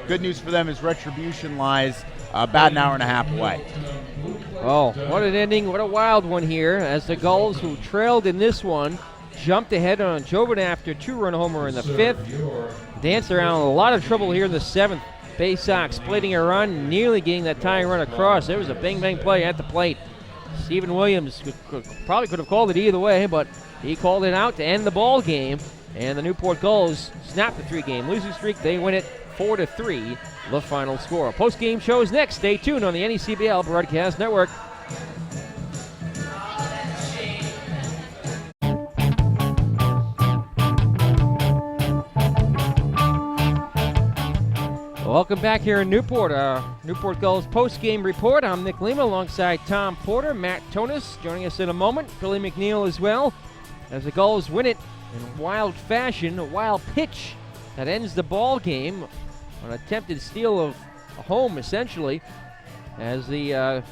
Good news for them is retribution lies about an hour and a half away. Oh, what an ending. What a wild one here, as the Gulls, who trailed in this one, jumped ahead on Jovan after 2-run homer in the 5th. Danced around a lot of trouble here in the 7th. Bay Sox splitting a run, nearly getting that tying run across. There was a bang-bang play at the plate. Stephen Williams probably could have called it either way, but he called it out to end the ball game. And the Newport Gulls snap the 3-game losing streak. They win it 4-3, the final score. Post-game show is next. Stay tuned on the NECBL Broadcast Network. Welcome back here in Newport. Newport Gulls post-game report. I'm Nick Lima alongside Tom Porter, Matt Tonis joining us in a moment. Billy McNeil as well, as the Gulls win it in wild fashion, a wild pitch that ends the ball game. An attempted steal of a home, essentially, as the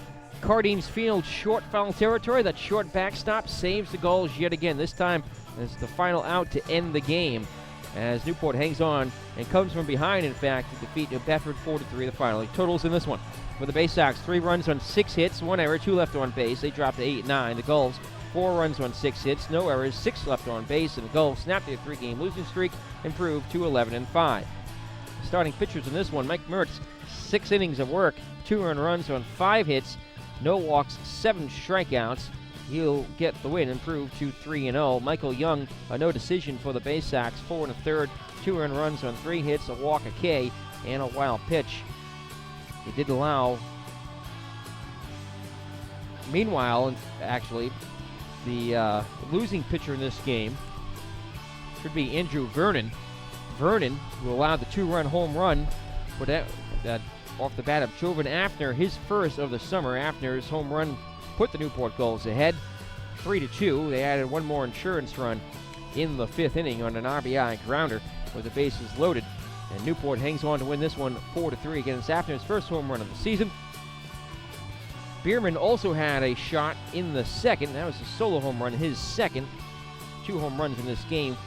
Cardines Field short foul territory. That short backstop saves the Gulls yet again. This time as the final out to end the game, as Newport hangs on and comes from behind, in fact, to defeat New Bedford 4-3, the final. Totals in this one for the Bay Sox: 3 runs on 6 hits, 1 error, 2 left on base. They dropped to 8-9. The Gulls, 4 runs on 6 hits, no errors, 6 left on base, and the Gulls snapped their 3-game losing streak, improved to 11-5. Starting pitchers in this one: Mike Mertz, 6 innings of work, 2 earned runs on 5 hits, no walks, 7 strikeouts. He'll get the win, improved to 3-0. Michael Young, a no decision for the Bay Sox, 4 1/3, 2 earned runs on 3 hits, a walk, a K, and a wild pitch. He did allow. Meanwhile, actually, the losing pitcher in this game should be Andrew Vernon. Vernon, who allowed the 2-run home run for that off the bat of Jovan Afner, his first of the summer. Afner's home run put the Newport Gulls ahead. 3-2. They added one more insurance run in the 5th inning on an RBI grounder with the bases loaded. And Newport hangs on to win this one 4-3 against Afternoon's first home run of the season. Bierman also had a shot in the 2nd. That was a solo home run, his 2nd. 2 home runs in this game.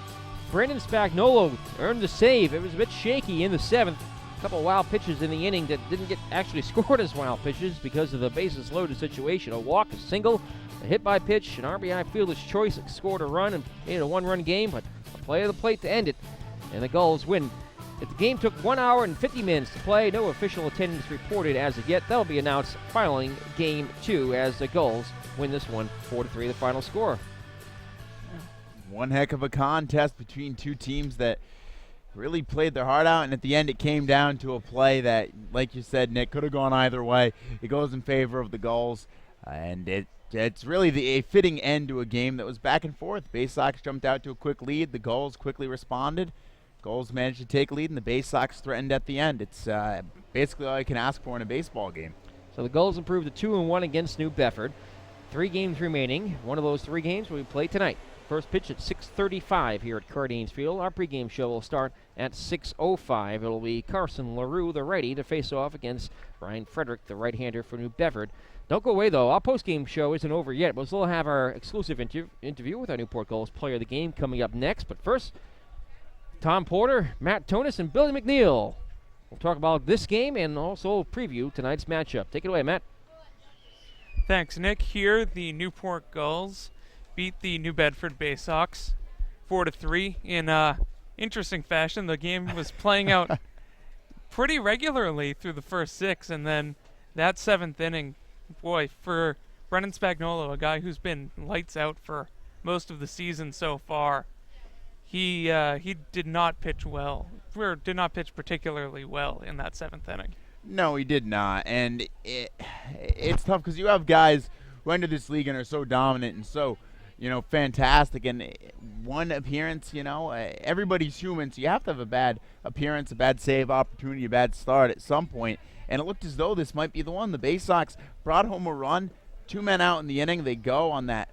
Brendan Spagnolo earned the save. It was a bit shaky in the 7th. A couple wild pitches in the inning that didn't get actually scored as wild pitches because of the bases loaded situation. A walk, a single, a hit by pitch, an RBI fielder's choice that scored a run and made it a 1-run game, but a play of the plate to end it. And the Gulls win. If the game took 1 hour and 50 minutes to play, no official attendance reported as of yet. That'll be announced following Game 2 as the Gulls win this one 4-3, the final score. One heck of a contest between two teams that really played their heart out, and at the end it came down to a play that, like you said, Nick, could have gone either way. It goes in favor of the Gulls, and it's really a fitting end to a game that was back and forth. Bay Sox jumped out to a quick lead. The Gulls quickly responded. Gulls managed to take lead, and the Bay Sox threatened at the end. It's basically all you can ask for in a baseball game. So the Gulls improved to 2-1 against New Bedford. 3 games remaining. One of those 3 games will be played tonight. First pitch at 6:35 here at Cardines Field. Our pregame show will start at 6:05. It'll be Carson LaRue, the righty, to face off against Brian Frederick, the right-hander for New Bedford. Don't go away, though. Our postgame show isn't over yet. We'll still have our exclusive interview with our Newport Gulls player of the game coming up next. But first, Tom Porter, Matt Tonis, and Billy McNeil. We'll talk about this game and also preview tonight's matchup. Take it away, Matt. Thanks, Nick. Here, the Newport Gulls beat the New Bedford Bay Sox 4-3 in interesting fashion. The game was playing out pretty regularly through the first 6, and then that 7th inning, boy, for Brendan Spagnolo, a guy who's been lights out for most of the season so far, he did not pitch well, or did not pitch particularly well in that 7th inning. No, he did not, and it's tough because you have guys who enter this league and are so dominant and so, fantastic, and one appearance, everybody's human, so you have to have a bad appearance, a bad save opportunity, a bad start at some point, and it looked as though this might be the one. The Bay Sox brought home a run, 2 men out in the inning. They go on that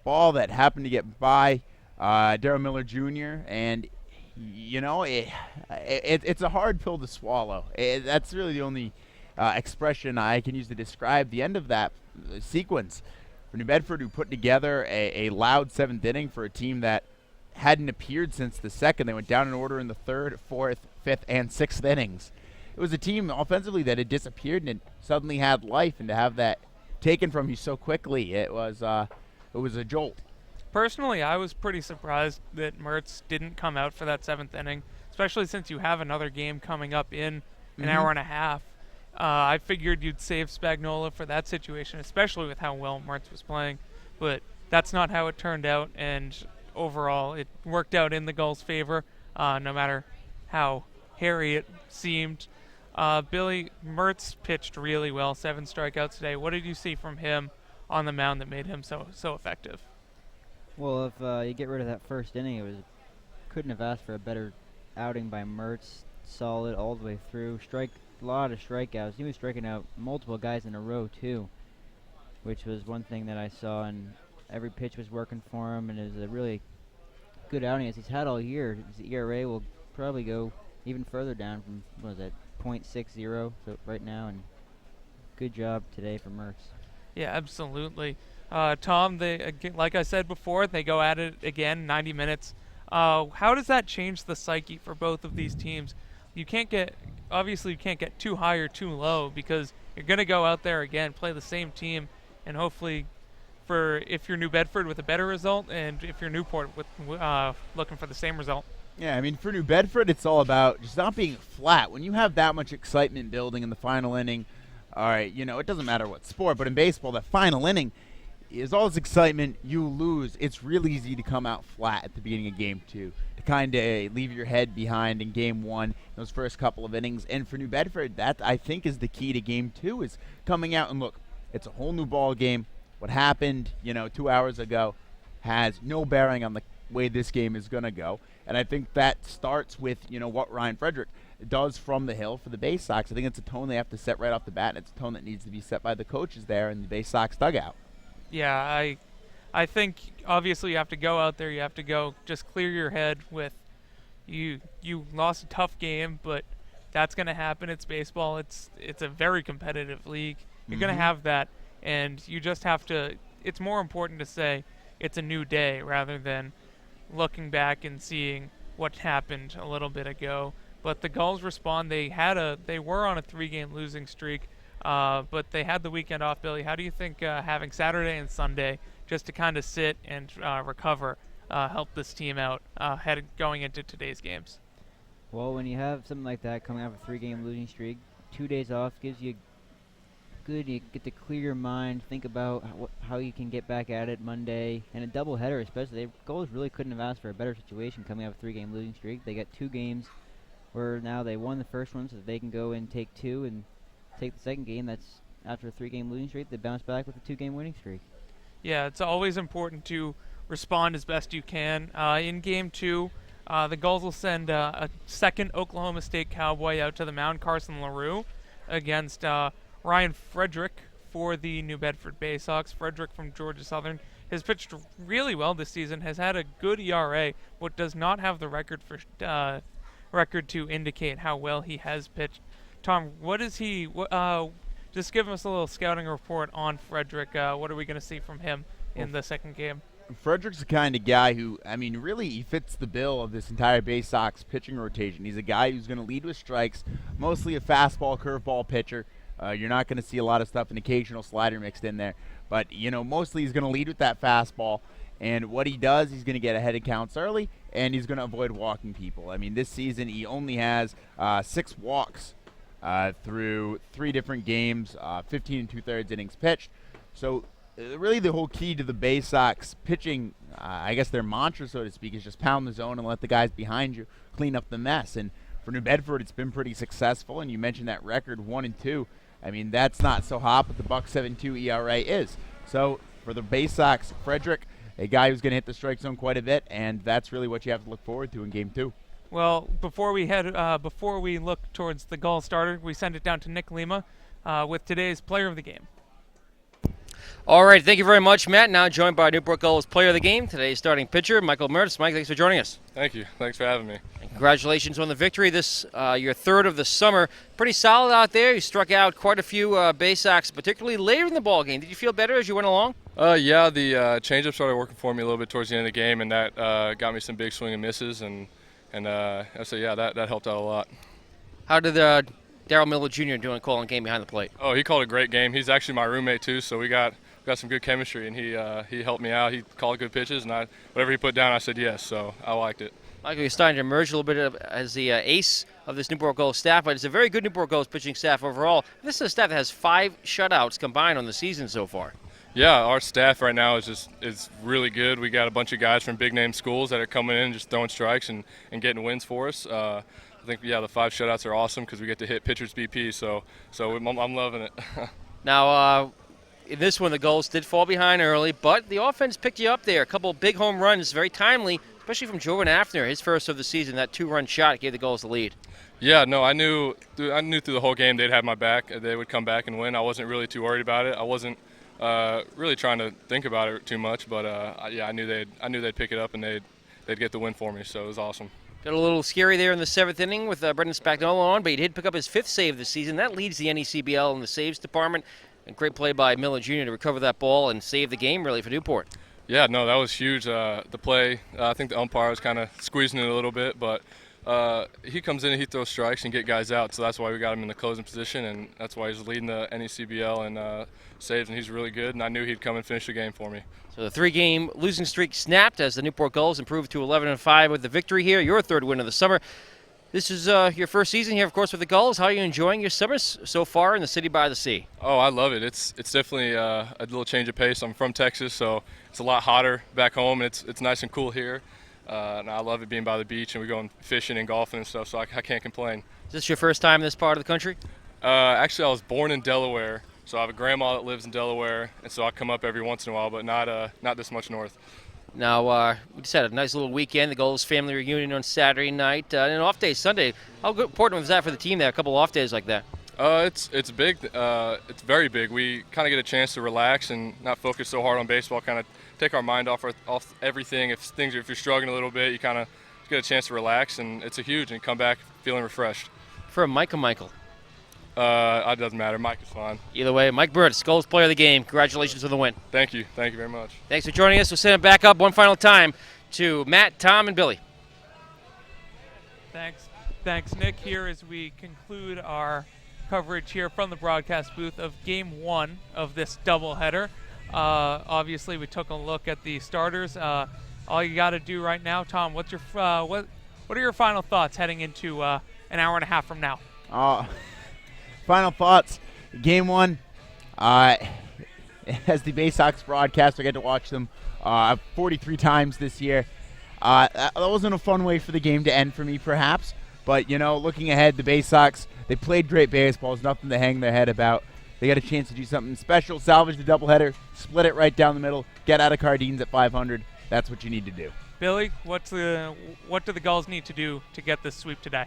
ball that happened to get by Darryl Miller Jr., and it's a hard pill to swallow. That's really the only expression I can use to describe the end of that sequence. For New Bedford, who put together a loud 7th inning for a team that hadn't appeared since the 2nd. They went down in order in the 3rd, 4th, 5th, and 6th innings. It was a team offensively that had disappeared and it suddenly had life, and to have that taken from you so quickly, it was a jolt. Personally, I was pretty surprised that Mertz didn't come out for that 7th inning, especially since you have another game coming up in an hour and a half. I figured you'd save Spagnola for that situation, especially with how well Mertz was playing, but that's not how it turned out, and overall it worked out in the Gulls' favor, no matter how hairy it seemed. Billy, Mertz pitched really well, 7 strikeouts today. What did you see from him on the mound that made him so effective? Well, if you get rid of that first inning, couldn't have asked for a better outing by Mertz. Solid all the way through. A lot of strikeouts. He was striking out multiple guys in a row too, which was one thing that I saw. And every pitch was working for him, and it was a really good outing as he's had all year. His ERA will probably go even further down from .60 so right now. And good job today for Mertz. Yeah, absolutely. Tom, like I said before, they go at it again, 90 minutes. How does that change the psyche for both of these teams? You can't get too high or too low, because you're going to go out there again, play the same team, and hopefully, if you're New Bedford, with a better result, and if you're Newport with looking for the same result. Yeah, I mean, for New Bedford, it's all about just not being flat. When you have that much excitement building in the final inning, all right, it doesn't matter what sport, but in baseball, that final inning is all this excitement. You lose. It's real easy to come out flat at the beginning of Game 2, to kind of leave your head behind in Game 1, those first couple of innings. And for New Bedford, that, I think, is the key to Game 2, is coming out and look, it's a whole new ball game. What happened, 2 hours ago has no bearing on the way this game is going to go. And I think that starts with, what Ryan Frederick does from the hill for the Bay Sox. I think it's a tone they have to set right off the bat, and it's a tone that needs to be set by the coaches there in the Bay Sox dugout. Yeah, I think obviously you have to go out there. You have to go just clear your head with you lost a tough game, but that's going to happen. It's baseball. It's a very competitive league. You're going to have that, and you just have to – it's more important to say it's a new day rather than looking back and seeing what happened a little bit ago. But the Gulls respond. They were on a 3-game losing streak, but they had the weekend off, Billy. How do you think having Saturday and Sunday just to kind of sit and recover help this team out going into today's games? Well, when you have something like that coming off a 3-game losing streak, 2 days off gives you good. You get to clear your mind, think about how you can get back at it Monday, and a doubleheader especially. The Gulls really couldn't have asked for a better situation coming off a 3-game losing streak. They got 2 games where now they won the first one, so that they can go and take 2 and take the second game. That's after a 3-game losing streak. They bounce back with a 2-game winning streak. Yeah, it's always important to respond as best you can. In Game 2, the Gulls will send a second Oklahoma State Cowboy out to the mound, Carson LaRue, against Ryan Frederick for the New Bedford Bay Sox. Frederick from Georgia Southern has pitched really well this season, has had a good ERA, but does not have the record to indicate how well he has pitched. Tom, what is he? Just give us a little scouting report on Frederick. What are we going to see from him in the second game? Frederick's the kind of guy who, I mean, really he fits the bill of this entire Bay Sox pitching rotation. He's a guy who's going to lead with strikes, mostly a fastball, curveball pitcher. You're not going to see a lot of stuff, an occasional slider mixed in there. But, mostly he's going to lead with that fastball. And what he does, he's going to get ahead of counts early, and he's going to avoid walking people. I mean, this season he only has 6 walks through 3 different games, 15 2/3 innings pitched. So really the whole key to the Bay Sox pitching, I guess their mantra, so to speak, is just pound the zone and let the guys behind you clean up the mess. And for New Bedford, it's been pretty successful. And you mentioned that record 1-2. I mean, that's not so hot, but the .72 ERA is. So for the Bay Sox, Frederick, a guy who's going to hit the strike zone quite a bit, and that's really what you have to look forward to in Game 2. Well, before we look towards the Gulls starter, we send it down to Nick Lima with today's player of the game. All right, thank you very much, Matt. Now joined by Newport Gulls player of the game, today's starting pitcher, Michael Mertz. Mike, thanks for joining us. Thank you. Thanks for having me. And congratulations on the victory. This your third of the summer. Pretty solid out there. You struck out quite a few Bay Sox, particularly later in the ball game. Did you feel better as you went along? Yeah, the changeup started working for me a little bit towards the end of the game, and that got me some big swing and misses, and so yeah, that helped out a lot. How did Darryl Miller Jr. do in calling game behind the plate? Oh, he called a great game. He's actually my roommate too, so we got some good chemistry, and he helped me out. He called good pitches, and whatever he put down, I said yes, so I liked it. Michael, you're starting to emerge a little bit as the ace of this Newport Gulls staff, but it's a very good Newport Gulls pitching staff overall. This is a staff that has 5 shutouts combined on the season so far. Yeah, our staff right now is really good. We got a bunch of guys from big name schools that are coming in and just throwing strikes and getting wins for us. I think, yeah, the 5 shutouts are awesome because we get to hit pitchers BP, so I'm loving it. Now, in this one, the Gulls did fall behind early, but the offense picked you up there. A couple of big home runs, very timely, especially from Jovan Afner, his first of the season. That 2-run shot gave the Gulls the lead. Yeah, no, I knew through the whole game they'd have my back. They would come back and win. I wasn't really too worried about it. I wasn't really trying to think about it too much, but yeah, I knew they'd pick it up and they'd get the win for me. So it was awesome. Got a little scary there in the 7th inning with Brendan Spagnuolo on, but he did pick up his 5th save this season. That leads the NECBL in the saves department. And great play by Miller Jr. to recover that ball and save the game, really, for Newport. Yeah, no, that was huge. The play, I think the umpire was kind of squeezing it a little bit, but he comes in and he throws strikes and get guys out, so that's why we got him in the closing position, and that's why he's leading the NECBL and saves, and he's really good, and I knew he'd come and finish the game for me. So the 3-game losing streak snapped as the Newport Gulls improved to 11-5 with the victory here, your 3rd win of the summer. This is your first season here, of course, with the Gulls. How are you enjoying your summers so far in the city by the sea? Oh, I love it. It's definitely a little change of pace. I'm from Texas, so it's a lot hotter back home. It's nice and cool here, and I love it being by the beach, and we're going fishing and golfing and stuff, so I can't complain. Is this your first time in this part of the country? Actually, I was born in Delaware, so I have a grandma that lives in Delaware, and so I come up every once in a while, but not this much north. Now, we just had a nice little weekend, the Gulls family reunion on Saturday night, and an off day Sunday. How important was that for the team there, a couple off days like that? It's big. It's very big. We kind of get a chance to relax and not focus so hard on baseball. Kind of take our mind off everything. If you're struggling a little bit, you kind of get a chance to relax, and it's a huge. And come back feeling refreshed. For Mike or Michael? It doesn't matter. Mike is fine. Either way, Mike Burtz, Gulls player of the game. Congratulations on the win. Thank you. Thank you very much. Thanks for joining us. We'll send it back up one final time to Matt, Tom, and Billy. Thanks, Nick. Here as we conclude our coverage here from the broadcast booth of Game 1 of this doubleheader. Obviously, we took a look at the starters. All you got to do right now, Tom. What's your what are your final thoughts heading into an hour and a half from now? Final thoughts. Game 1. As the Bay Sox broadcast, I get to watch them 43 times this year. That wasn't a fun way for the game to end for me, perhaps. But, looking ahead, the Bay Sox, they played great baseball. There's nothing to hang their head about. They got a chance to do something special, salvage the doubleheader, split it right down the middle, get out of Cardines at 500. That's what you need to do. Billy, what do the Gulls need to do to get this sweep today?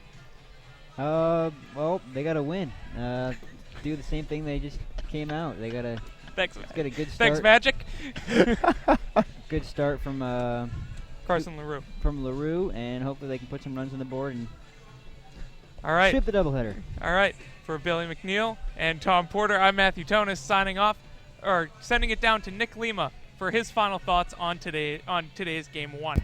Well, they got to win. Do the same thing they just came out. They got to get a good start. Thanks, Magic. Good start from Carson LaRue. From LaRue, and hopefully they can put some runs on the board and all right. ship the doubleheader. All right. For Billy McNeil and Tom Porter, I'm Matthew Tonis signing off, or sending it down to Nick Lima for his final thoughts on today's Game 1.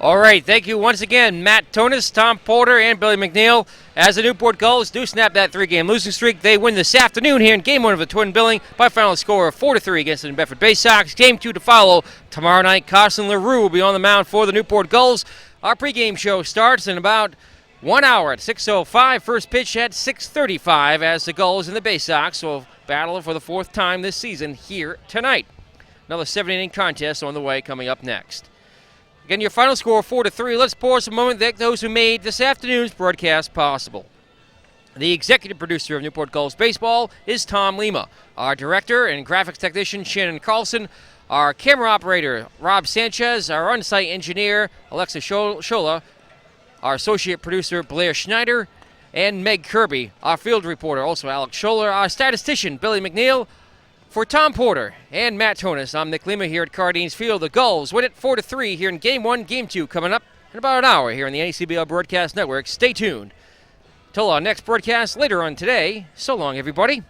All right, thank you once again, Matt Tonis, Tom Porter, and Billy McNeil. As the Newport Gulls do snap that 3-game losing streak, they win this afternoon here in Game 1 of the twin billing by final score of 4-3 against the New Bedford Bay Sox. Game 2 to follow tomorrow night. Carson LaRue will be on the mound for the Newport Gulls. Our pregame show starts in about 1 hour at 6:05. First pitch at 6:35 as the Gulls and the Bay Sox will battle for the 4th time this season here tonight. Another 7-inning contest on the way coming up next. Again, your final score 4-3. Let's pause a moment to thank those who made this afternoon's broadcast possible. The executive producer of Newport Gulls Baseball is Tom Lima. Our director and graphics technician, Shannon Carlson. Our camera operator, Rob Sanchez. Our on-site engineer, Alexa Shola. Our associate producer, Blair Schneider. And Meg Kirby. Our field reporter, also Alex Scholler. Our statistician, Billy McNeil. For Tom Porter and Matt Tonis, I'm Nick Lima here at Cardines Field. The Gulls win it 4-3 here in Game 1. Game 2 coming up in about an hour here on the NECBL Broadcast Network. Stay tuned. Till our next broadcast later on today. So long, everybody.